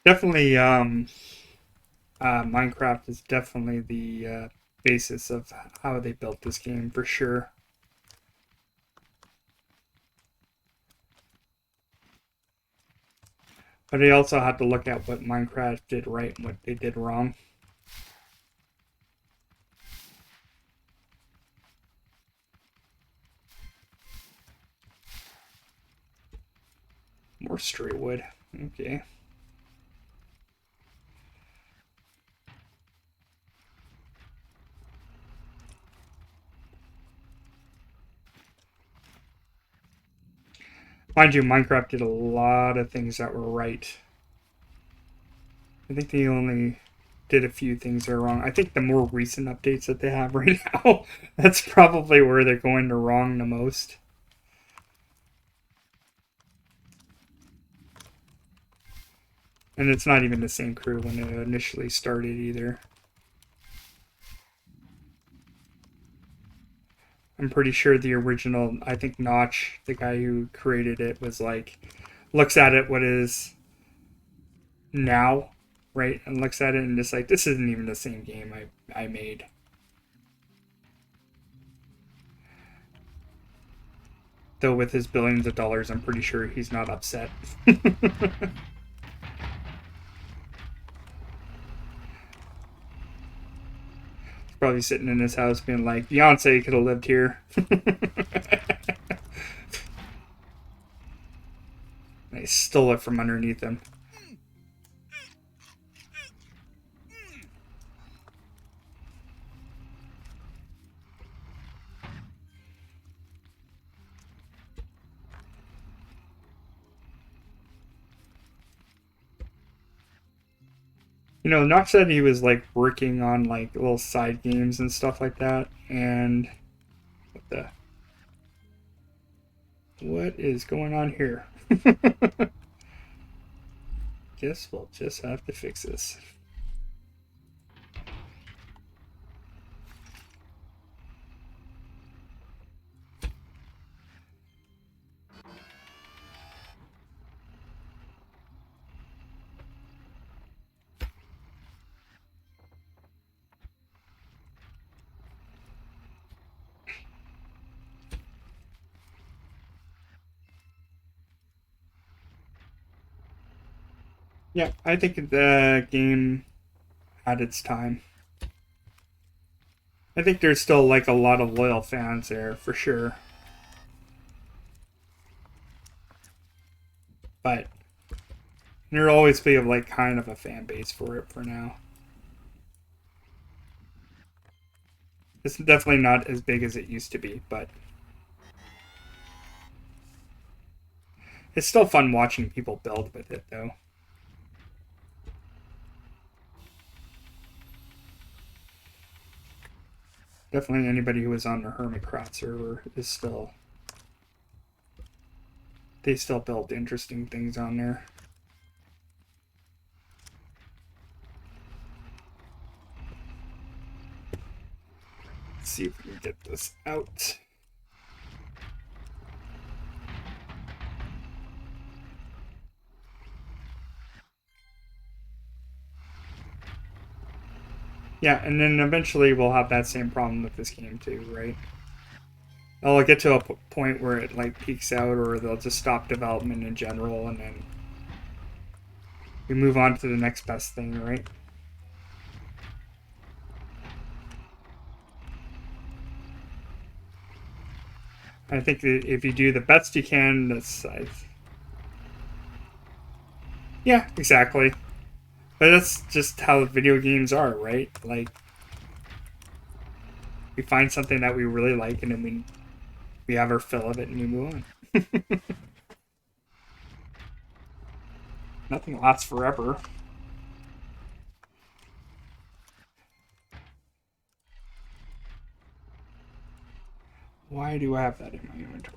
Definitely, Minecraft is definitely the basis of how they built this game, for sure. But I also had to look at what Minecraft did right and what they did wrong. More straight wood. Okay. Mind you, Minecraft did a lot of things that were right. I think they only did a few things that are wrong. I think the more recent updates that they have right now, that's probably where they're going to wrong the most. And it's not even the same crew when it initially started either. I'm pretty sure the original, I think Notch, the guy who created it, was like, looks at it what is now, right? And looks at it and just like, this isn't even the same game I made. Though with his billions of dollars, I'm pretty sure he's not upset. Probably sitting in his house being like, Beyonce could have lived here. I stole it from underneath him. You know, Notch said he was like working on like little side games and stuff like that. And what is going on here? Guess we'll just have to fix this. Yeah, I think the game had its time. I think there's still like a lot of loyal fans there for sure. But there'll always be like kind of a fan base for it for now. It's definitely not as big as it used to be, but it's still fun watching people build with it though. Definitely anybody who was on the Hermitcraft server is still, they still build interesting things on there. Let's see if we can get this out. Yeah, and then eventually we'll have that same problem with this game too, right? It'll get to a point where it like peaks out, or they'll just stop development in general, and then we move on to the next best thing, right? I think that if you do the best you can, yeah, exactly. But that's just how video games are, right? Like, we find something that we really like, and then we have our fill of it, and we move on. Nothing lasts forever. Why do I have that in my inventory?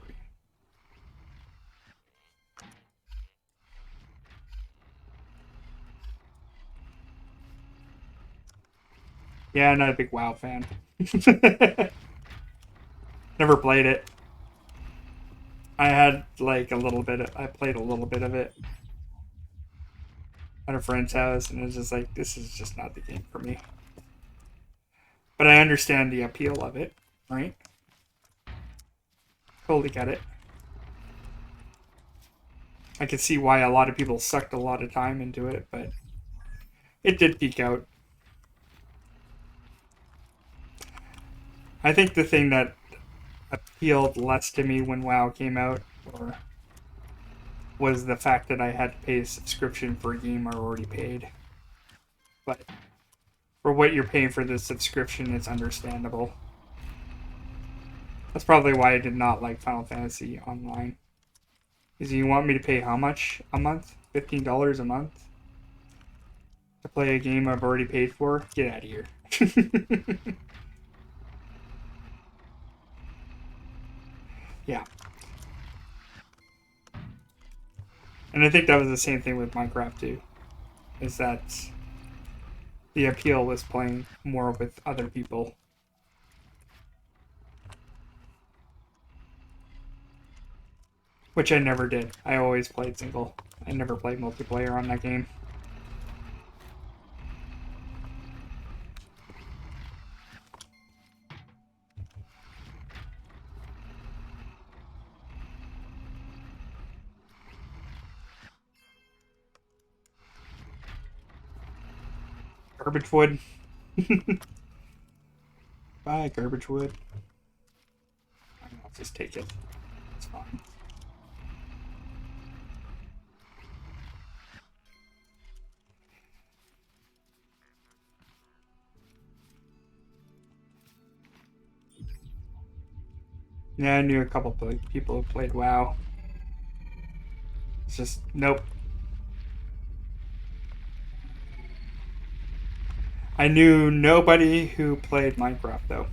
Yeah, not a big WoW fan. Never played it. I had like a little bit. I played a little bit of it at a friend's house, and it was just like, this is just not the game for me. But I understand the appeal of it, right? Totally get it. I can see why a lot of people sucked a lot of time into it, but it did peak out. I think the thing that appealed less to me when WoW came out was the fact that I had to pay a subscription for a game I already paid. But for what you're paying for the subscription, it's understandable. That's probably why I did not like Final Fantasy Online. Is you want me to pay how much a month? $15 a month? to play a game I've already paid for. Get out of here. Yeah. And I think that was the same thing with Minecraft too. Is that the appeal was playing more with other people. Which I never did. I always played single. I never played multiplayer on that game. Garbage wood. Bye, garbage wood. I'll just take it. It's fine. Yeah, I knew a couple people who played WoW. It's just, nope. I knew nobody who played Minecraft, though.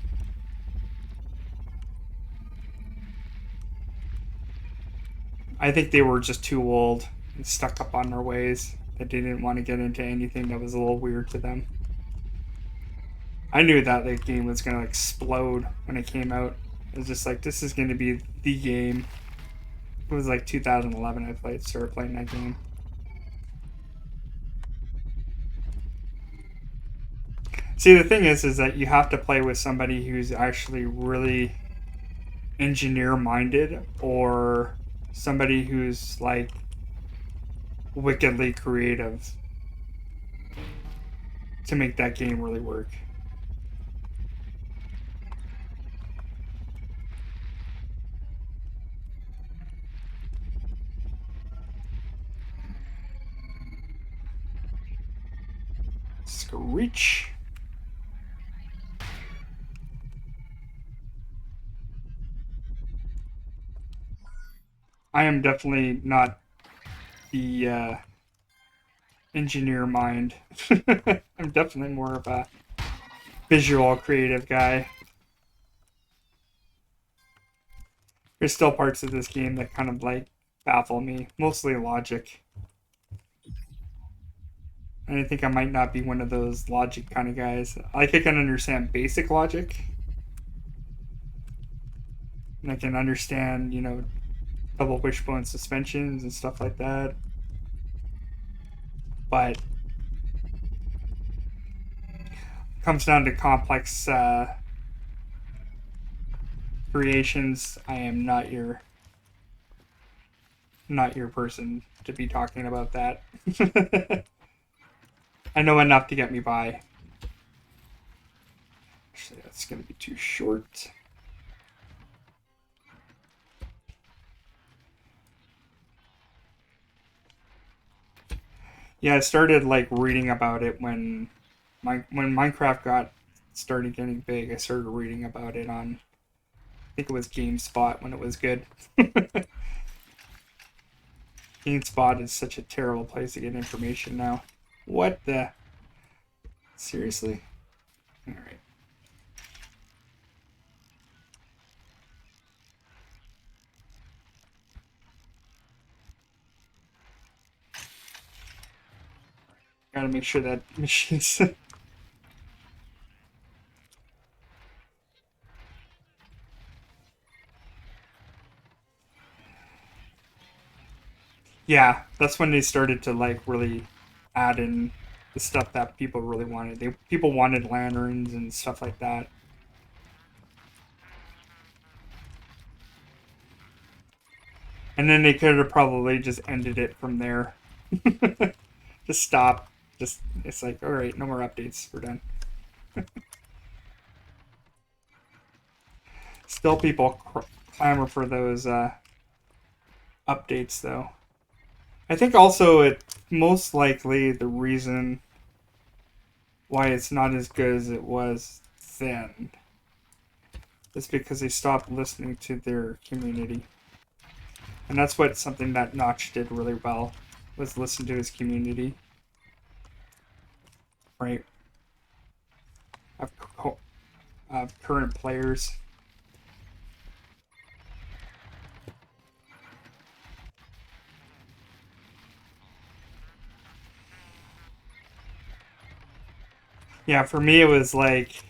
I think they were just too old and stuck up on their ways. That they didn't want to get into anything that was a little weird to them. I knew that the game was going to explode when it came out. It was just like, this is going to be the game. It was like 2011 I started playing that game. See, the thing is that you have to play with somebody who's actually really engineer-minded, or somebody who's like wickedly creative to make that game really work. Screech. I am definitely not the engineer mind. I'm definitely more of a visual creative guy. There's still parts of this game that kind of like baffle me, mostly logic. And I think I might not be one of those logic kind of guys. Like, I can understand basic logic. And I can understand, double wishbone suspensions and stuff like that. But it comes down to complex creations. I am not your person to be talking about that. I know enough to get me by. Actually, that's going to be too short. Yeah, I started like reading about it when Minecraft started getting big. I started reading about it on, I think it was GameSpot when it was good. GameSpot is such a terrible place to get information now. What the? Seriously? Alright. Gotta make sure that machine's... Yeah, that's when they started to like really add in the stuff that people really wanted. People wanted lanterns and stuff like that. And then they could have probably just ended it from there. Just stop. Just it's like, all right, no more updates. We're done. Still, people clamor for those updates, though. I think also it most likely the reason why it's not as good as it was then is because they stopped listening to their community. And that's what something that Notch did really well, was listen to his community. right? Of, of current players. Yeah, for me it was like,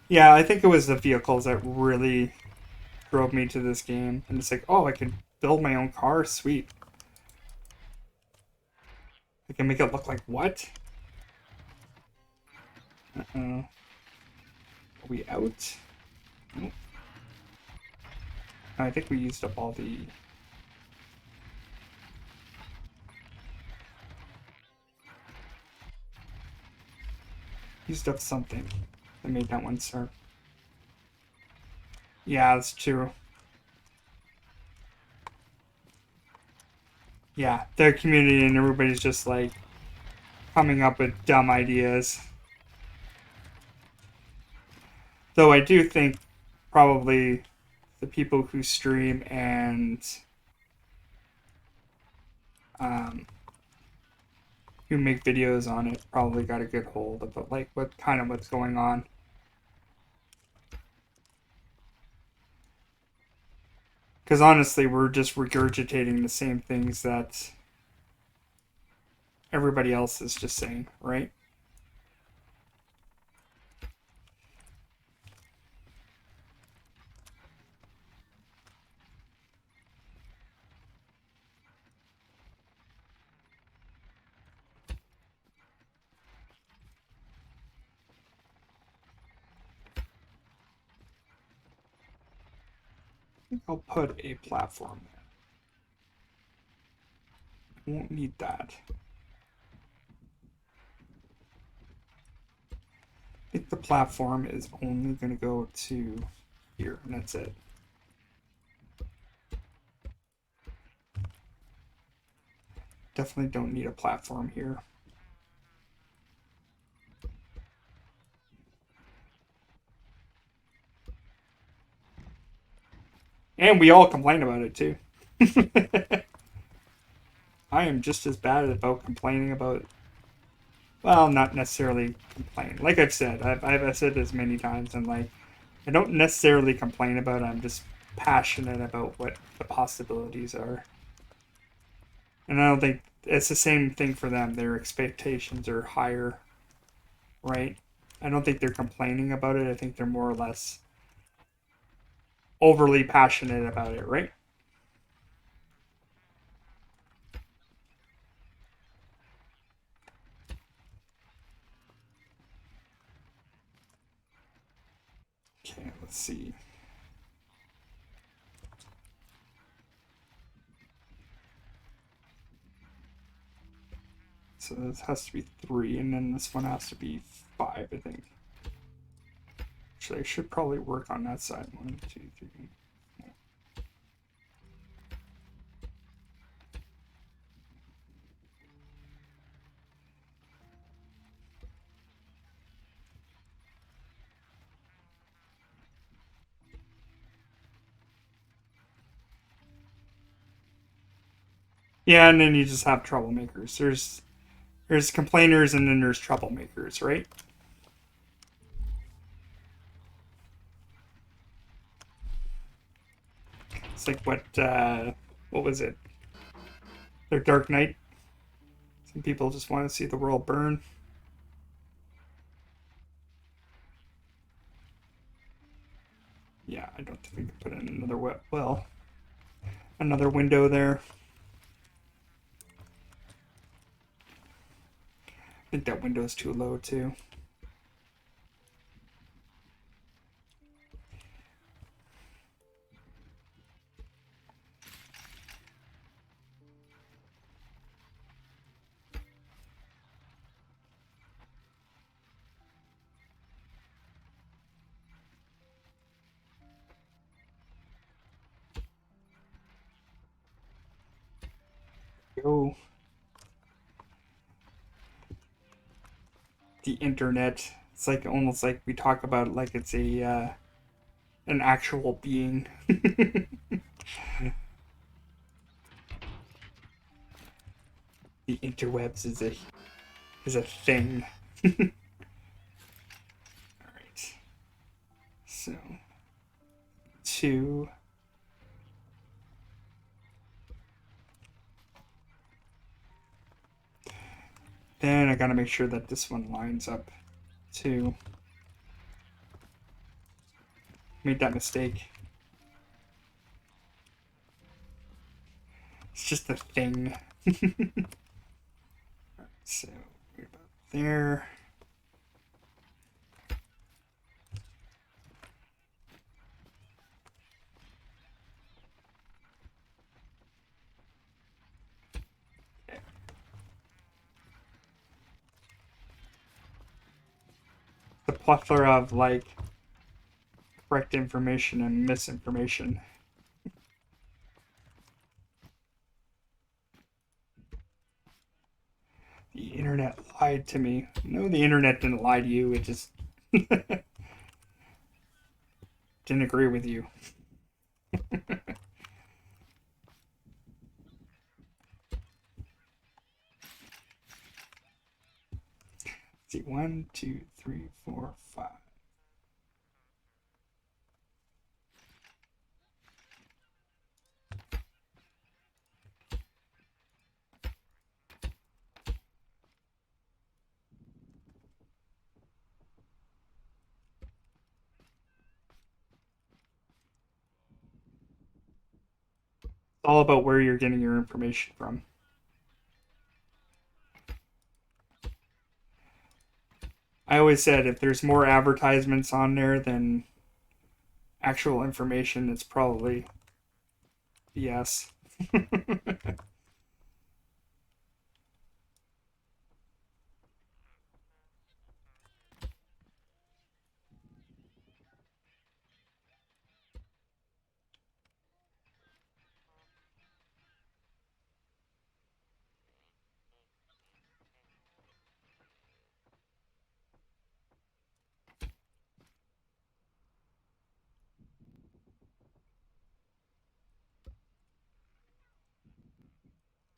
yeah, I think it was the vehicles that really drove me to this game. And it's like, oh, I can build my own car, sweet. I can make it look like what? Are we out? Nope. I think we used up all the... Used up something that made that one start. Yeah, that's true. Yeah, their community and everybody's just like coming up with dumb ideas. Though I do think probably the people who stream and um, who make videos on it probably got a good hold of it, like what's going on. Because honestly, we're just regurgitating the same things that everybody else is just saying, right? I think I'll put a platform there. Won't need that. I think the platform is only going to go to here, and that's it. Definitely don't need a platform here. And we all complain about it too. I am just as bad about complaining about, well, not necessarily complain. Like I've said, I've said this many times, and like, I don't necessarily complain about it. I'm just passionate about what the possibilities are. And I don't think it's the same thing for them. Their expectations are higher, right? I don't think they're complaining about it. I think they're more or less overly passionate about it, right? Okay, let's see. So this has to be 3, and then this one has to be 5, I think. Actually, I should probably work on that side. 1, 2, 3. Yeah, and then you just have troublemakers. There's complainers and then there's troublemakers, right? It's like what was it? Their Dark Knight. Some people just want to see the world burn. Yeah, I don't think we can put in another another window there. I think that window is too low too. Go. The internet. It's like almost like we talk about it like it's a an actual being. The interwebs is a is a thing. All right. So 2. Then I gotta make sure that this one lines up too. Made that mistake. It's just a thing. So right about there. The plethora of like correct information and misinformation. The internet lied to me. No, the internet didn't lie to you. It just didn't agree with you. Let's see, 1, 2, 3, 4, 5. It's all about where you're getting your information from. I always said if there's more advertisements on there than actual information, it's probably BS.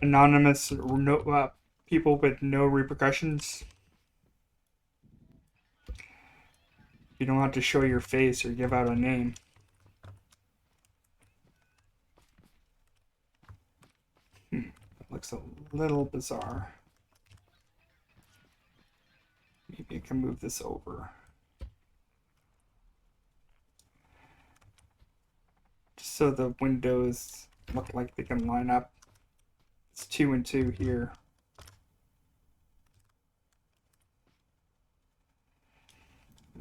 Anonymous no, people with no repercussions. You don't have to show your face or give out a name. That looks a little bizarre. Maybe I can move this over. Just so the windows look like they can line up. It's 2 and 2 here.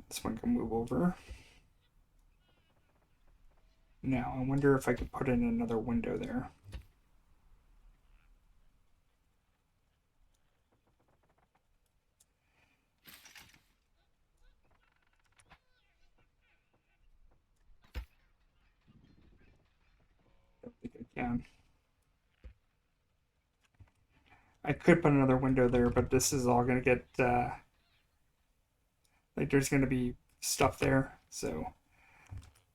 This one can move over. Now, I wonder if I could put in another window there. I don't think I can. I could put another window there, but this is all going to get, like there's going to be stuff there. So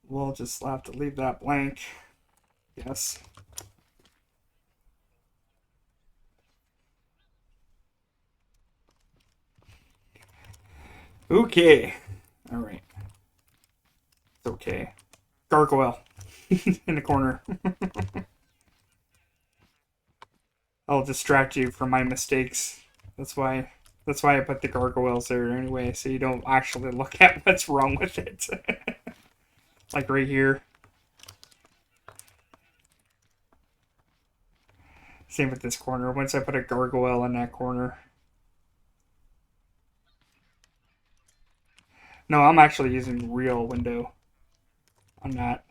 we'll just have to leave that blank. Yes. Okay. All right. It's okay. Gargoyle in the corner. I'll distract you from my mistakes. That's why I put the gargoyles there anyway, so you don't actually look at what's wrong with it. Like right here. Same with this corner. Once I put a gargoyle in that corner. No, I'm actually using real window on that.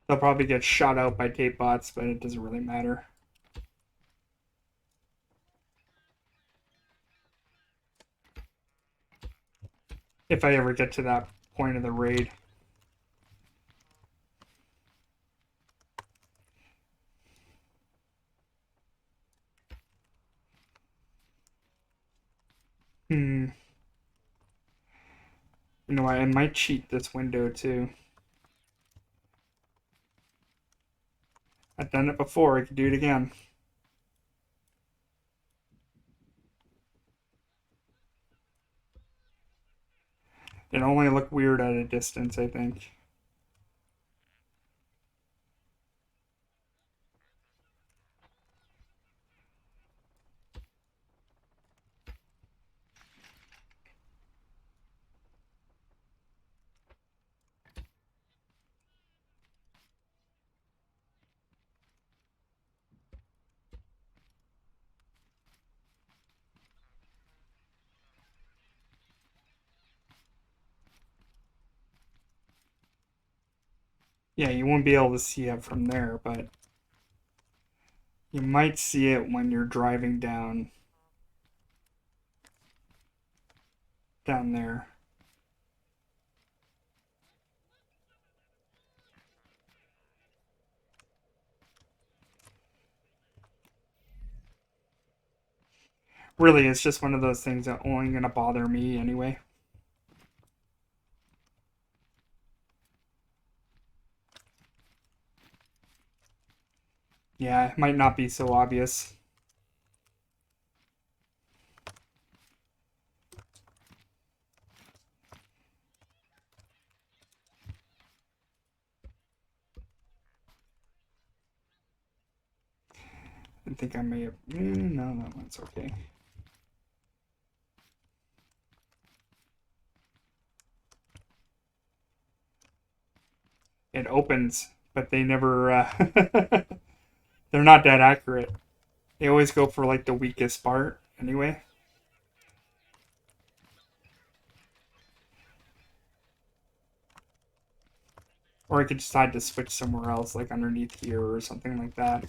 They'll probably get shot out by tape bots, but it doesn't really matter. If I ever get to that point of the raid. Hmm. You know what? I might cheat this window too. I've done it before. I could do it again. It only looked weird at a distance, I think. Yeah, you won't be able to see it from there, but you might see it when you're driving down there. Really, it's just one of those things that only gonna bother me anyway. Yeah, it might not be so obvious. I think I may have. No, that one's okay. It opens, but they never. They're not that accurate. They always go for like the weakest part anyway. Or I could decide to switch somewhere else, like underneath here or something like that.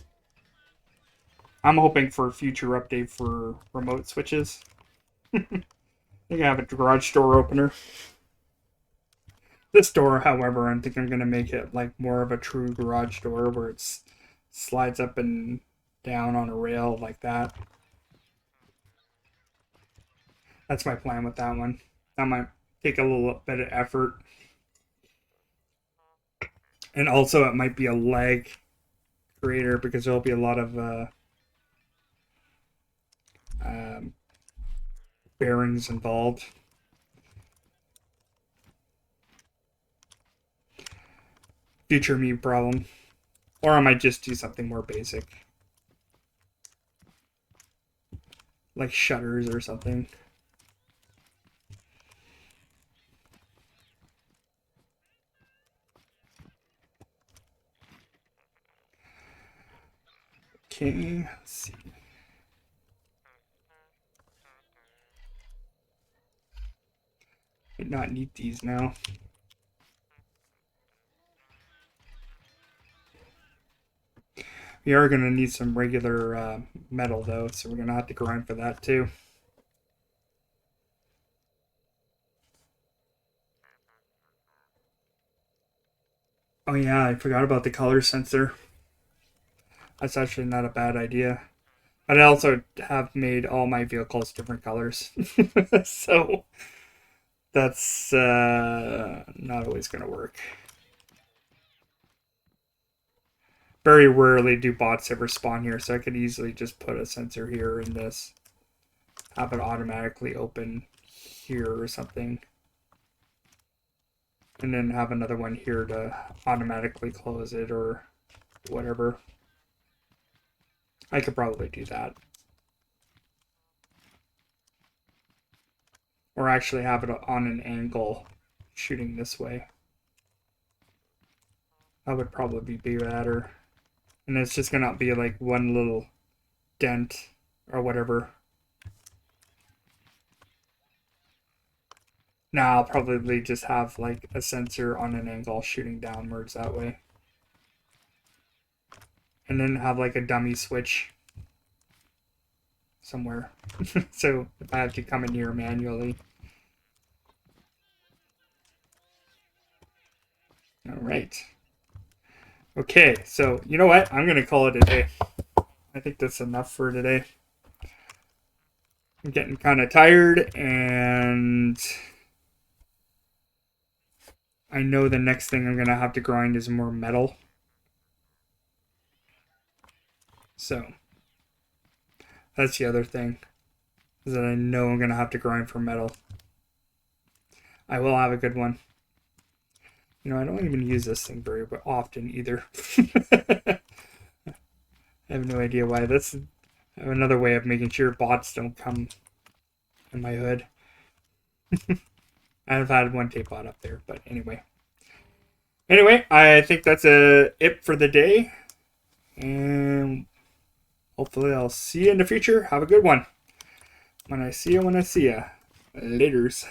I'm hoping for a future update for remote switches. I think I have a garage door opener. This door, however, I think I'm going to make it like more of a true garage door where it slides up and down on a rail like that. That's my plan with that one. That might take a little bit of effort. And also, it might be a lag creator because there'll be a lot of um, bearings involved. Future me problem. Or I might just do something more basic. Like shutters or something. Okay, let's see. Might not need these now. We are going to need some regular metal though, so we're going to have to grind for that too. Oh yeah, I forgot about the color sensor. That's actually not a bad idea. But I also have made all my vehicles different colors. So that's not always going to work. Very rarely do bots ever spawn here, so I could easily just put a sensor here in this. Have it automatically open here or something. And then have another one here to automatically close it or whatever. I could probably do that. Or actually have it on an angle shooting this way. That would probably be better. And it's just gonna be like one little dent or whatever. Now I'll probably just have like a sensor on an angle shooting downwards that way. And then have like a dummy switch somewhere. So if I have to come in here manually. All right. Okay, so you know what? I'm going to call it a day. I think that's enough for today. I'm getting kind of tired, and I know the next thing I'm going to have to grind is more metal. So that's the other thing, is that I know I'm going to have to grind for metal. I will have a good one. You know, I don't even use this thing very often either. I have no idea why. That's another way of making sure bots don't come in my hood. I've had one tape bot up there, but anyway. Anyway, I think that's it for the day. And hopefully I'll see you in the future. Have a good one. When I see you, Laters.